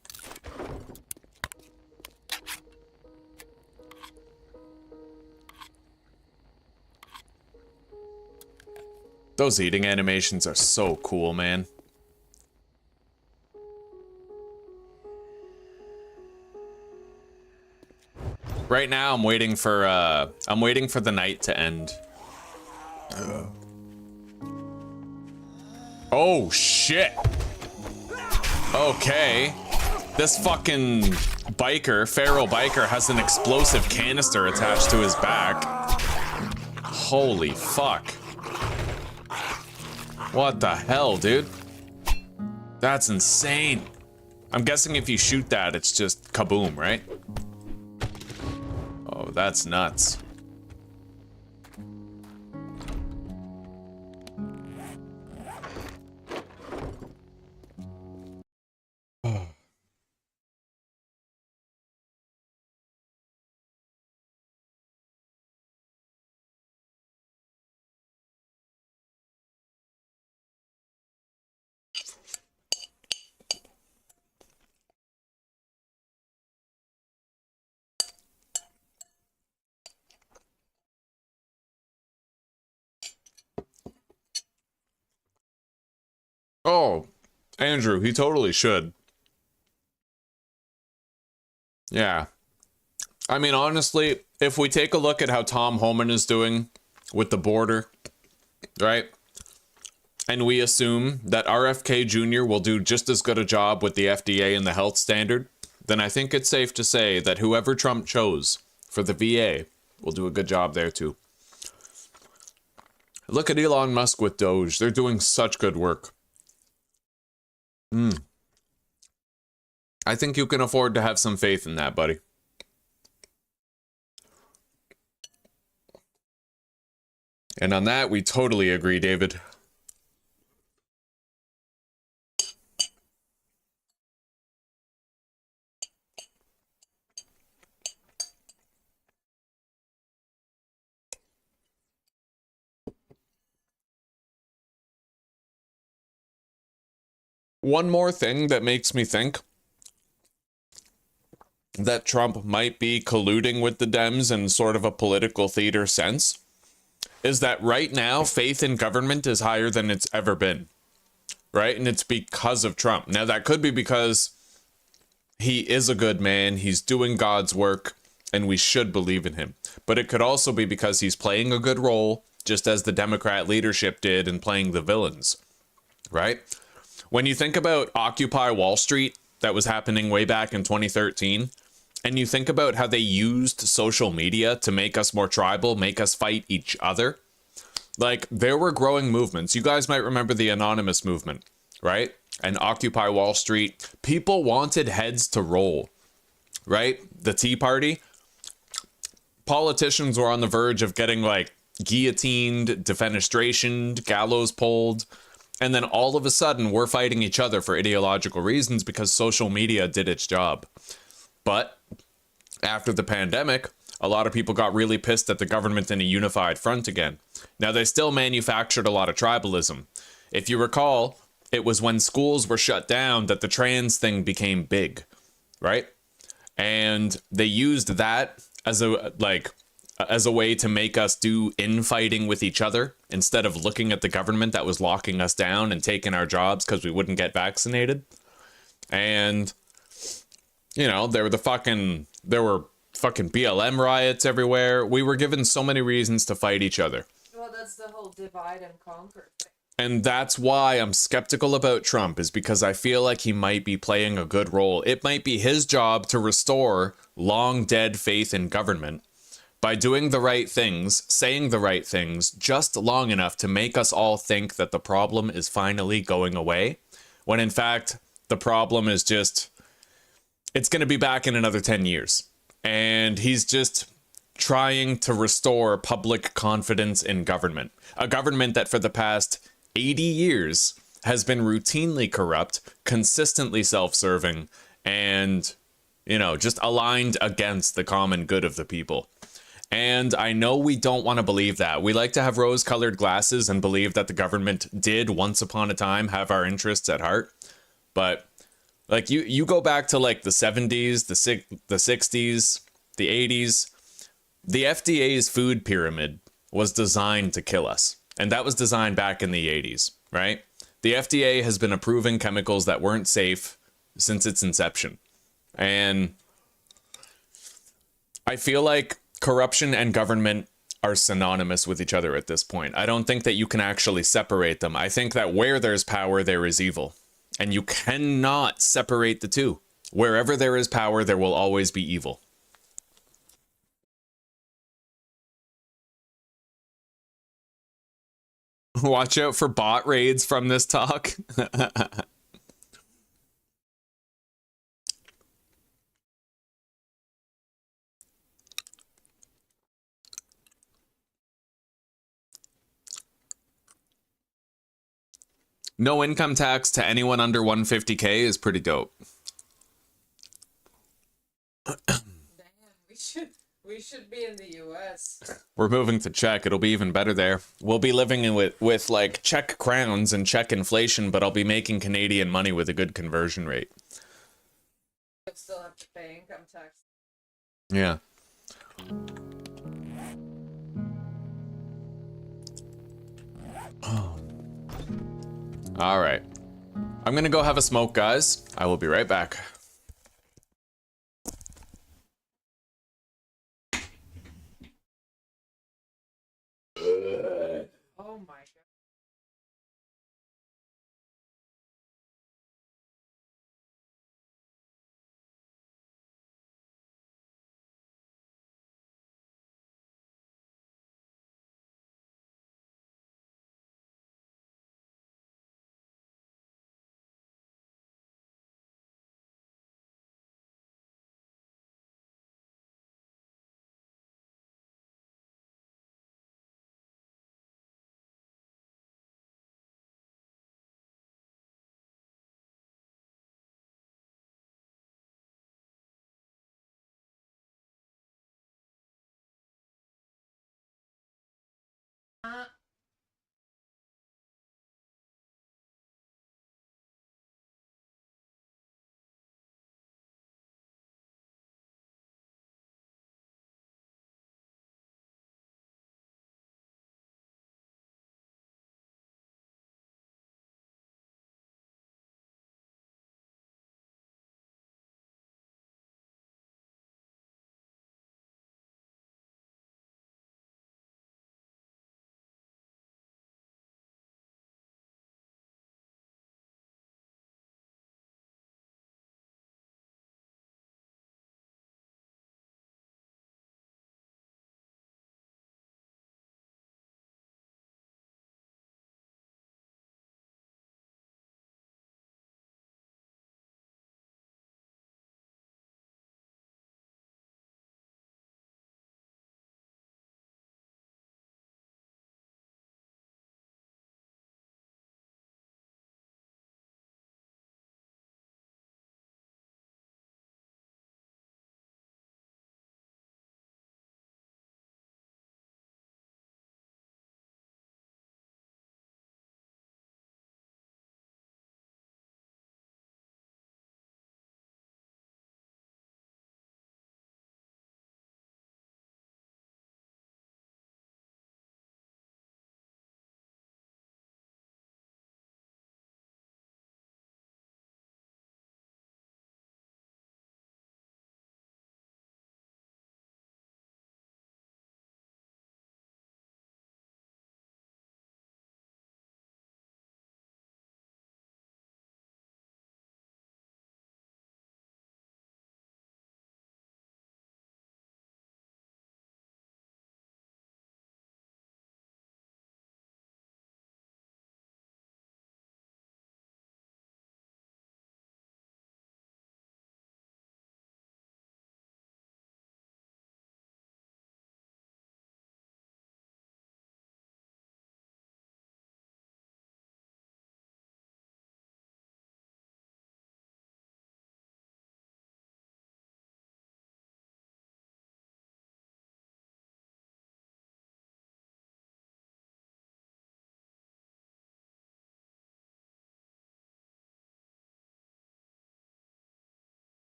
Those eating animations are so cool, man. Right now I'm waiting for the night to end. Oh shit. Okay. This fucking biker, feral biker, has an explosive canister attached to his back. Holy fuck. What the hell, dude? That's insane. I'm guessing if you shoot that, it's just kaboom, right? Oh, that's nuts. Oh, Andrew, he totally should. Yeah. I mean, honestly, if we take a look at how Tom Homan is doing with the border, right? And we assume that RFK Jr. will do just as good a job with the FDA and the health standard, then I think it's safe to say that whoever Trump chose for the VA will do a good job there too. Look at Elon Musk with Doge. They're doing such good work. I think you can afford to have some faith in that, buddy. And on that, we totally agree, David. One more thing that makes me think that Trump might be colluding with the Dems in sort of a political theater sense is that right now, faith in government is higher than it's ever been, right? And it's because of Trump. Now, that could be because he is a good man, he's doing God's work, and we should believe in him. But it could also be because he's playing a good role, just as the Democrat leadership did in playing the villains, right? When you think about Occupy Wall Street, that was happening way back in 2013, and you think about how they used social media to make us more tribal, make us fight each other, like, there were growing movements. You guys might remember the Anonymous movement, right? And Occupy Wall Street. People wanted heads to roll, right? The Tea Party. Politicians were on the verge of getting, like, guillotined, defenestrationed, gallows pulled. And then all of a sudden, we're fighting each other for ideological reasons because social media did its job. But after the pandemic, a lot of people got really pissed at the government in a unified front again. Now, they still manufactured a lot of tribalism. If you recall, it was when schools were shut down that the trans thing became big, right? And they used that as a way to make us do infighting with each other instead of looking at the government that was locking us down and taking our jobs because we wouldn't get vaccinated. And, you know, there were fucking BLM riots everywhere. We were given so many reasons to fight each other. Well, that's the whole divide and conquer thing. And that's why I'm skeptical about Trump, is because I feel like he might be playing a good role. It might be his job to restore long dead faith in government by doing the right things, saying the right things, just long enough to make us all think that the problem is finally going away, when in fact, the problem is just, it's going to be back in another 10 years. And he's just trying to restore public confidence in government. A government that for the past 80 years has been routinely corrupt, consistently self-serving, and, just aligned against the common good of the people. And I know we don't want to believe that. We like to have rose-colored glasses and believe that the government did once upon a time have our interests at heart. But like you go back to like the 70s, the 60s, the 80s, the FDA's food pyramid was designed to kill us. And that was designed back in the 80s, right? The FDA has been approving chemicals that weren't safe since its inception. And I feel like corruption and government are synonymous with each other at this point. I don't think that you can actually separate them. I think that where there's power, there is evil. And you cannot separate the two. Wherever there is power, there will always be evil. Watch out for bot raids from this talk. No income tax to anyone under 150K is pretty dope. Damn, we should be in the US. We're moving to Czech. It'll be even better there. We'll be living in with like Czech crowns and Czech inflation, but I'll be making Canadian money with a good conversion rate. You'll still have to pay income tax. Yeah. Oh. All right. I'm gonna go have a smoke, guys. I will be right back. Oh my god.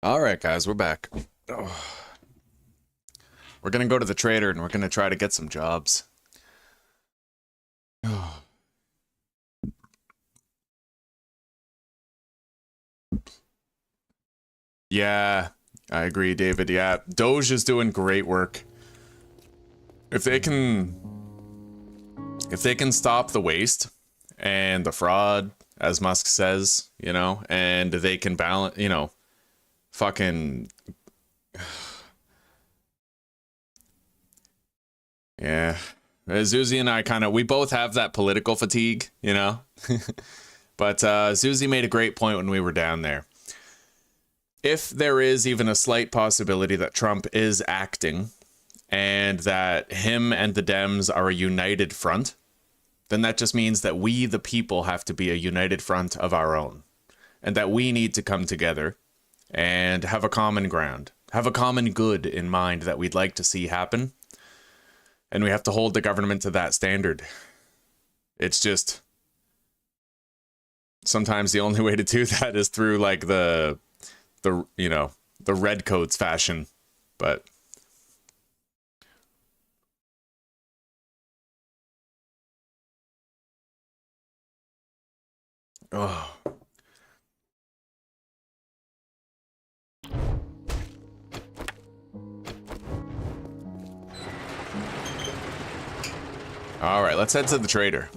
All right, guys, we're back. Oh. We're gonna go to the trader and we're gonna try to get some jobs. Oh. Yeah, I agree, David. Yeah, Doge is doing great work. If they can stop the waste and the fraud, as Musk says, you know, and they can balance, you know, fucking yeah. Zuzi and I we both have that political fatigue, you know. But Zuzi made a great point when we were down there. If there is even a slight possibility that Trump is acting and that him and the Dems are a united front, then that just means that we, the people, have to be a united front of our own, and that we need to come together and have a common ground, have a common good in mind that we'd like to see happen. And we have to hold the government to that standard. It's just sometimes the only way to do that is through like the you know, the redcoats fashion. But oh. All right, let's head to the trader.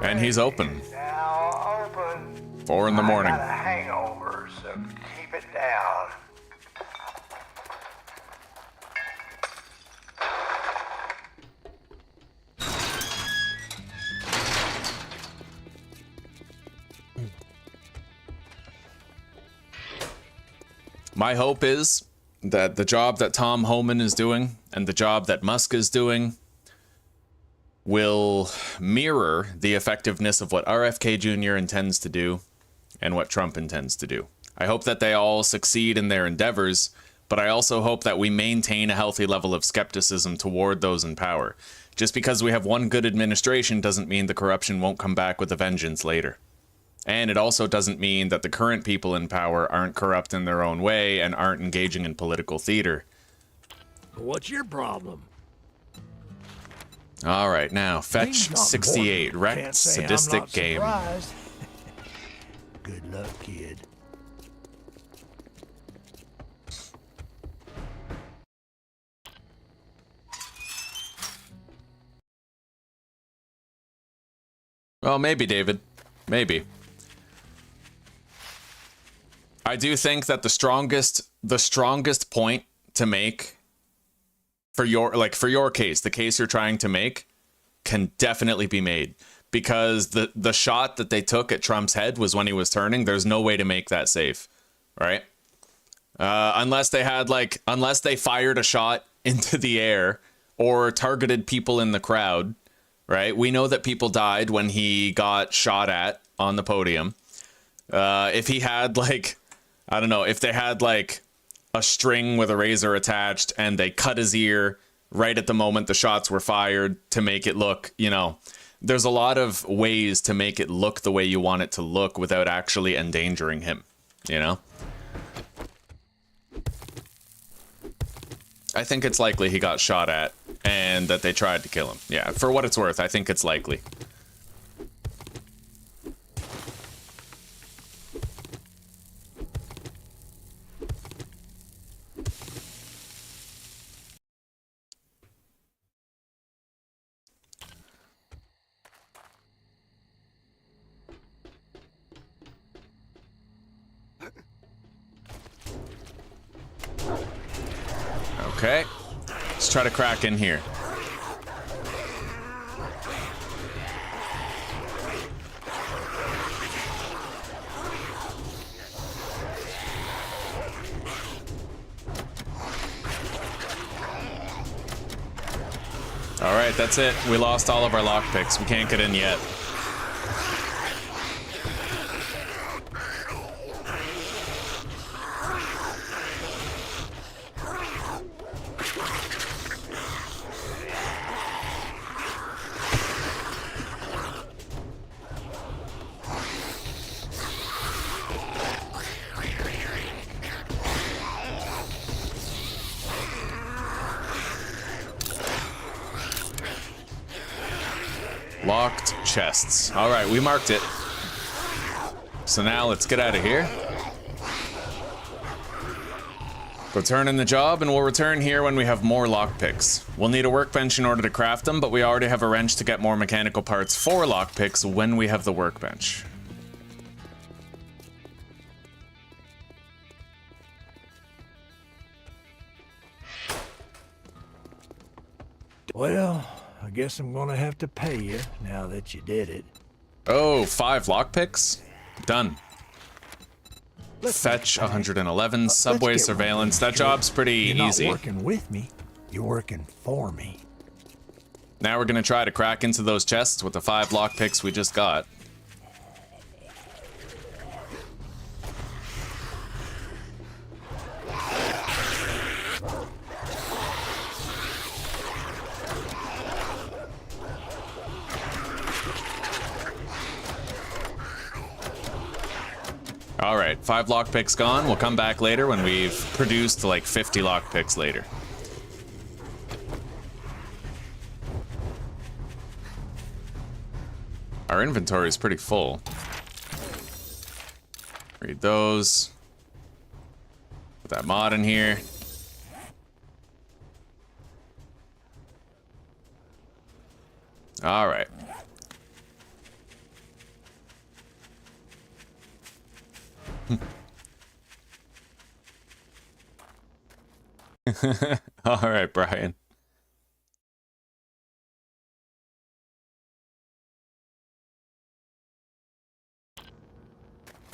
And he's open. Now open. 4 in the morning. I got a hangover, so keep it down. My hope is that the job that Tom Homan is doing and the job that Musk is doing will mirror the effectiveness of what RFK Jr. intends to do and what Trump intends to do. I hope that they all succeed in their endeavors, but I also hope that we maintain a healthy level of skepticism toward those in power. Just because we have one good administration doesn't mean the corruption won't come back with a vengeance later. And it also doesn't mean that the current people in power aren't corrupt in their own way and aren't engaging in political theater. What's your problem? All right, now, fetch Things not 68, important. wrecked Can't say I'm sadistic not game. surprised. Good luck, kid. Well, maybe, David. Maybe. I do think that the strongest point to make for your case, the case you're trying to make, can definitely be made. Because the shot that they took at Trump's head was when he was turning. There's no way to make that safe, right? Unless they fired a shot into the air or targeted people in the crowd, right? We know that people died when he got shot at on the podium. If he had I don't know, if they had a string with a razor attached and they cut his ear right at the moment the shots were fired to make it look, you know, there's a lot of ways to make it look the way you want it to look without actually endangering him, you know? I think it's likely he got shot at and that they tried to kill him. Yeah, for what it's worth, I think it's likely. Okay, let's try to crack in here. All right, that's it. We lost all of our lockpicks. We can't get in yet. Locked chests. All right, we marked it. So now let's get out of here. Go turn in the job, and we'll return here when we have more lockpicks. We'll need a workbench in order to craft them, but we already have a wrench to get more mechanical parts for lockpicks when we have the workbench. Well, I guess I'm gonna have to pay you now that you did it. Oh, 5 lockpicks? Done. Fetch 111, subway get surveillance. right That job's pretty You're easy. not working with me, you're working for me. Now we're gonna try to crack into those chests with the 5 lockpicks we just got. Alright, 5 lockpicks gone. We'll come back later when we've produced like 50 lockpicks later. Our inventory is pretty full. Read those. Put that mod in here. Alright. All right, Brian.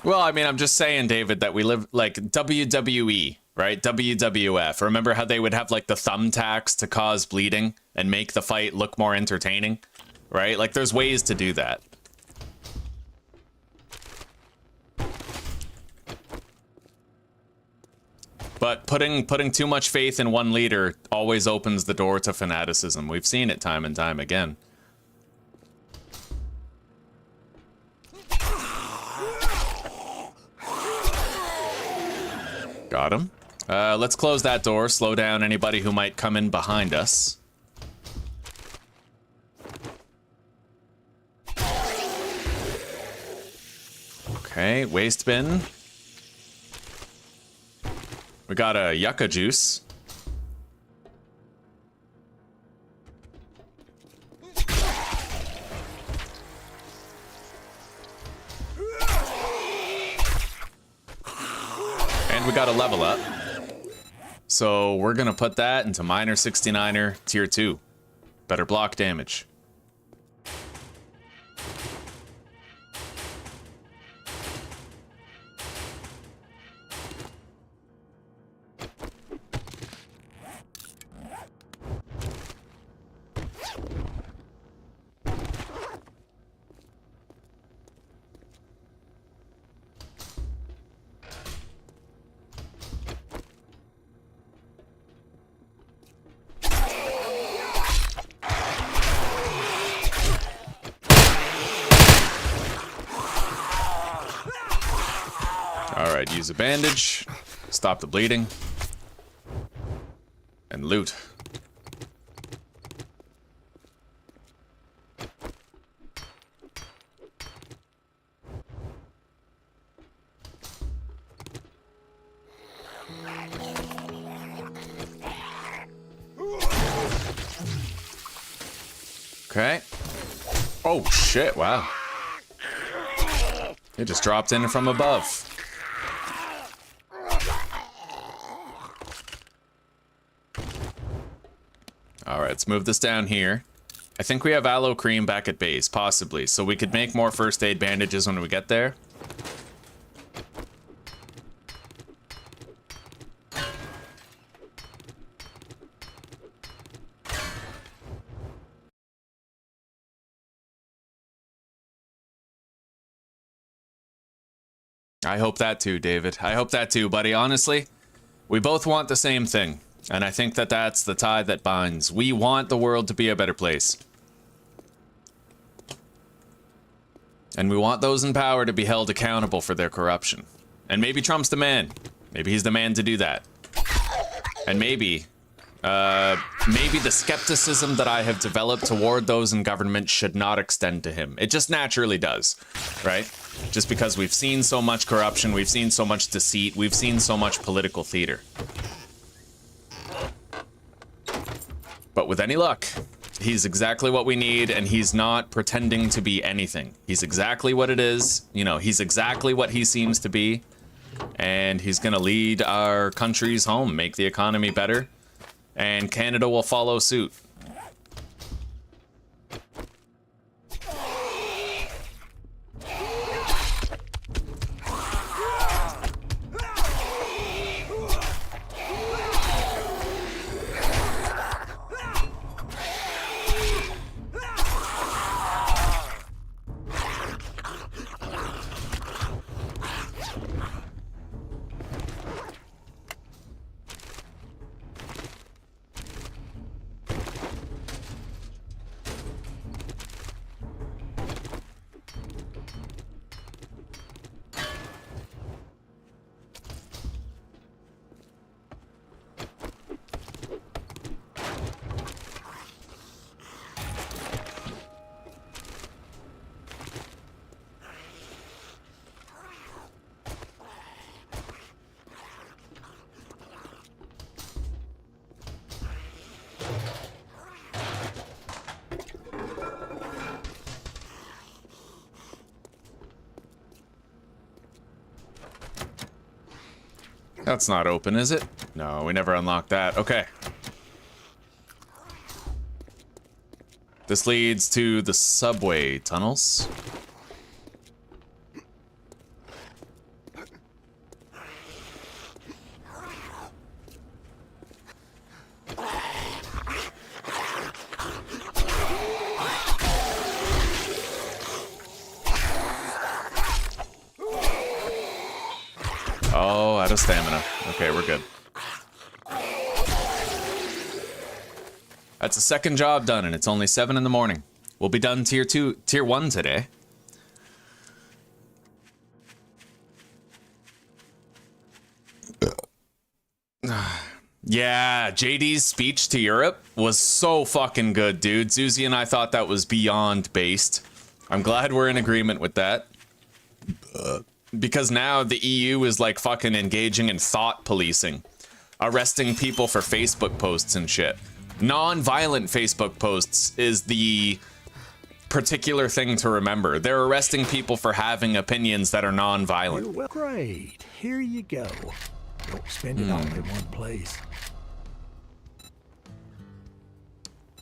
Well, I mean, I'm just saying, David, that we live like WWE, right? WWF. Remember how they would have like the thumbtacks to cause bleeding and make the fight look more entertaining, right? Like there's ways to do that. But putting too much faith in one leader always opens the door to fanaticism. We've seen it time and time again. Got him. Let's close that door, slow down anybody who might come in behind us. Okay, waste bin. We got a yucca juice. And we got a level up. So we're gonna put that into Miner 69er tier 2. Better block damage. Alright, use a bandage, stop the bleeding, and loot. Okay. Oh shit, wow. It just dropped in from above. Alright, let's move this down here. I think we have aloe cream back at base, possibly, so we could make more first aid bandages when we get there. I hope that too, David. I hope that too, buddy. Honestly, we both want the same thing. And I think that that's the tie that binds. We want the world to be a better place. And we want those in power to be held accountable for their corruption. And maybe Trump's the man. Maybe he's the man to do that. And maybe maybe the skepticism that I have developed toward those in government should not extend to him. It just naturally does, right? Just because we've seen so much corruption, we've seen so much deceit, we've seen so much political theater. But with any luck, he's exactly what we need, and he's not pretending to be anything. He's exactly what it is. You know, he's exactly what he seems to be. And he's gonna lead our countries home, make the economy better, and Canada will follow suit. That's not open, is it? No, we never unlocked that. Okay. This leads to the subway tunnels. Oh, out of stamina. Okay, we're good. That's a second job done, and it's only 7 in the morning. We'll be done tier 1 today. Yeah, JD's speech to Europe was so fucking good, dude. Zuzi and I thought that was beyond based. I'm glad we're in agreement with that. Because now the EU is like fucking engaging in thought policing. Arresting people for Facebook posts and shit. Non-violent Facebook posts is the particular thing to remember. They're arresting people for having opinions that are non-violent. Well, great. Here you go. Don't spend it all in one place.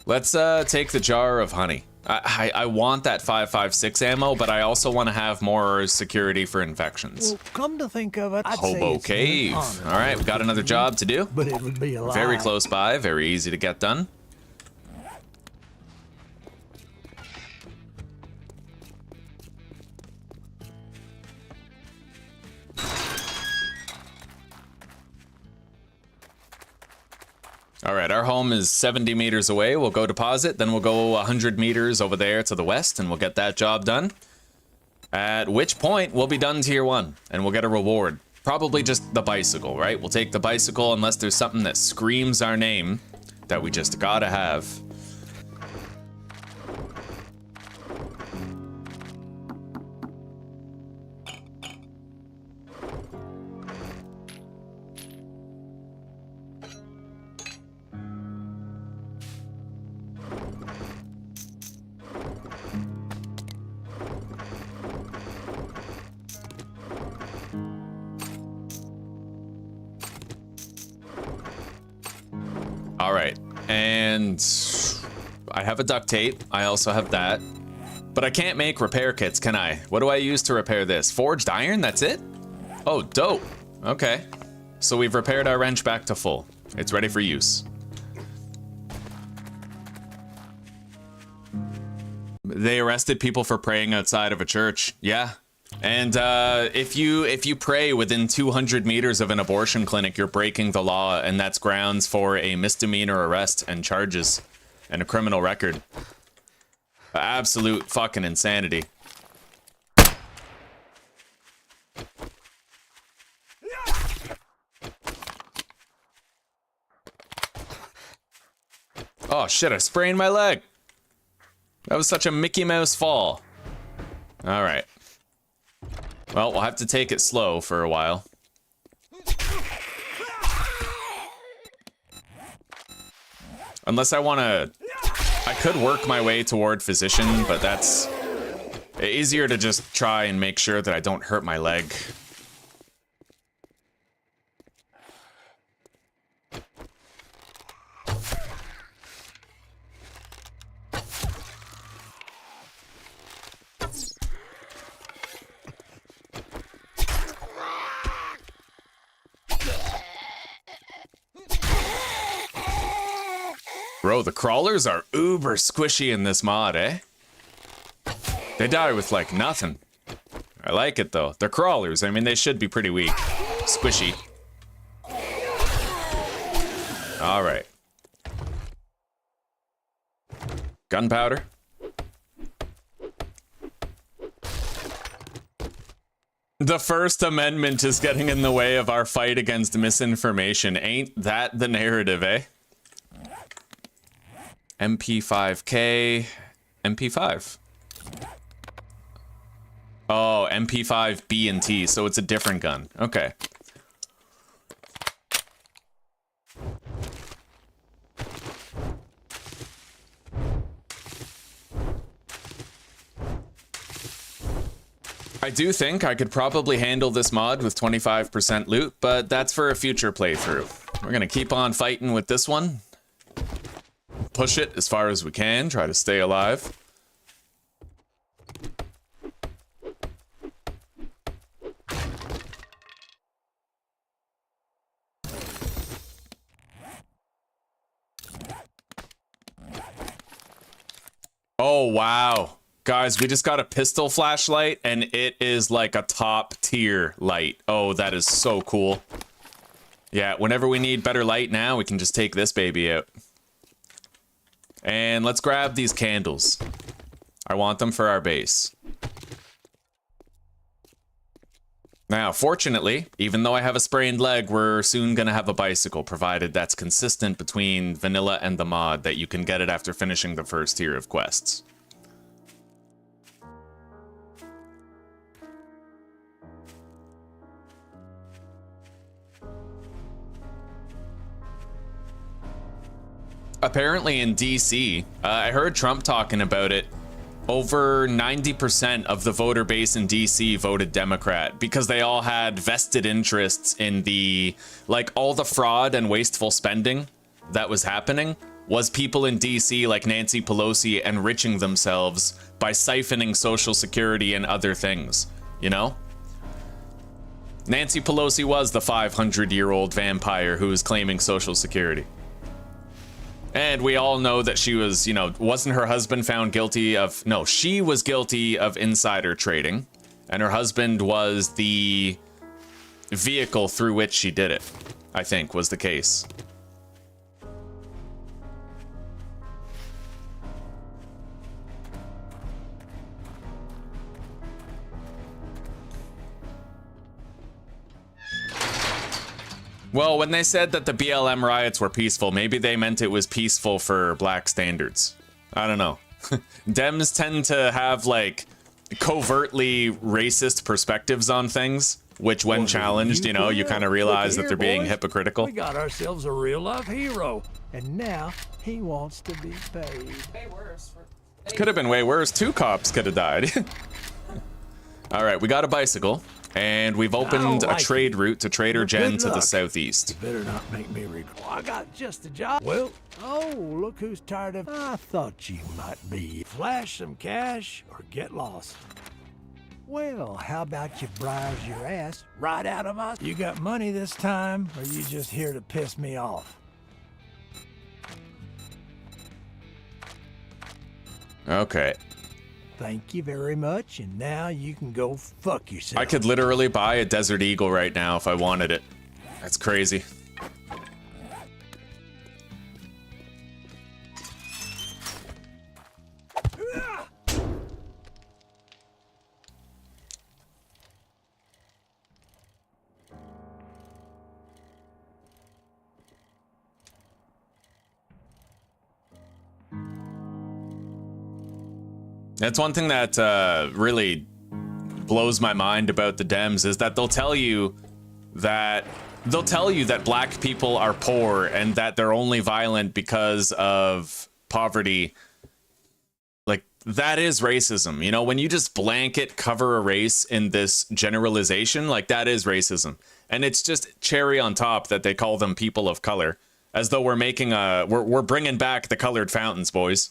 Let's take the jar of honey. I want that 5.56 ammo, but I also want to have more security for infections. Well, come to think of it, I'd say Hobo it's Cave. an honor. All right, we got another job to do. But it would be a lie. Very close by, very easy to get done. All right, our home is 70 meters away. We'll go deposit, then we'll go 100 meters over there to the west, and we'll get that job done. At which point, we'll be done tier 1, and we'll get a reward. Probably just the bicycle, right? We'll take the bicycle unless there's something that screams our name that we just gotta have. All right, and I have a duct tape. I also have that, but I can't make repair kits, can I? What do I use to repair this? Forged iron, that's it? Oh, dope. Okay, so we've repaired our wrench back to full. It's ready for use. They arrested people for praying outside of a church. Yeah. And if you pray within 200 meters of an abortion clinic, you're breaking the law, and that's grounds for a misdemeanor arrest and charges and a criminal record. Absolute fucking insanity. shit, I sprained my leg. That was such a Mickey Mouse fall. All right. Well, we'll have to take it slow for a while. Unless I want to... I could work my way toward physician, but that's easier to just try and make sure that I don't hurt my leg. Bro, the crawlers are uber squishy in this mod, eh? They die with, like, nothing. I like it, though. They're crawlers. I mean, they should be pretty weak. Squishy. All right. Gunpowder. The First Amendment is getting in the way of our fight against misinformation. Ain't that the narrative, eh? MP5K, MP5. Oh, MP5 B and T, so it's a different gun. Okay. I do think I could probably handle this mod with 25% loot, but that's for a future playthrough. We're gonna keep on fighting with this one. Push it as far as we can, try to stay alive. Oh, wow. Guys, we just got a pistol flashlight, and it is like a top tier light. Oh, that is so cool. Yeah, whenever we need better light now, we can just take this baby out. And let's grab these candles. I want them for our base. Now, fortunately, even though I have a sprained leg, we're soon gonna have a bicycle, provided that's consistent between vanilla and the mod, that you can get it after finishing the first tier of quests. Apparently in DC, I heard Trump talking about it, over 90% of the voter base in DC voted Democrat because they all had vested interests in the, like, all the fraud and wasteful spending that was happening was people in DC like Nancy Pelosi enriching themselves by siphoning Social Security and other things, you know? Nancy Pelosi was the 500-year-old vampire who was claiming Social Security. And we all know that she was, you know, wasn't her husband found guilty of, no, she was guilty of insider trading, and her husband was the vehicle through which she did it, I think was the case. Well, when they said that the BLM riots were peaceful, maybe they meant it was peaceful for black standards. I don't know. Dems tend to have, like, covertly racist perspectives on things, which when challenged, you know, you kind of realize that they're being hypocritical. We got ourselves a real-life hero, and now he wants to be paid. Way worse. Could have been way worse. 2 cops could have died. All right, we got a bicycle. And we've opened a trade route to Trader Jen to the southeast. You better not make me regret. I got just a job. Well, oh, look who's tired of... I thought you might be. Flash some cash or get lost. Well, how about you browse your ass right out of my... You got money this time, or you just here to piss me off? Okay. Thank you very much, and now you can go fuck yourself. I could literally buy a Desert Eagle right now if I wanted it. That's crazy. That's one thing that really blows my mind about the Dems is that they'll tell you that black people are poor and that they're only violent because of poverty. Like, that is racism. You know, when you just blanket cover a race in this generalization, like, that is racism. And it's just cherry on top that they call them people of color, as though we're making we're bringing back the colored fountains, boys.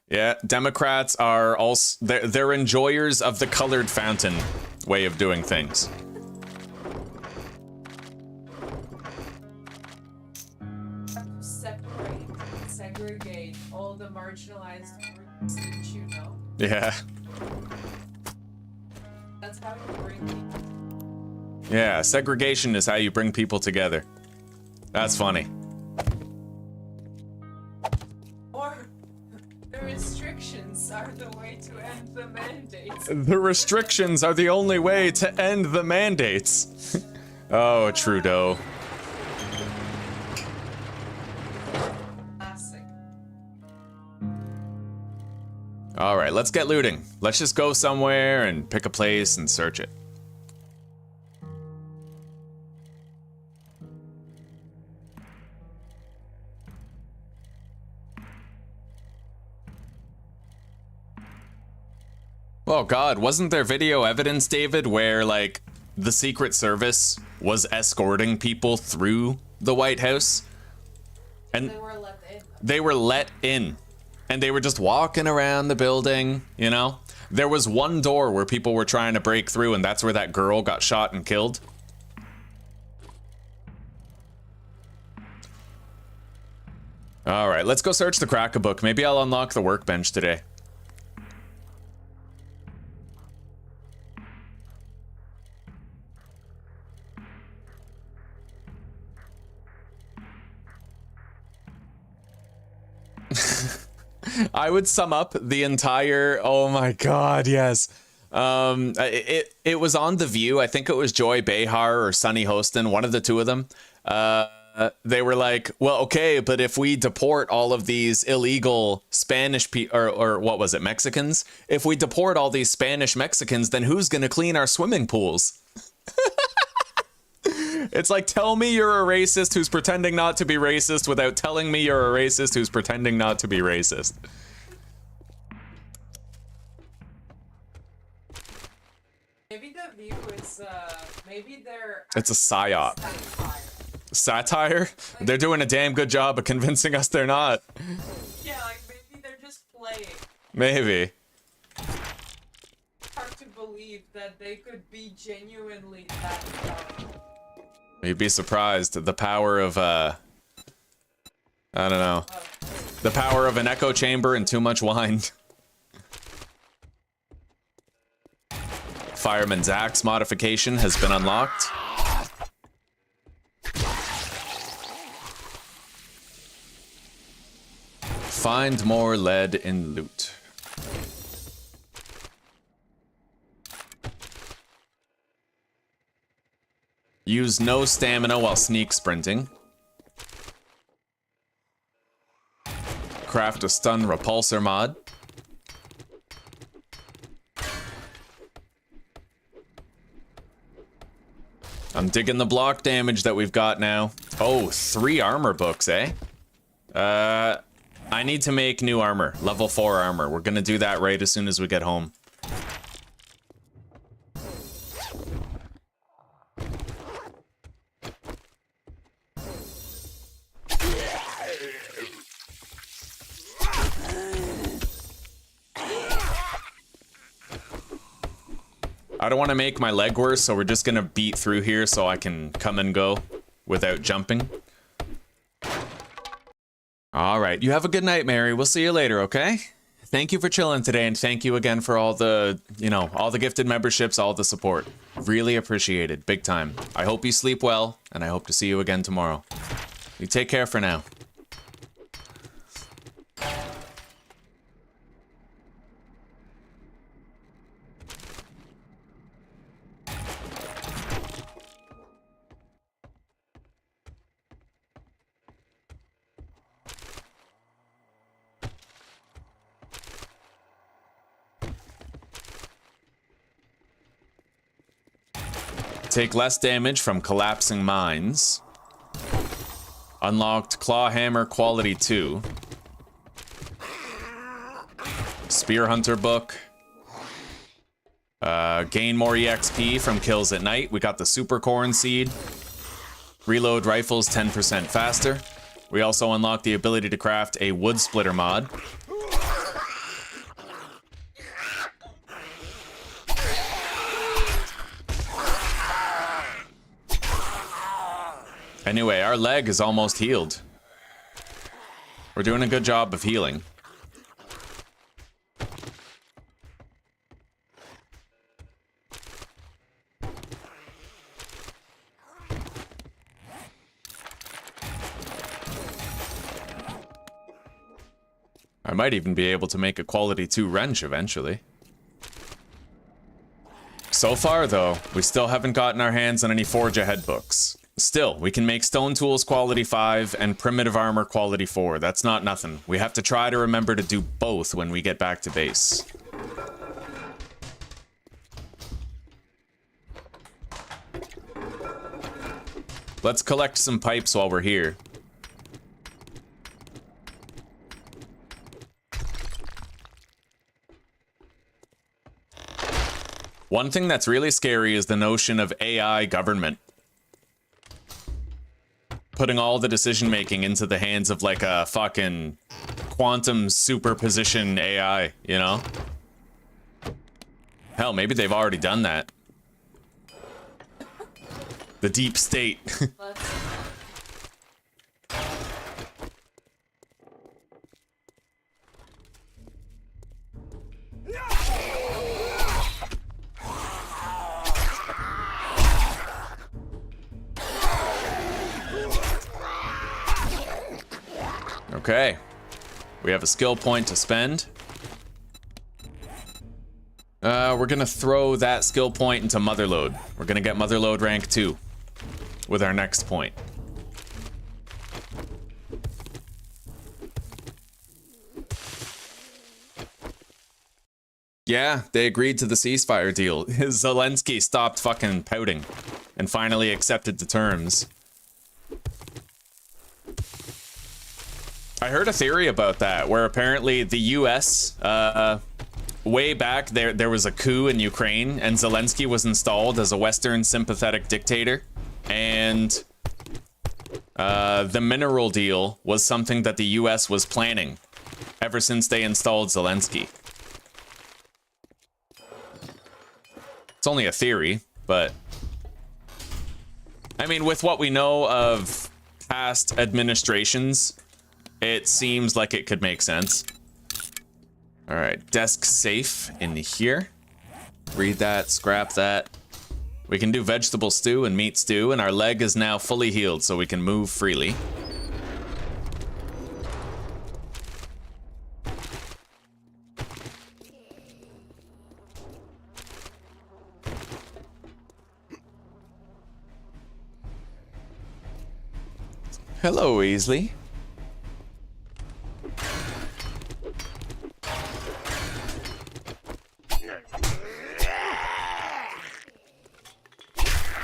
Yeah, Democrats are also they're enjoyers of the colored fountain way of doing things. Separate, segregate all the marginalized groups, didn't you know? Yeah. That's how you bring people. Yeah, segregation is how you bring people together. That's funny. Or the restrictions are the way to end the mandates. The restrictions are the only way to end the mandates. Oh, Trudeau. Classic. All right, let's get looting. Let's just go somewhere and pick a place and search it. Oh God, wasn't there video evidence, David, where like the Secret Service was escorting people through the White House? And They were let in. they were let in. And they were just walking around the building, you know? There was one door where people were trying to break through, and that's where that girl got shot and killed. All right, let's go search the Crack-a-Book. Maybe I'll unlock the workbench today. I would sum up the entire, oh my God, yes. It was on The View. I think it was Joy Behar or Sunny Hostin, one of the two of them. They were like, well, okay, but if we deport all of these illegal Spanish or what was it, Mexicans? If we deport all these Spanish Mexicans, then who's going to clean our swimming pools? It's like, tell me you're a racist who's pretending not to be racist without telling me you're a racist who's pretending not to be racist. Maybe The View is, maybe they're... It's a psyop. Satire? They're doing a damn good job of convincing us they're not. Yeah, like maybe they're just playing. Maybe. Hard to believe that they could be genuinely that dumb. You'd be surprised. The power of, I don't know. The power of an echo chamber and too much wine. Fireman's Axe modification has been unlocked. Find more lead in loot. Use no stamina while sneak sprinting. Craft a stun repulsor mod. I'm digging the block damage that we've got now. Oh, 3 armor books, eh? I need to make new armor. Level 4 armor. We're gonna do that right as soon as we get home. I don't want to make my leg worse, so we're just gonna beat through here so I can come and go without jumping. All right, you have a good night, Mary. We'll see you later, okay? Thank you for chilling today, and thank you again for all the, you know, all the gifted memberships, all the support. Really appreciated, big time. I hope you sleep well, and I hope to see you again tomorrow. You take care for now. take less damage from collapsing mines. Unlocked Claw Hammer Quality 2. Spear Hunter book. Gain more EXP from kills at night. We got the Super Corn Seed. Reload rifles 10% faster. We also unlocked the ability to craft a wood splitter mod. Anyway, our leg is almost healed. We're doing a good job of healing. I might even be able to make a quality 2 wrench eventually. So far, though, we still haven't gotten our hands on any Forge Ahead books. Still, we can make Stone Tools quality 5 and Primitive Armor quality 4. That's not nothing. We have to try to remember to do both when we get back to base. Let's collect some pipes while we're here. One thing that's really scary is the notion of AI government. Putting all the decision making into the hands of like a fucking quantum superposition AI, you know? Hell, maybe they've already done that. The deep state. Okay. We have a skill point to spend. We're gonna throw that skill point into Motherload. We're gonna get Motherload rank 2 with our next point. Yeah, they agreed to the ceasefire deal. Zelensky stopped fucking pouting and finally accepted the terms. I heard a theory about that, where apparently the US, way back there was a coup in Ukraine, and Zelensky was installed as a Western sympathetic dictator, and the mineral deal was something that the US was planning ever since they installed Zelensky. It's only a theory, but I mean, with what we know of past administrations, it seems like it could make sense. All right, desk safe in here. Read that, scrap that. We can do vegetable stew and meat stew, and our leg is now fully healed, so we can move freely. Hello, Weasley.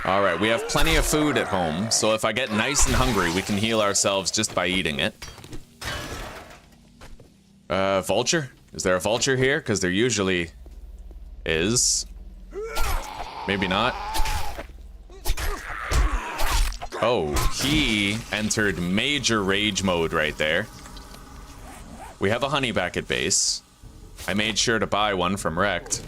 All right, we have plenty of food at home, so if I get nice and hungry, we can heal ourselves just by eating it. Vulture? Is there a vulture here? Because there usually is. Maybe not. Oh, he entered major rage mode right there. We have a honey back at base. I made sure to buy one from Rect.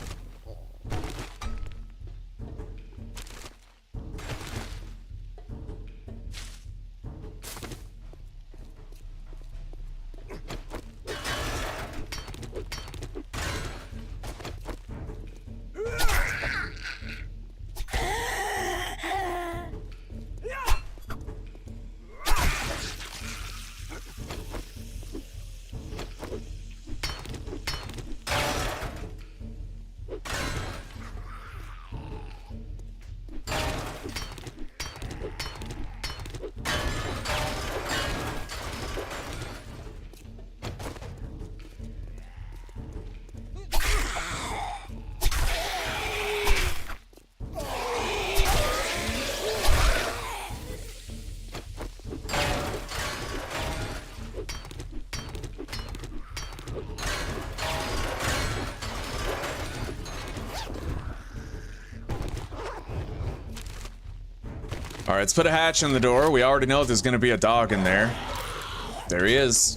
All right, let's put a hatch in the door. We already know there's gonna be a dog in there. There he is.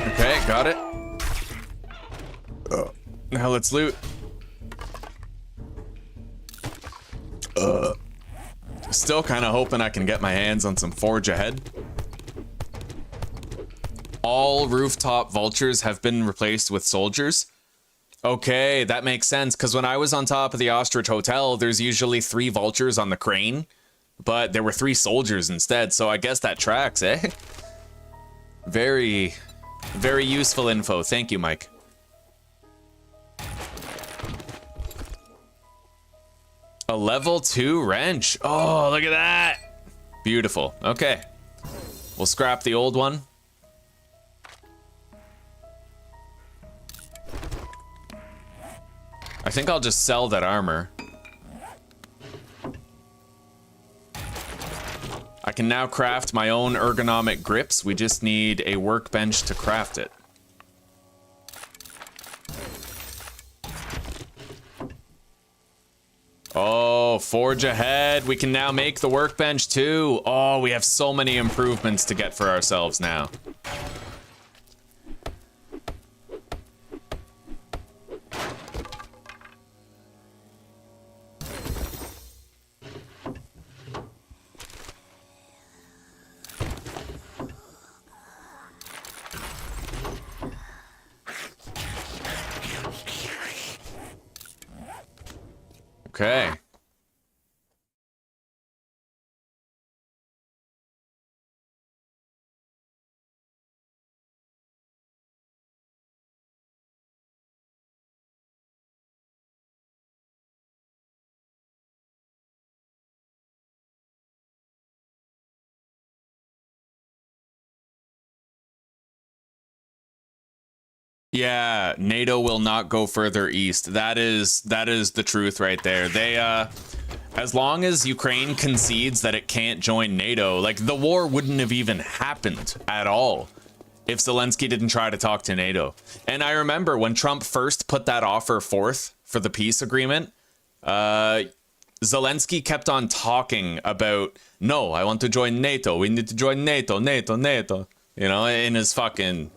Okay, got it. Now let's loot. Still kind of hoping I can get my hands on some Forge Ahead. All rooftop vultures have been replaced with soldiers. Okay, that makes sense, because when I was on top of the Ostrich Hotel, there's usually 3 vultures on the crane, but there were 3 soldiers instead, so I guess that tracks, eh? Very, very useful info. Thank you, Mike. A level 2 wrench. Oh, look at that. Beautiful. Okay. We'll scrap the old one. I think I'll just sell that armor. I can now craft my own ergonomic grips. We just need a workbench to craft it. Oh, Forge Ahead. We can now make the workbench too. Oh, we have so many improvements to get for ourselves now. Okay. Yeah, NATO will not go further east. That is the truth right there. They as long as Ukraine concedes that it can't join NATO, like the war wouldn't have even happened at all if Zelensky didn't try to talk to NATO. And I remember when Trump first put that offer forth for the peace agreement, Zelensky kept on talking about, no, I want to join NATO. We need to join NATO, NATO, NATO, you know, in his fucking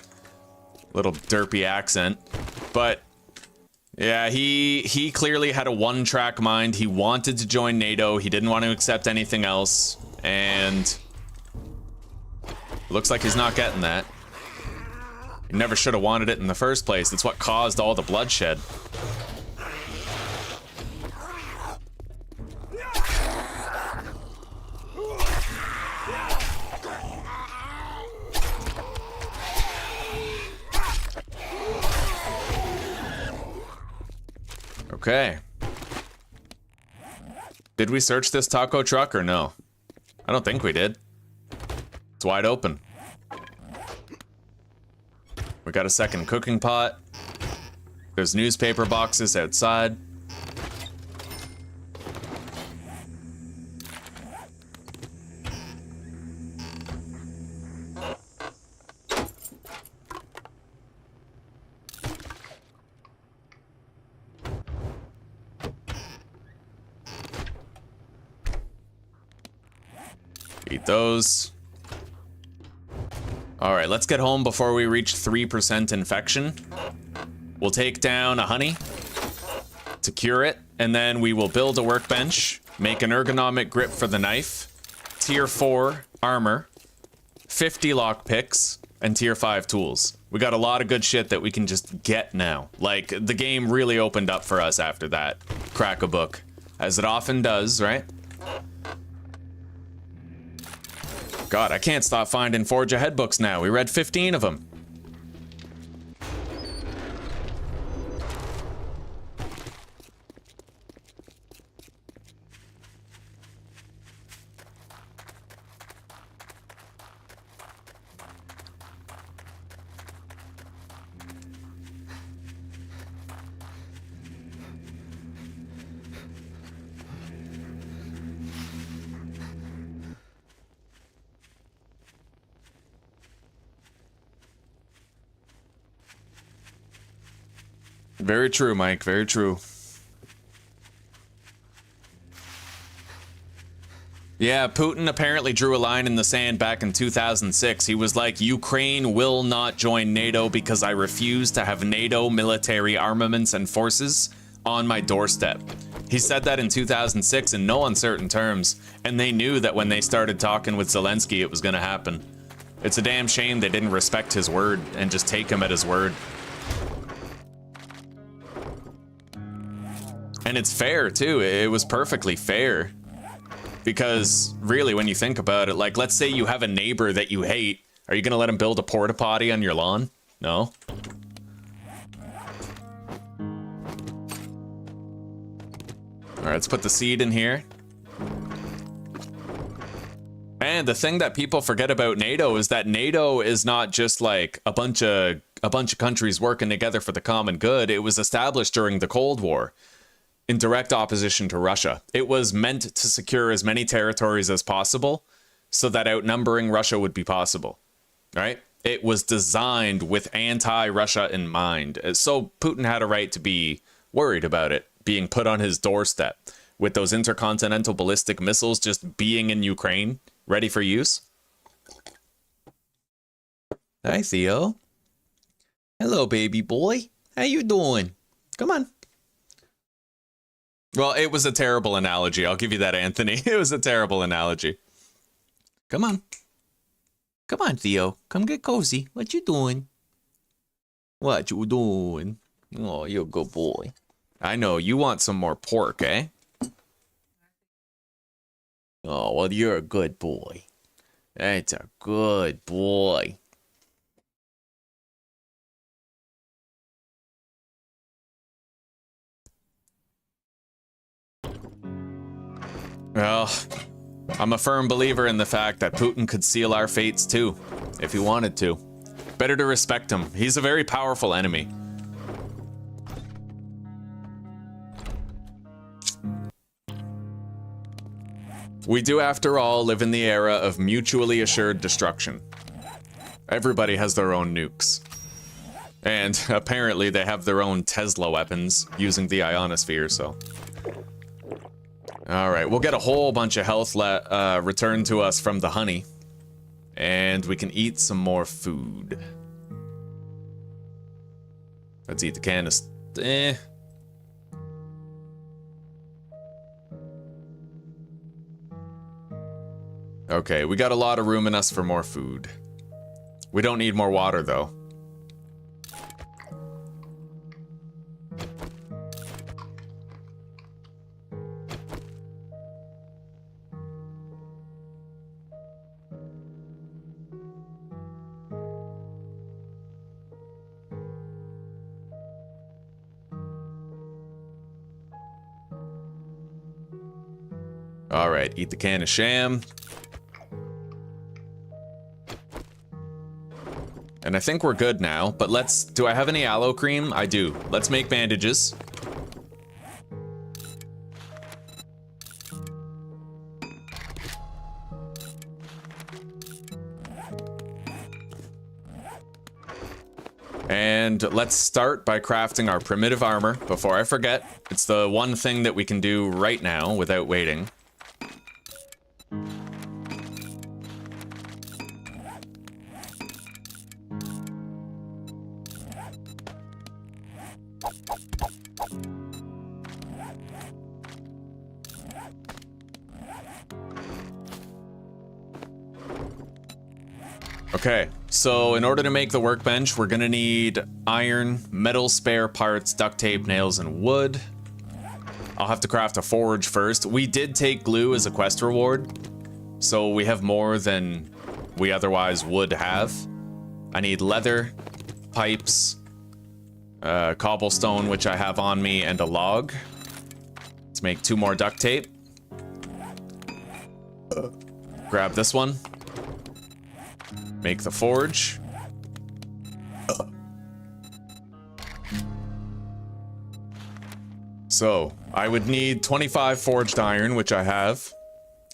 little derpy accent. But yeah, he clearly had a one-track mind. He wanted to join NATO. He didn't want to accept anything else. And looks like he's not getting that. He never should have wanted it in the first place. It's what caused all the bloodshed. Okay. Did we search this taco truck or no? I don't think we did. It's wide open. We got a second cooking pot. There's newspaper boxes outside. Eat those. All right, let's get home before we reach 3% infection. We'll take down a honey to cure it, and then we will build a workbench, make an ergonomic grip for the knife, tier 4 armor, 50 lockpicks, and tier 5 tools. We got a lot of good shit that we can just get now. Like, the game really opened up for us after that. Crack a book, as it often does, right? God, I can't stop finding Forge Ahead books now. We read 15 of them. Very true, Mike. Very true. Yeah, Putin apparently drew a line in the sand back in 2006. He was like, Ukraine will not join NATO because I refuse to have NATO military armaments and forces on my doorstep. He said that in 2006 in no uncertain terms, and they knew that when they started talking with Zelensky, it was going to happen. It's a damn shame they didn't respect his word and just take him at his word. And it's fair, too. It was perfectly fair. Because, really, when you think about it, like, let's say you have a neighbor that you hate. Are you going to let him build a porta potty on your lawn? No. Alright, let's put the seed in here. And the thing that people forget about NATO is that NATO is not just like a bunch of countries working together for the common good. It was established during the Cold War in direct opposition to Russia. It was meant to secure as many territories as possible so that outnumbering Russia would be possible, right? It was designed with anti-Russia in mind. So Putin had a right to be worried about it being put on his doorstep with those intercontinental ballistic missiles just being in Ukraine, ready for use. Hi, Theo. Hello, baby boy. How you doing? Come on. Well, it was a terrible analogy. I'll give you that, Anthony. It was a terrible analogy. Come on. Come on, Theo. Come get cozy. What you doing? What you doing? Oh, you're a good boy. I know. You want some more pork, eh? Oh, well, you're a good boy. That's a good boy. Well, I'm a firm believer in the fact that Putin could seal our fates too, if he wanted to. Better to respect him. He's a very powerful enemy. We do, after all, live in the era of mutually assured destruction. Everybody has their own nukes. And apparently they have their own Tesla weapons using the ionosphere, so... Alright, we'll get a whole bunch of health returned to us from the honey. And we can eat some more food. Let's eat the can of... Okay, we got a lot of room in us for more food. We don't need more water, though. Alright, eat the can of sham. And I think we're good now, but let's... Do I have any aloe cream? I do. Let's make bandages. And let's start by crafting our primitive armor before I forget. It's the one thing that we can do right now without waiting. Okay, so in order to make the workbench, we're gonna need iron, metal spare parts, duct tape, nails, and wood. I'll have to craft a forge first. We did take glue as a quest reward, so we have more than we otherwise would have. I need leather, pipes, cobblestone, which I have on me, and a log. Let's make 2 more duct tape. Grab this one. Make the forge. So, I would need 25 forged iron, which I have.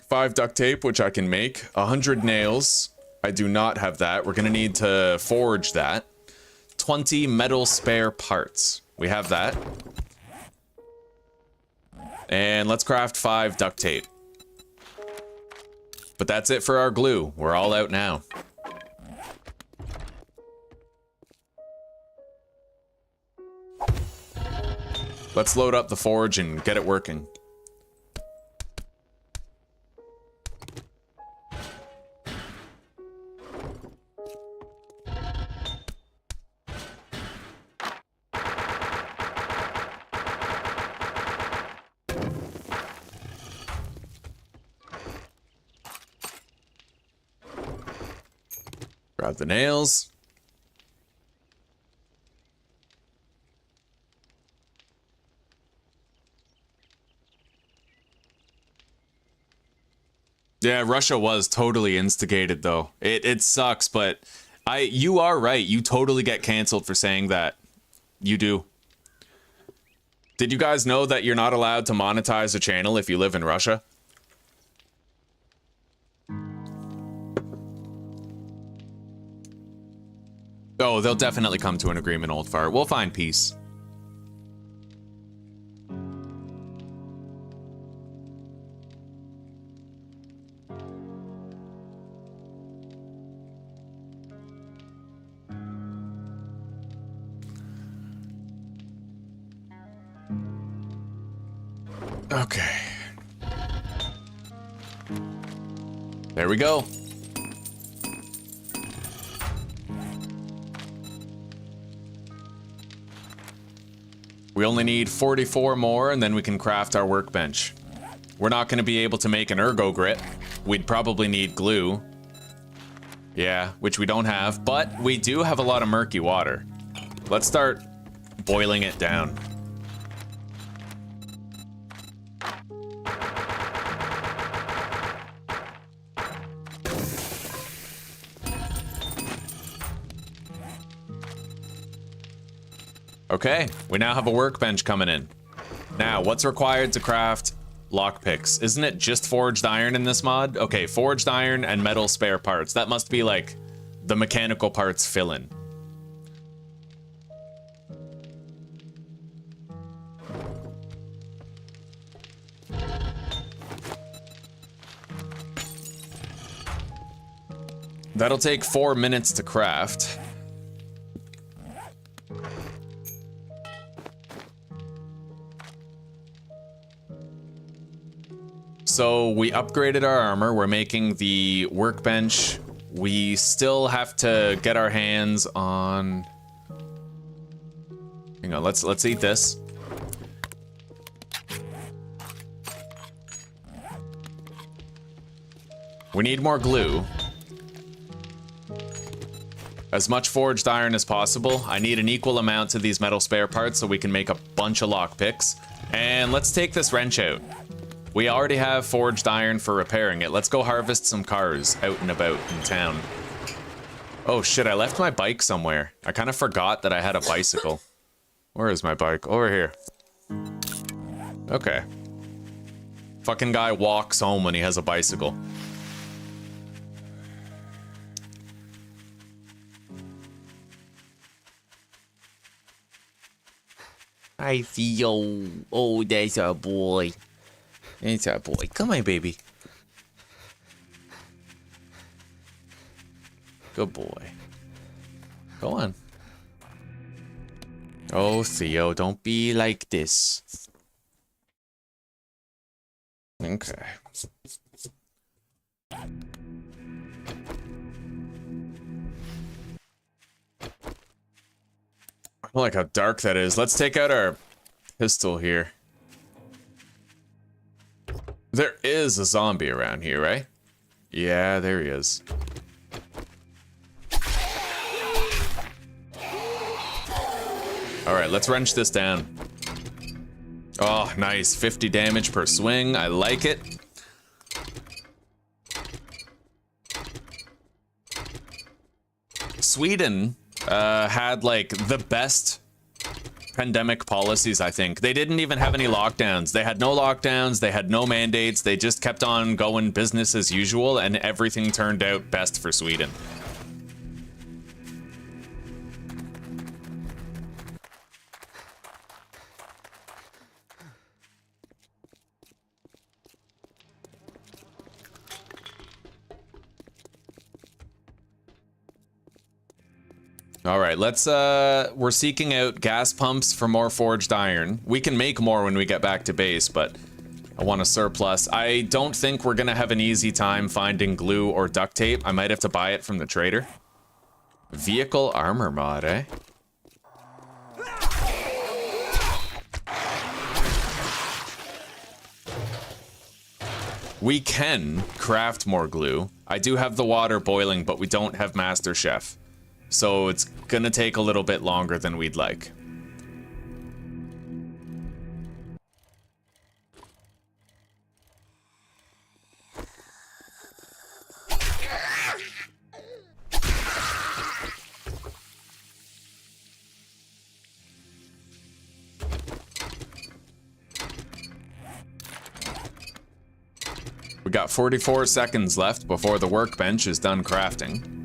5 duct tape, which I can make. 100 nails. I do not have that. We're gonna need to forge that. 20 metal spare parts. We have that. And let's craft 5 duct tape. But that's it for our glue. We're all out now. Let's load up the forge and get it working. Grab the nails. Yeah, Russia was totally instigated though. It sucks, but you are right. You totally get canceled for saying that. You do. Did you guys know that you're not allowed to monetize a channel if you live in Russia? Oh, they'll definitely come to an agreement, Old Fart. We'll find peace. Okay. There we go. We only need 44 more and then we can craft our workbench. We're not going to be able to make an ergo grit. We'd probably need glue. Yeah, which we don't have, but we do have a lot of murky water. Let's start boiling it down. Okay, we now have a workbench coming in. Now, what's required to craft lockpicks? Isn't it just forged iron in this mod? Okay, forged iron and metal spare parts. That must be like the mechanical parts fill-in. That'll take 4 minutes to craft. So we upgraded our armor. We're making the workbench. We still have to get our hands on... Hang on, let's eat this. We need more glue. As much forged iron as possible. I need an equal amount to these metal spare parts so we can make a bunch of lockpicks. And let's take this wrench out. We already have forged iron for repairing it. Let's go harvest some cars out and about in town. Oh shit, I left my bike somewhere. I kind of forgot that I had a bicycle. Where is my bike? Over here. Okay. Fucking guy walks home when he has a bicycle. Hi, Theo. Oh, there's our boy. It's our boy. Come on, baby. Good boy. Go on. Oh, Theo, don't be like this. Okay. I like how dark that is. Let's take out our pistol here. There is a zombie around here, right? Yeah, there he is. Alright, let's wrench this down. Oh, nice. 50 damage per swing. I like it. Sweden had like the best pandemic policies, I think. They didn't even have any lockdowns. They had no lockdowns, they had no mandates, they just kept on going business as usual, and everything turned out best for Sweden. All right, let's, we're seeking out gas pumps for more forged iron. We can make more when we get back to base, but I want a surplus. I don't think we're gonna have an easy time finding glue or duct tape. I might have to buy it from the trader. Vehicle armor mod, eh? We can craft more glue. I do have the water boiling, but we don't have Master Chef. So it's gonna take a little bit longer than we'd like. We got 44 seconds left before the workbench is done crafting.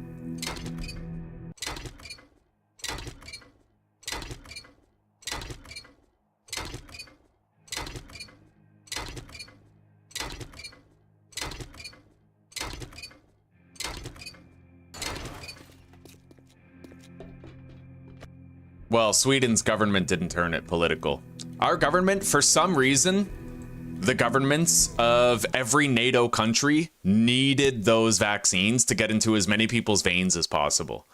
Well, Sweden's government didn't turn it political. Our government, for some reason, the governments of every NATO country needed those vaccines to get into as many people's veins as possible.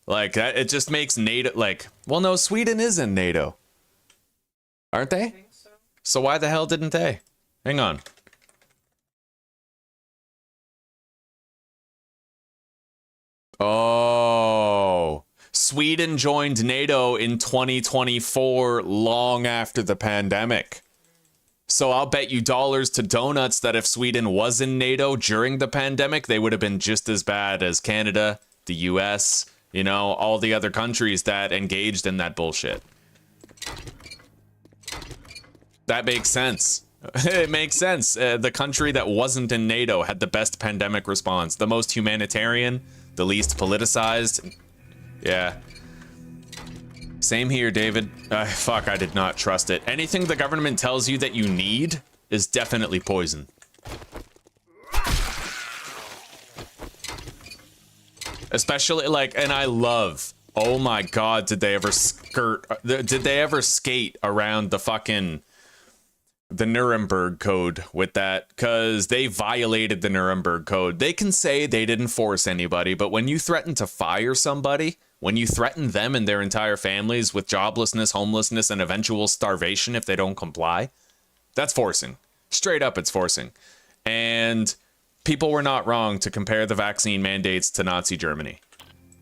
Like, that, it just makes NATO, like, well, no, Sweden is in NATO. Aren't they? I think so. So why the hell didn't they? Hang on. Oh. Sweden joined NATO in 2024, long after the pandemic. So I'll bet you dollars to donuts that if Sweden was in NATO during the pandemic, they would have been just as bad as Canada, the US, you know, all the other countries that engaged in that bullshit. That makes sense. It makes sense. The country that wasn't in NATO had the best pandemic response, the most humanitarian, the least politicized. Yeah. Same here, David. Fuck, I did not trust it. Anything the government tells you that you need is definitely poison. Especially, like, and I love, oh my god, did they ever skate around the fucking, the Nuremberg Code with that? Because they violated the Nuremberg Code. They can say they didn't force anybody, but when you threaten to fire somebody, when you threaten them and their entire families with joblessness, homelessness, and eventual starvation if they don't comply, that's forcing. Straight up, it's forcing. And people were not wrong to compare the vaccine mandates to Nazi Germany.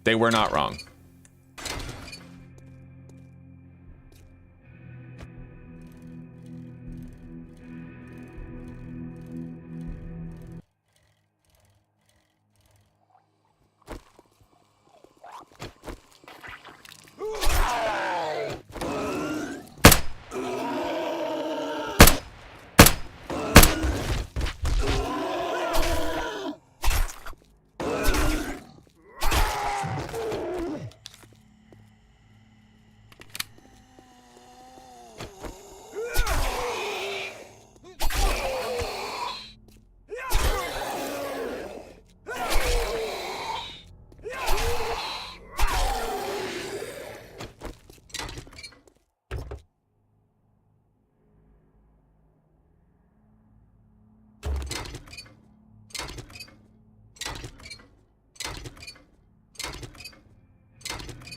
They were not wrong.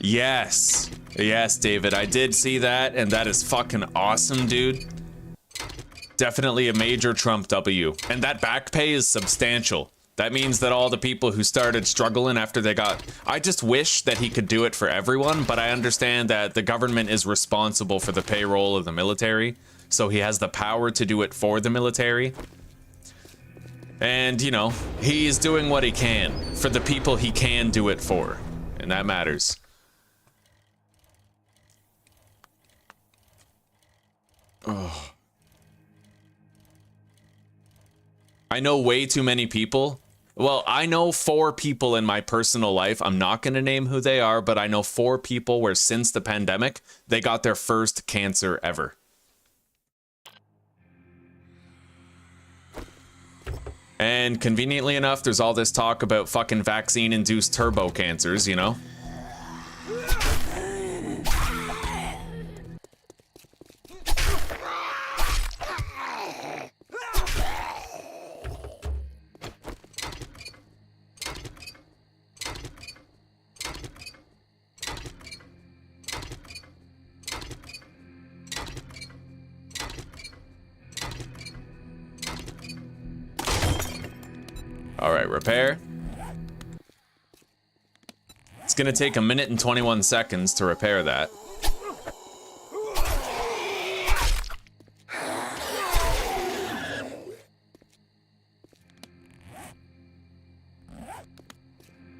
Yes. Yes, David, I did see that, and that is fucking awesome, dude. Definitely a major Trump W. And that back pay is substantial. That means that all the people who started struggling after they got... I just wish that he could do it for everyone, but I understand that the government is responsible for the payroll of the military, so he has the power to do it for the military. And, you know, he's doing what he can for the people he can do it for, and that matters. Oh. I know way too many people. Well, I know 4 people in my personal life. I'm not going to name who they are, but I know 4 people where since the pandemic, they got their first cancer ever. And conveniently enough, there's all this talk about fucking vaccine-induced turbo cancers, you know? All right, repair. It's gonna take 1 minute and 21 seconds to repair that.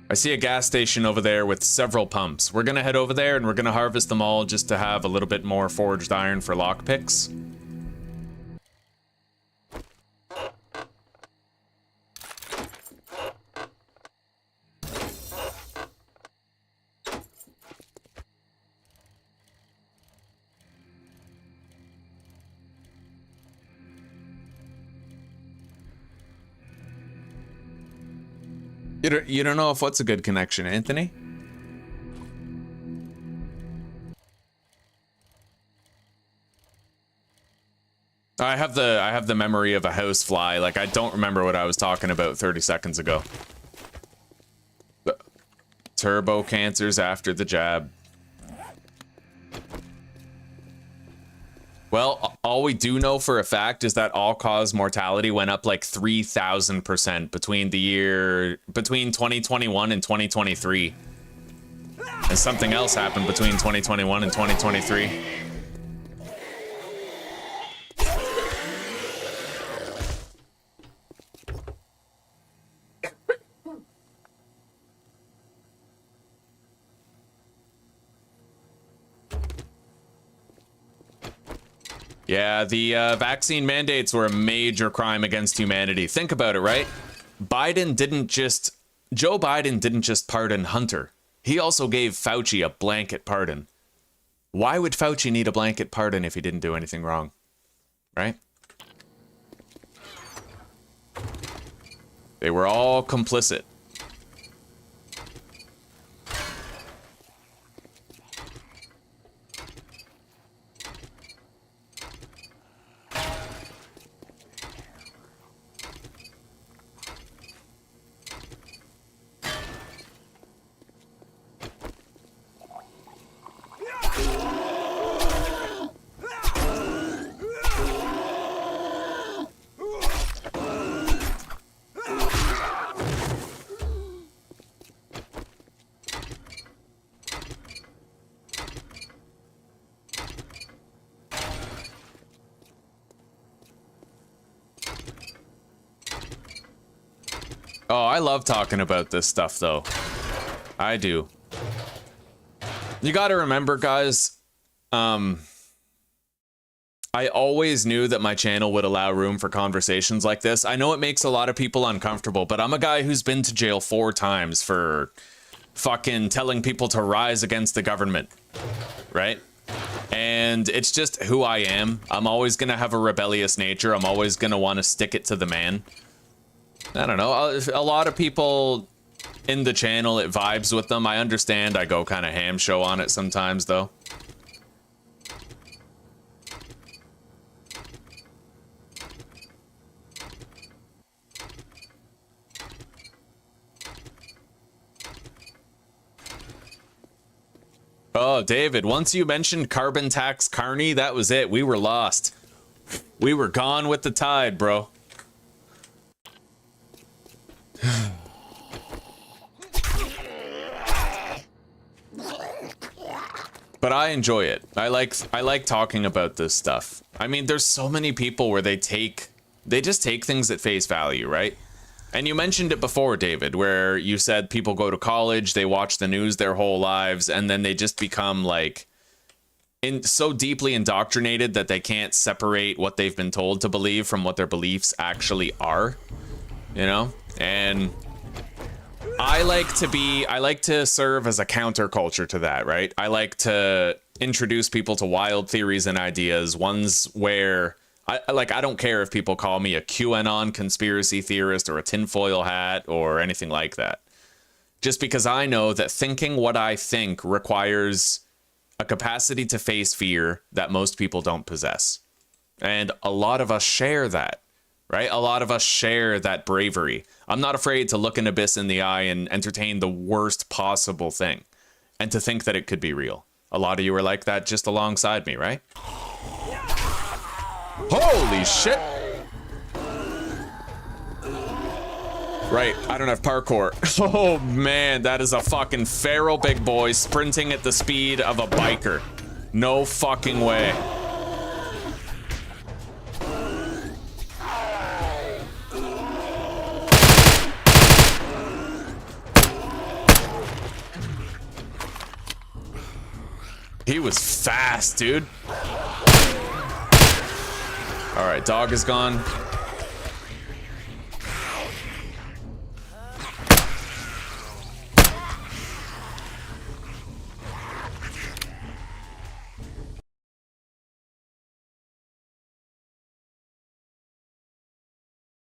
I see a gas station over there with several pumps. We're gonna head over there and we're gonna harvest them all just to have a little bit more forged iron for lockpicks. You don't know if what's a good connection, Anthony? I have the memory of a housefly. Like, I don't remember what I was talking about 30 seconds ago. Turbo cancers after the jab. Well, all we do know for a fact is that all-cause mortality went up like 3,000% between 2021 and 2023. And something else happened between 2021 and 2023. Yeah, the vaccine mandates were a major crime against humanity. Think about it, right? Joe Biden didn't just pardon Hunter. He also gave Fauci a blanket pardon. Why would Fauci need a blanket pardon if he didn't do anything wrong? Right? They were all complicit. Oh, I love talking about this stuff, though. I do. You gotta remember, guys, I always knew that my channel would allow room for conversations like this. I know it makes a lot of people uncomfortable, but I'm a guy who's been to jail 4 times for fucking telling people to rise against the government, right? And it's just who I am. I'm always gonna have a rebellious nature. I'm always gonna want to stick it to the man. I don't know, a lot of people in the channel, it vibes with them. I understand I go kind of ham show on it sometimes, though. Oh, David, once you mentioned carbon tax Carney, that was it. We were lost. We were gone with the tide, bro. But I enjoy it. I like talking about this stuff. I mean, there's so many people where they just take things at face value, right? And you mentioned it before, David, where you said people go to college, they watch the news their whole lives, and then they just become like so deeply indoctrinated that they can't separate what they've been told to believe from what their beliefs actually are, you know? And I like to serve as a counterculture to that, right? I like to introduce people to wild theories and ideas, ones where I don't care if people call me a QAnon conspiracy theorist or a tinfoil hat or anything like that. just because I know that thinking what I think requires a capacity to face fear that most people don't possess. And a lot of us share that, right? A lot of us share that bravery. I'm not afraid to look an abyss in the eye and entertain the worst possible thing and to think that it could be real. A lot of you are like that just alongside me, right? Holy shit! Right, I don't have parkour. Oh man, that is a fucking feral big boy sprinting at the speed of a biker. No fucking way. He was fast, dude. All right, dog is gone.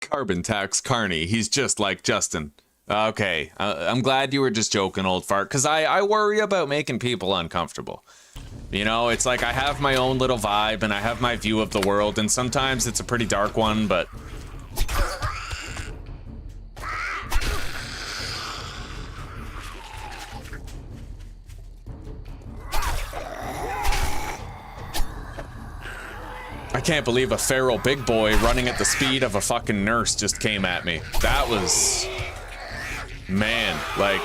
Carbon tax Carney. He's just like Justin. Okay, I'm glad you were just joking, old fart, because I worry about making people uncomfortable. You know, it's like I have my own little vibe and I have my view of the world, and sometimes it's a pretty dark one, but... I can't believe a feral big boy running at the speed of a fucking nurse just came at me. That was... Man, like...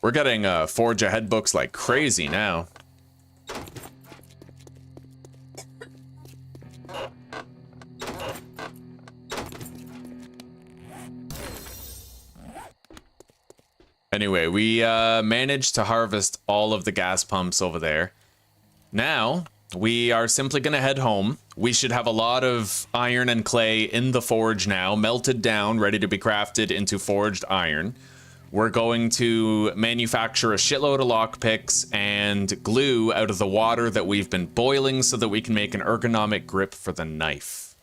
We're getting Forge Ahead books like crazy now. Anyway, we managed to harvest all of the gas pumps over there. Now, we are simply going to head home. We should have a lot of iron and clay in the forge now, melted down, ready to be crafted into forged iron. We're going to manufacture a shitload of lockpicks and glue out of the water that we've been boiling so that we can make an ergonomic grip for the knife.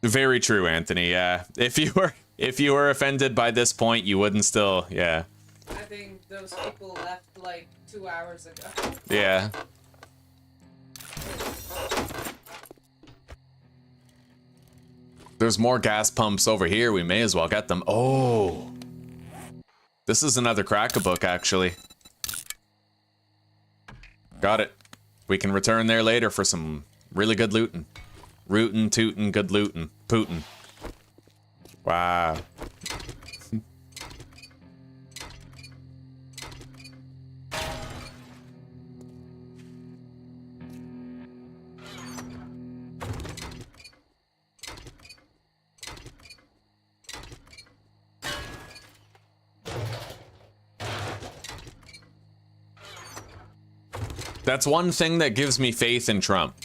Very true, Anthony. Yeah. If you were offended by this point, you wouldn't still, yeah. I think those people left like 2 hours ago. Yeah. There's more gas pumps over here. We may as well get them. Oh. This is another crack-a-book, actually. Got it. We can return there later for some really good looting. Rootin', tootin', good lootin'. Putin. Wow. That's one thing that gives me faith in Trump.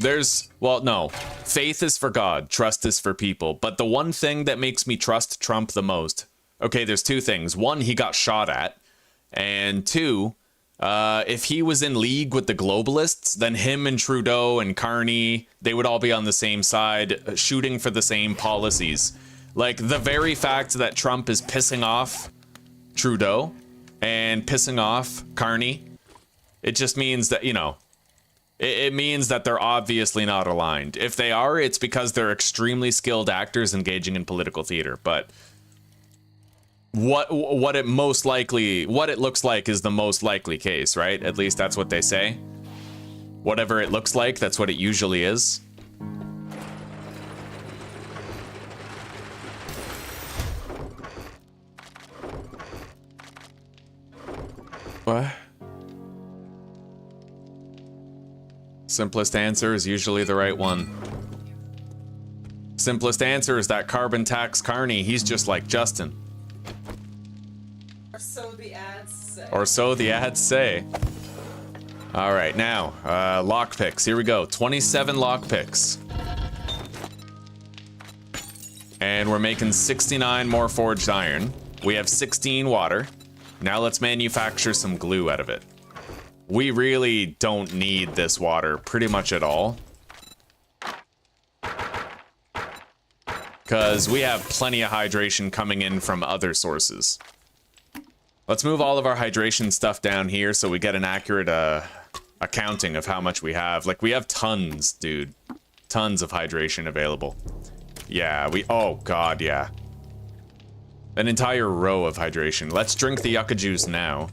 Well, no. Faith is for God, trust is for people. But the one thing that makes me trust Trump the most, okay, there's two things. One, he got shot at. And two, if he was in league with the globalists, then him and Trudeau and Carney, they would all be on the same side, shooting for the same policies. Like, the very fact that Trump is pissing off Trudeau and pissing off Carney, it just means that, you know, it means that they're obviously not aligned. If they are, it's because they're extremely skilled actors engaging in political theater. But what it looks like is the most likely case, right? At least that's what they say. Whatever it looks like, that's what it usually is. What? Simplest answer is usually the right one. Simplest answer is that carbon tax Carney, he's just like Justin. Or so the ads say. Or so the ads say. All right, now, lockpicks. Here we go. 27 lockpicks. And we're making 69 more forged iron. We have 16 water. Now let's manufacture some glue out of it. We really don't need this water pretty much at all, because we have plenty of hydration coming in from other sources. Let's move all of our hydration stuff down here so we get an accurate accounting of how much we have. Like, we have tons, dude. Tons of hydration available. Yeah, oh god, yeah. An entire row of hydration. Let's drink the yucca juice now.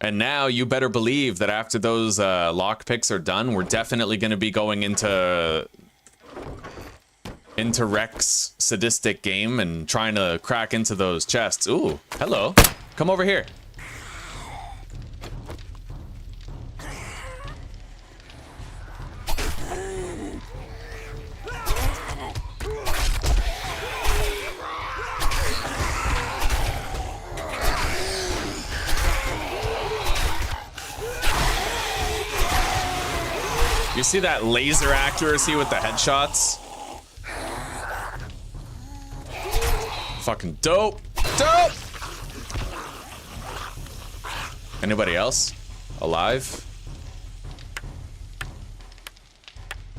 And now you better believe that after those lockpicks are done, we're definitely going to be going into Rex's sadistic game and trying to crack into those chests. Ooh, hello. Come over here. You see that laser accuracy with the headshots? Fucking dope. Dope! Anybody else alive?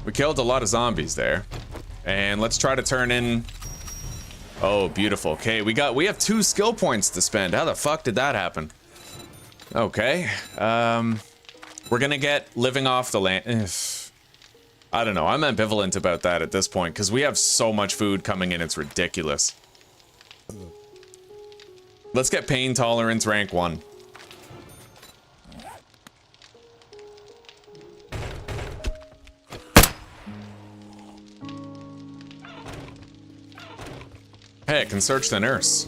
We killed a lot of zombies there. And let's try to turn in... Oh, beautiful. Okay, we have 2 skill points to spend. How the fuck did that happen? Okay. We're gonna get living off the land. I don't know. I'm ambivalent about that at this point because we have so much food coming in. It's ridiculous. Let's get pain tolerance rank 1. Hey, I can search the nurse.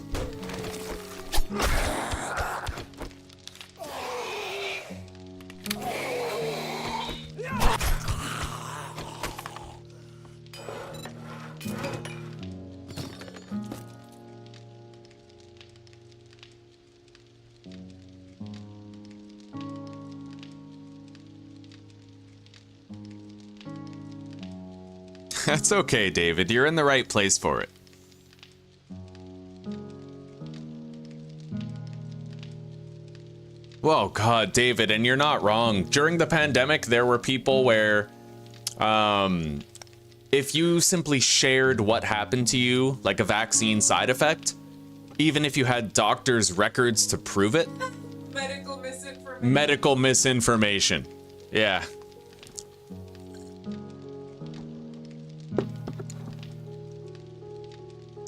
That's okay, David. You're in the right place for it. Whoa, God, David, and you're not wrong. During the pandemic, there were people where, if you simply shared what happened to you, like a vaccine side effect, even if you had doctors' records to prove it. Medical misinformation. Medical misinformation. Yeah.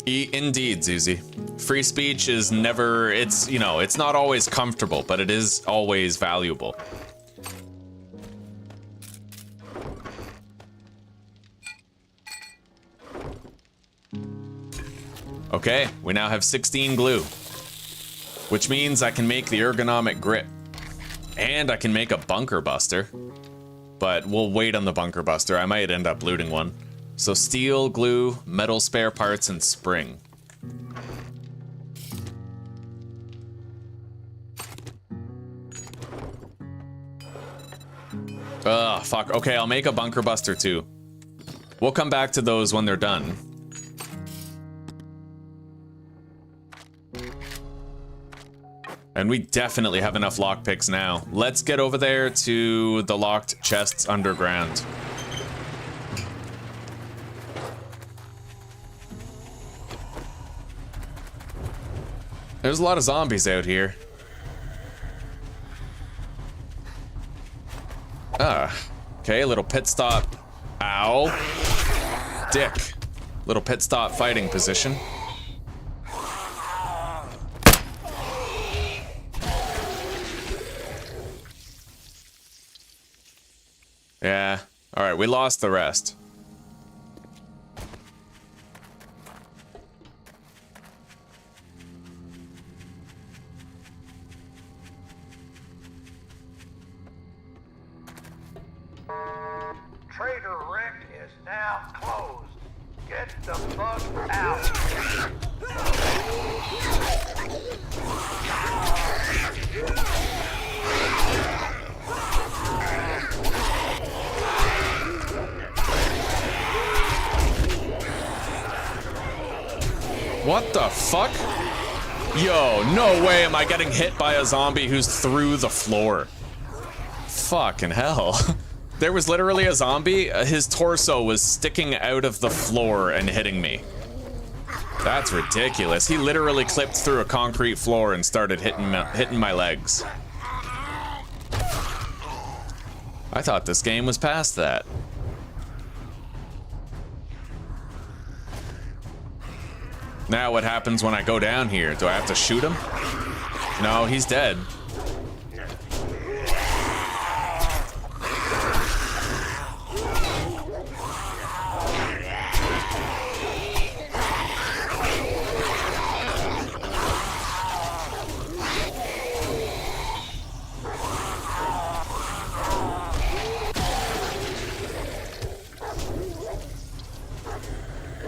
Indeed, Zuzi. Free speech is never, it's, you know, it's not always comfortable, but it is always valuable. Okay, we now have 16 glue, which means I can make the ergonomic grip, and I can make a bunker buster, but we'll wait on the bunker buster. I might end up looting one. So steel, glue, metal spare parts, and spring. Ugh, fuck. Okay, I'll make a bunker buster too. We'll come back to those when they're done. And we definitely have enough lockpicks now. Let's get over there to the locked chests underground. There's a lot of zombies out here. Okay, a little pit stop. Ow. Dick. Little pit stop fighting position. Yeah. Alright, we lost the rest. Trader Rick is now closed. Get the fuck out. What the fuck? Yo, no way am I getting hit by a zombie who's through the floor. Fucking hell. There was literally a zombie, his torso was sticking out of the floor and hitting me. That's ridiculous. He literally clipped through a concrete floor and started hitting my legs. I thought this game was past that. Now what happens when I go down here? Do I have to shoot him? No, he's dead.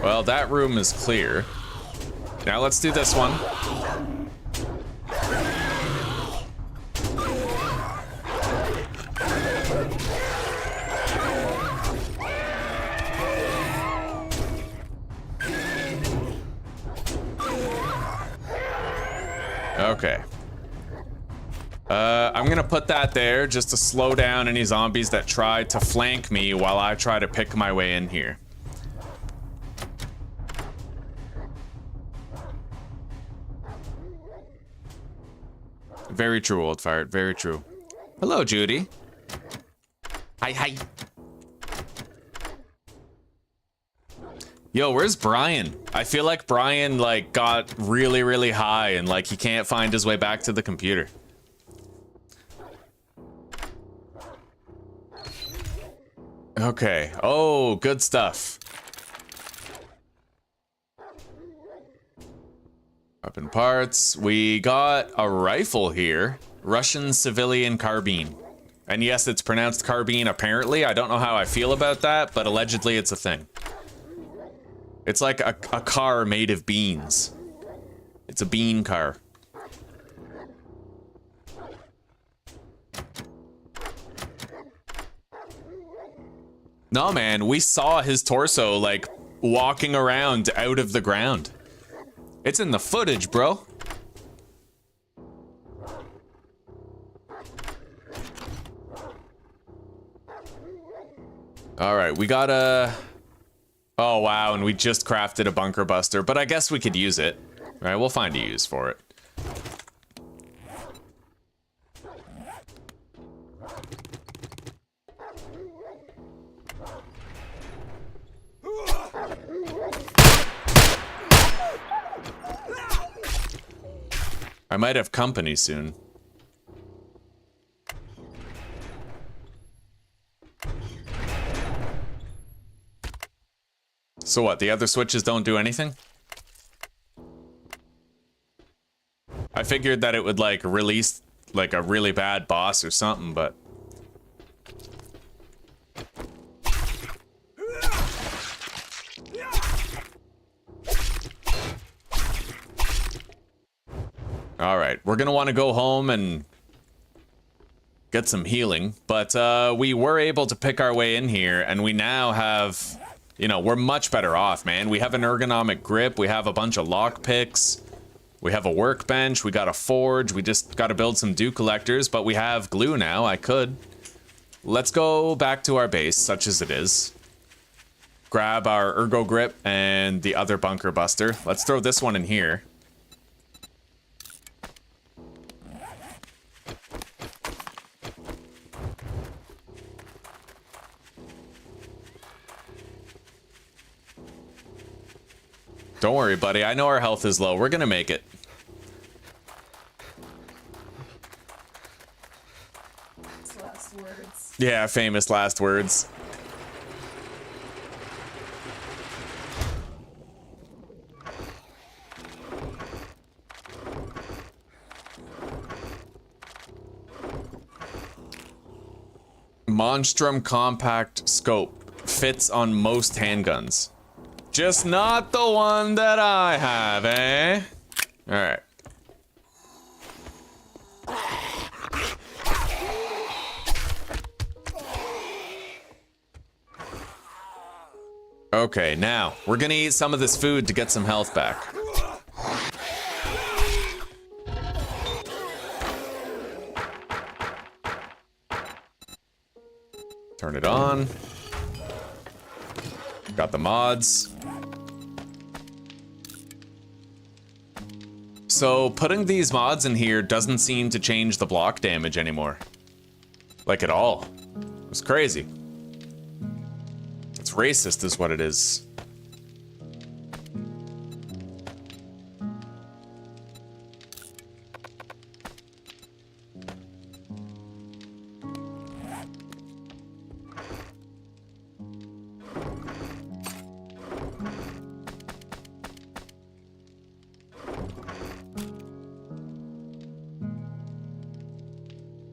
Well, that room is clear. Now let's do this one. Okay. I'm gonna put that there just to slow down any zombies that try to flank me while I try to pick my way in here. Very true, Old Fart. Very true. Hello, Judy. Hi, hi. Yo, where's Brian? I feel like Brian, like, got really, really high and, like, he can't find his way back to the computer. Okay. Oh, good stuff. Weapon parts. We got a rifle here. Russian civilian carbine. And yes, it's pronounced carbine apparently. I don't know how I feel about that, but allegedly it's a thing. It's like a car made of beans. It's a bean car. No, man, we saw his torso, like, walking around out of the ground. It's in the footage, bro. All right, we got a... Oh, wow, and we just crafted a bunker buster, but I guess we could use it. All right, we'll find a use for it. I might have company soon. So what, the other switches don't do anything? I figured that it would, like, release, like, a really bad boss or something, but... Alright, we're gonna want to go home and get some healing, but we were able to pick our way in here, and we now have, you know, we're much better off, man. We have an ergonomic grip, we have a bunch of lockpicks, we have a workbench, we got a forge, we just gotta build some dew collectors, but we have glue now. I could. Let's go back to our base, such as it is. Grab our ergo grip and the other bunker buster. Let's throw this one in here. Don't worry, buddy. I know our health is low. We're gonna make it. Last words. Yeah, famous last words. Monstrum compact scope. Fits on most handguns. Just not the one that I have, eh? Alright. Okay, now, we're gonna eat some of this food to get some health back. Turn it on. Got the mods. So putting these mods in here doesn't seem to change the block damage anymore. Like at all. It's crazy. It's racist is what it is.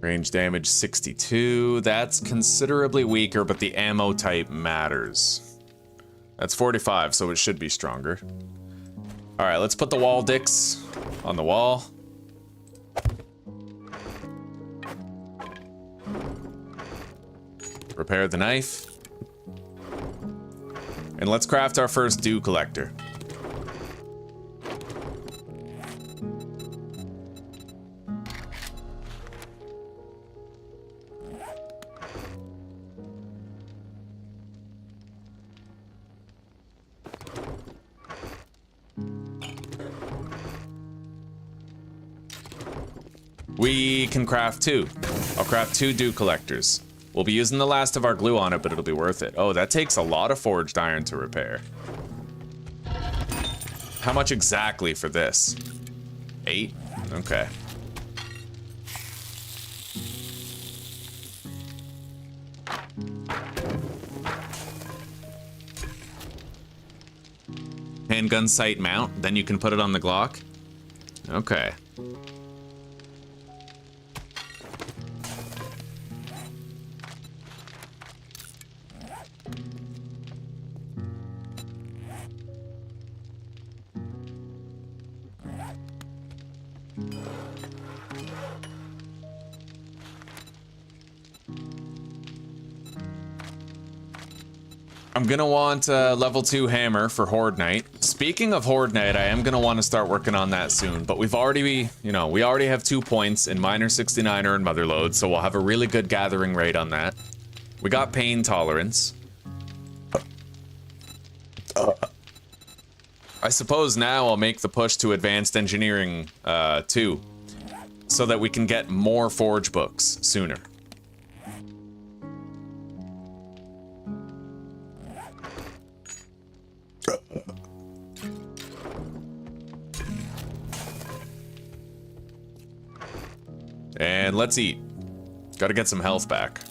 Range damage 62. That's considerably weaker, but the ammo type matters. That's 45, so it should be stronger. All right, let's put the wall dicks on the wall. Repair the knife. And let's craft our first dew collector. We can craft two. I'll craft 2 dew collectors. We'll be using the last of our glue on it, but it'll be worth it. Oh, that takes a lot of forged iron to repair. How much exactly for this? 8? Okay. Handgun sight mount, then you can put it on the Glock? Okay. I'm gonna want a level 2 hammer for Horde Night. Speaking of Horde Night, I am gonna want to start working on that soon, but we've already, we already have 2 points in Miner 69er and Motherlode, so we'll have a really good gathering rate on that. We got pain tolerance. I suppose now I'll make the push to advanced engineering 2, so that we can get more forge books sooner. And let's eat. Gotta get some health back.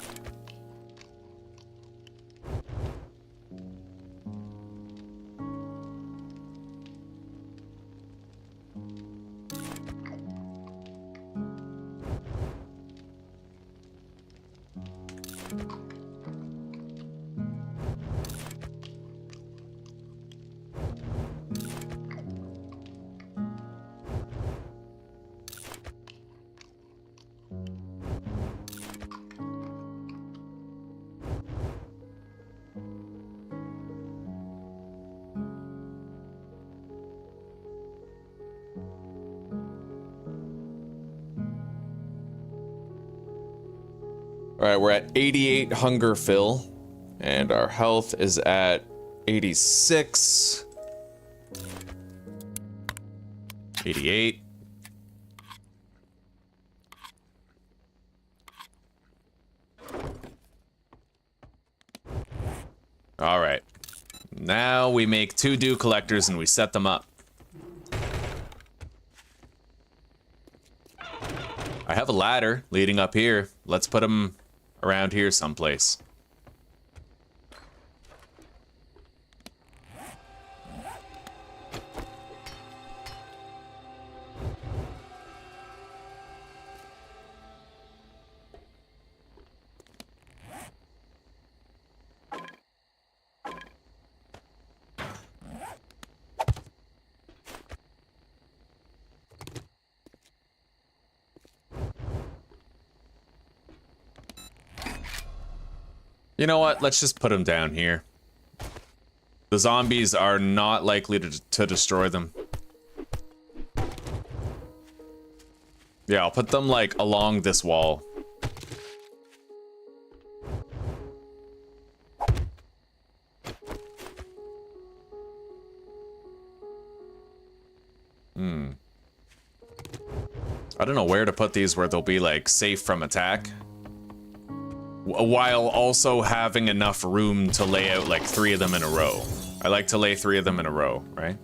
All right, we're at 88 hunger fill, and our health is at 86. 88. All right. Now we make 2 dew collectors and we set them up. I have a ladder leading up here. Let's put them around here someplace. You know what? Let's just put them down here. The zombies are not likely to destroy them. Yeah, I'll put them, like, along this wall. I don't know where to put these where they'll be, like, safe from attack. While also having enough room to lay out, like, 3 of them in a row. I like to lay 3 of them in a row, right?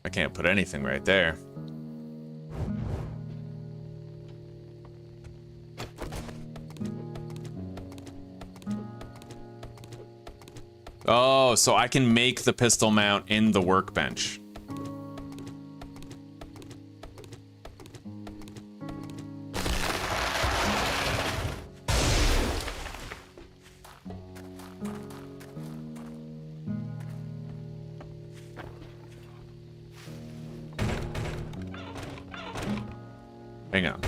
I can't put anything right there. Oh, so I can make the pistol mount in the workbench. Hang on.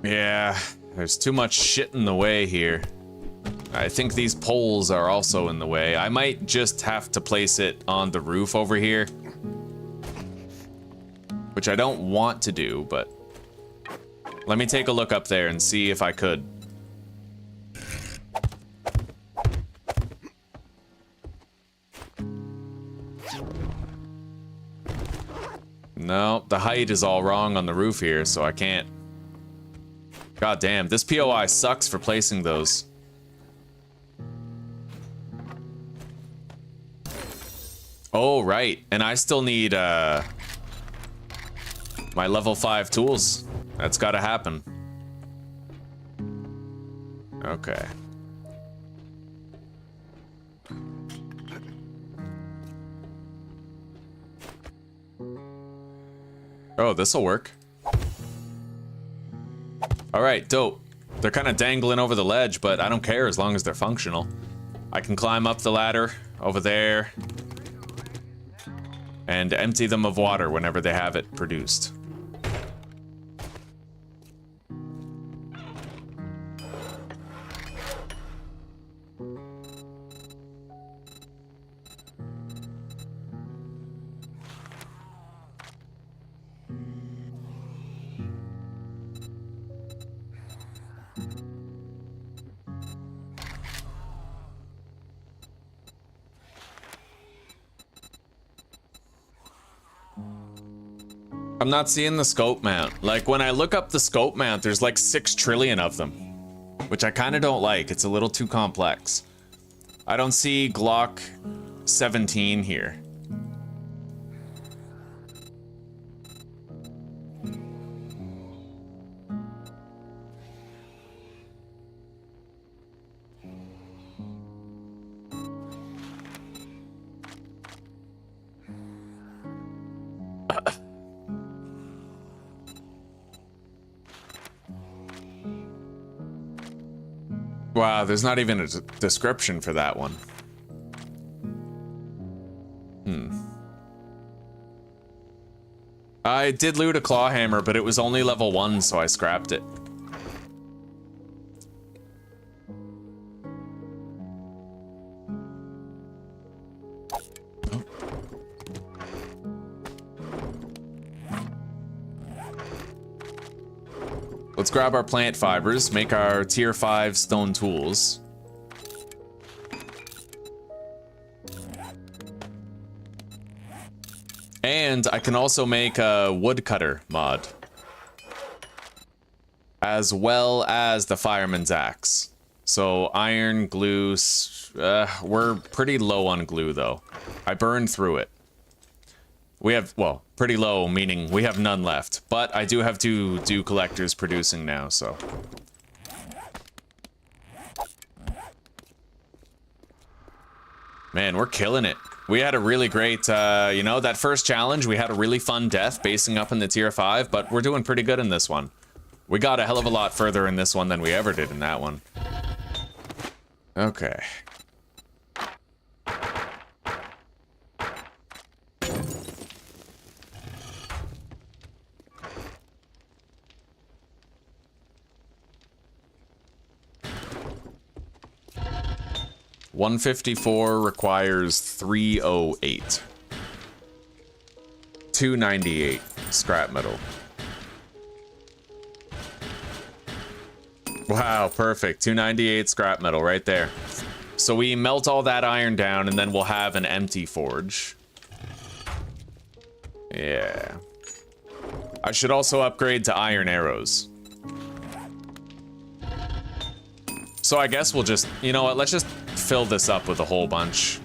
Yeah, there's too much shit in the way here. I think these poles are also in the way. I might just have to place it on the roof over here. Which I don't want to do, but... let me take a look up there and see if I could. No, the height is all wrong on the roof here, so I can't. God damn, this POI sucks for placing those. Oh, right. And I still need, my level 5 tools. That's gotta happen. Okay. Oh, this'll work. Alright, dope. They're kind of dangling over the ledge, but I don't care as long as they're functional. I can climb up the ladder over there and empty them of water whenever they have it produced. I'm not seeing the scope mount. Like, when I look up the scope mount, there's like 6 trillion of them, which I kind of don't like. It's a little too complex. I don't see Glock 17 here. Wow, there's not even a description for that one. I did loot a claw hammer, but it was only level 1, so I scrapped it. Let's grab our plant fibers, make our tier 5 stone tools. And I can also make a woodcutter mod. As well as the fireman's axe. So iron, glue, we're pretty low on glue though. I burned through it. We have, well, pretty low, meaning we have none left. But I do have 2 dew collectors producing now, so. Man, we're killing it. We had a really great, you know, that first challenge, we had a really fun death basing up in the tier 5, but we're doing pretty good in this one. We got a hell of a lot further in this one than we ever did in that one. Okay. $154 requires 308. 298 scrap metal. Wow, perfect. 298 scrap metal right there. So we melt all that iron down, and then we'll have an empty forge. Yeah. I should also upgrade to iron arrows. So I guess we'll just, you know what, let's just fill this up with a whole bunch.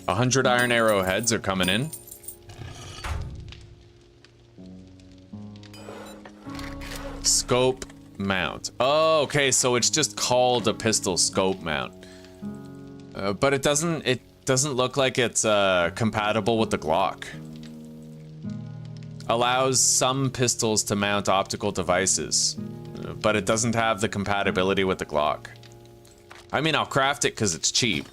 A 100 iron arrowheads are coming in. Scope mount. Oh, okay, so it's just called a pistol scope mount. But it doesn't look like it's compatible with the Glock. Allows some pistols to mount optical devices, but it doesn't have the compatibility with the Glock. I mean, I'll craft it because it's cheap.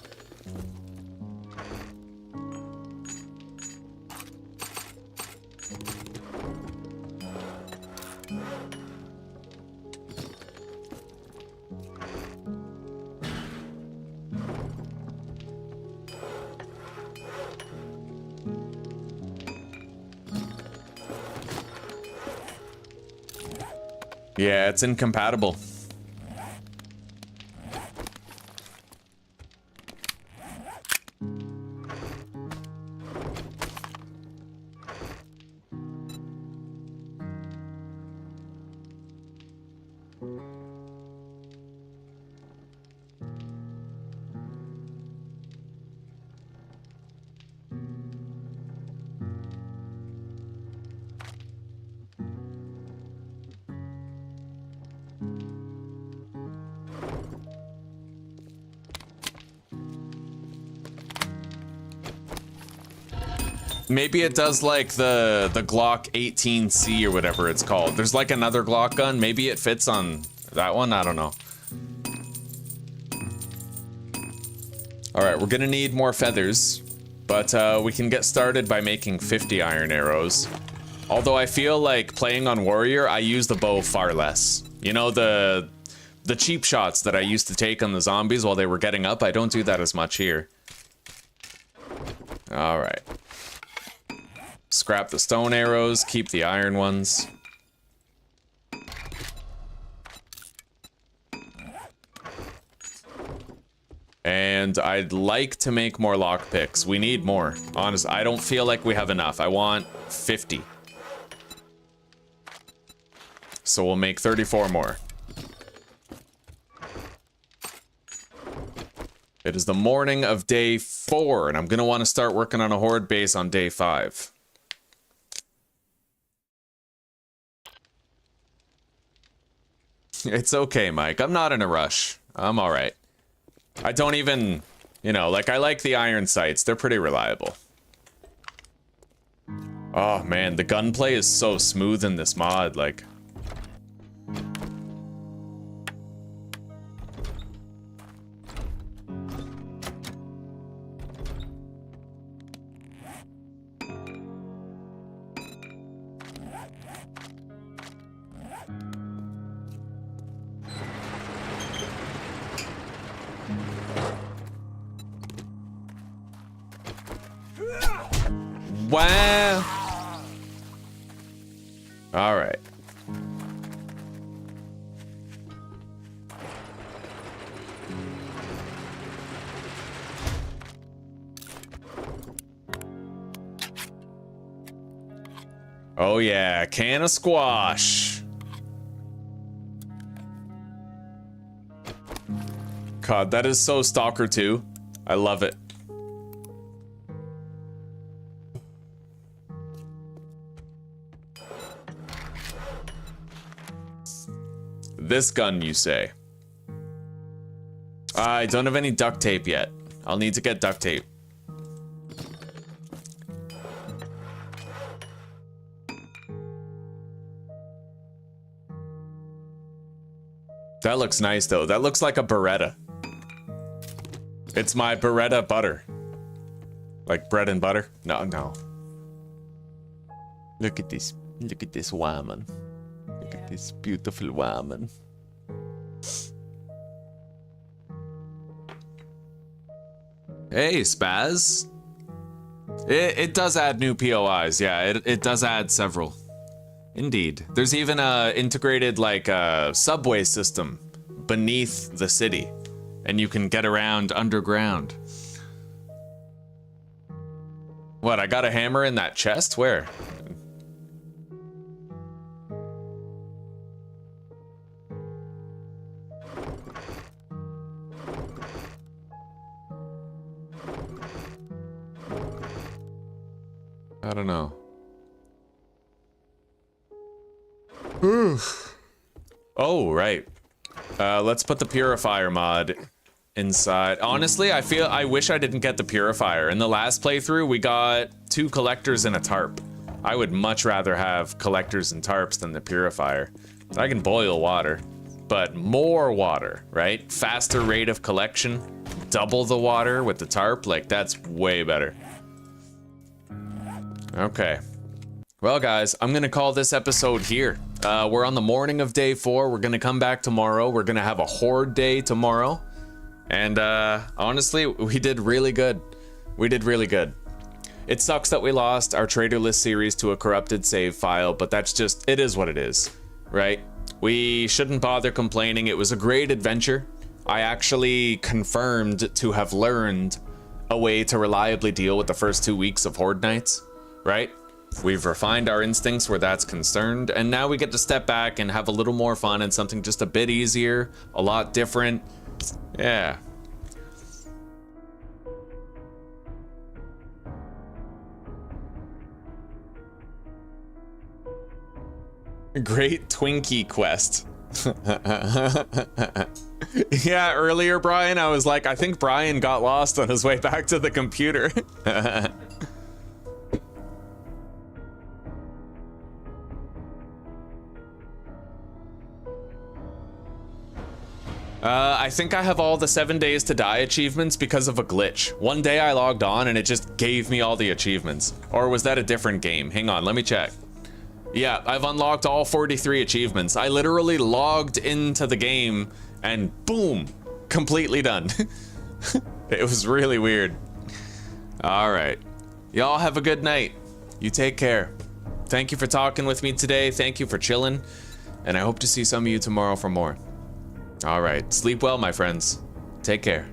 Yeah, it's incompatible. Maybe it does like the Glock 18C or whatever it's called. There's like another Glock gun. Maybe it fits on that one. I don't know. All right, we're gonna need more feathers, but we can get started by making 50 iron arrows. Although I feel like playing on warrior, I use the bow far less. You know, the cheap shots that I used to take on the zombies while they were getting up, I don't do that as much here. All right. Scrap the stone arrows, keep the iron ones. And I'd like to make more lockpicks. We need more. Honestly, I don't feel like we have enough. I want 50. So we'll make 34 more. It is the morning of day 4, and I'm gonna want to start working on a horde base on day 5. It's okay, Mike. I'm not in a rush. I'm alright. I don't even, you know, like I like the iron sights. They're pretty reliable. Oh man, the gunplay is so smooth in this mod, like. Wow. All right. Oh yeah, can of squash. God, that is so Stalker 2. I love it. This gun, you say? I don't have any duct tape yet. I'll need to get duct tape. That looks nice, though. That looks like a Beretta. It's my Beretta butter. Like bread and butter? No, no. Look at this. Look at this woman. Look at this beautiful woman. Hey, Spaz. It does add new POIs. Yeah, it does add several. Indeed. There's even a integrated like subway system beneath the city, and you can get around underground. What, I got a hammer in that chest? Where? I don't know. Oh, right. Let's put the purifier mod inside. Honestly, I wish I didn't get the purifier. In the last playthrough, we got 2 collectors and a tarp. I would much rather have collectors and tarps than the purifier. I can boil water, but more water, right? Faster rate of collection, double the water with the tarp, like that's way better. Okay. Well, guys, I'm gonna call this episode here. We're on the morning of day 4. We're gonna come back tomorrow. We're gonna have a horde day tomorrow. And honestly, we did really good. We did really good. It sucks that we lost our Traderless series to a corrupted save file, but that's just, it is what it is, right? We shouldn't bother complaining. It was a great adventure. I actually confirmed to have learned a way to reliably deal with the first 2 weeks of Horde Nights, right? We've refined our instincts where that's concerned, and now we get to step back and have a little more fun and something just a bit easier, a lot different. Yeah. Great Twinkie quest. Yeah, earlier, Brian, I was like, I think Brian got lost on his way back to the computer. I think I have all the 7 days to die achievements because of a glitch. One day I logged on and it just gave me all the achievements. Or was that a different game? Hang on, let me check. Yeah, I've unlocked all 43 achievements. I literally logged into the game and boom, completely done. It was really weird. All right, y'all have a good night. You take care. Thank you for talking with me today. Thank you for chilling. And I hope to see some of you tomorrow for more. All right, sleep well, my friends. Take care.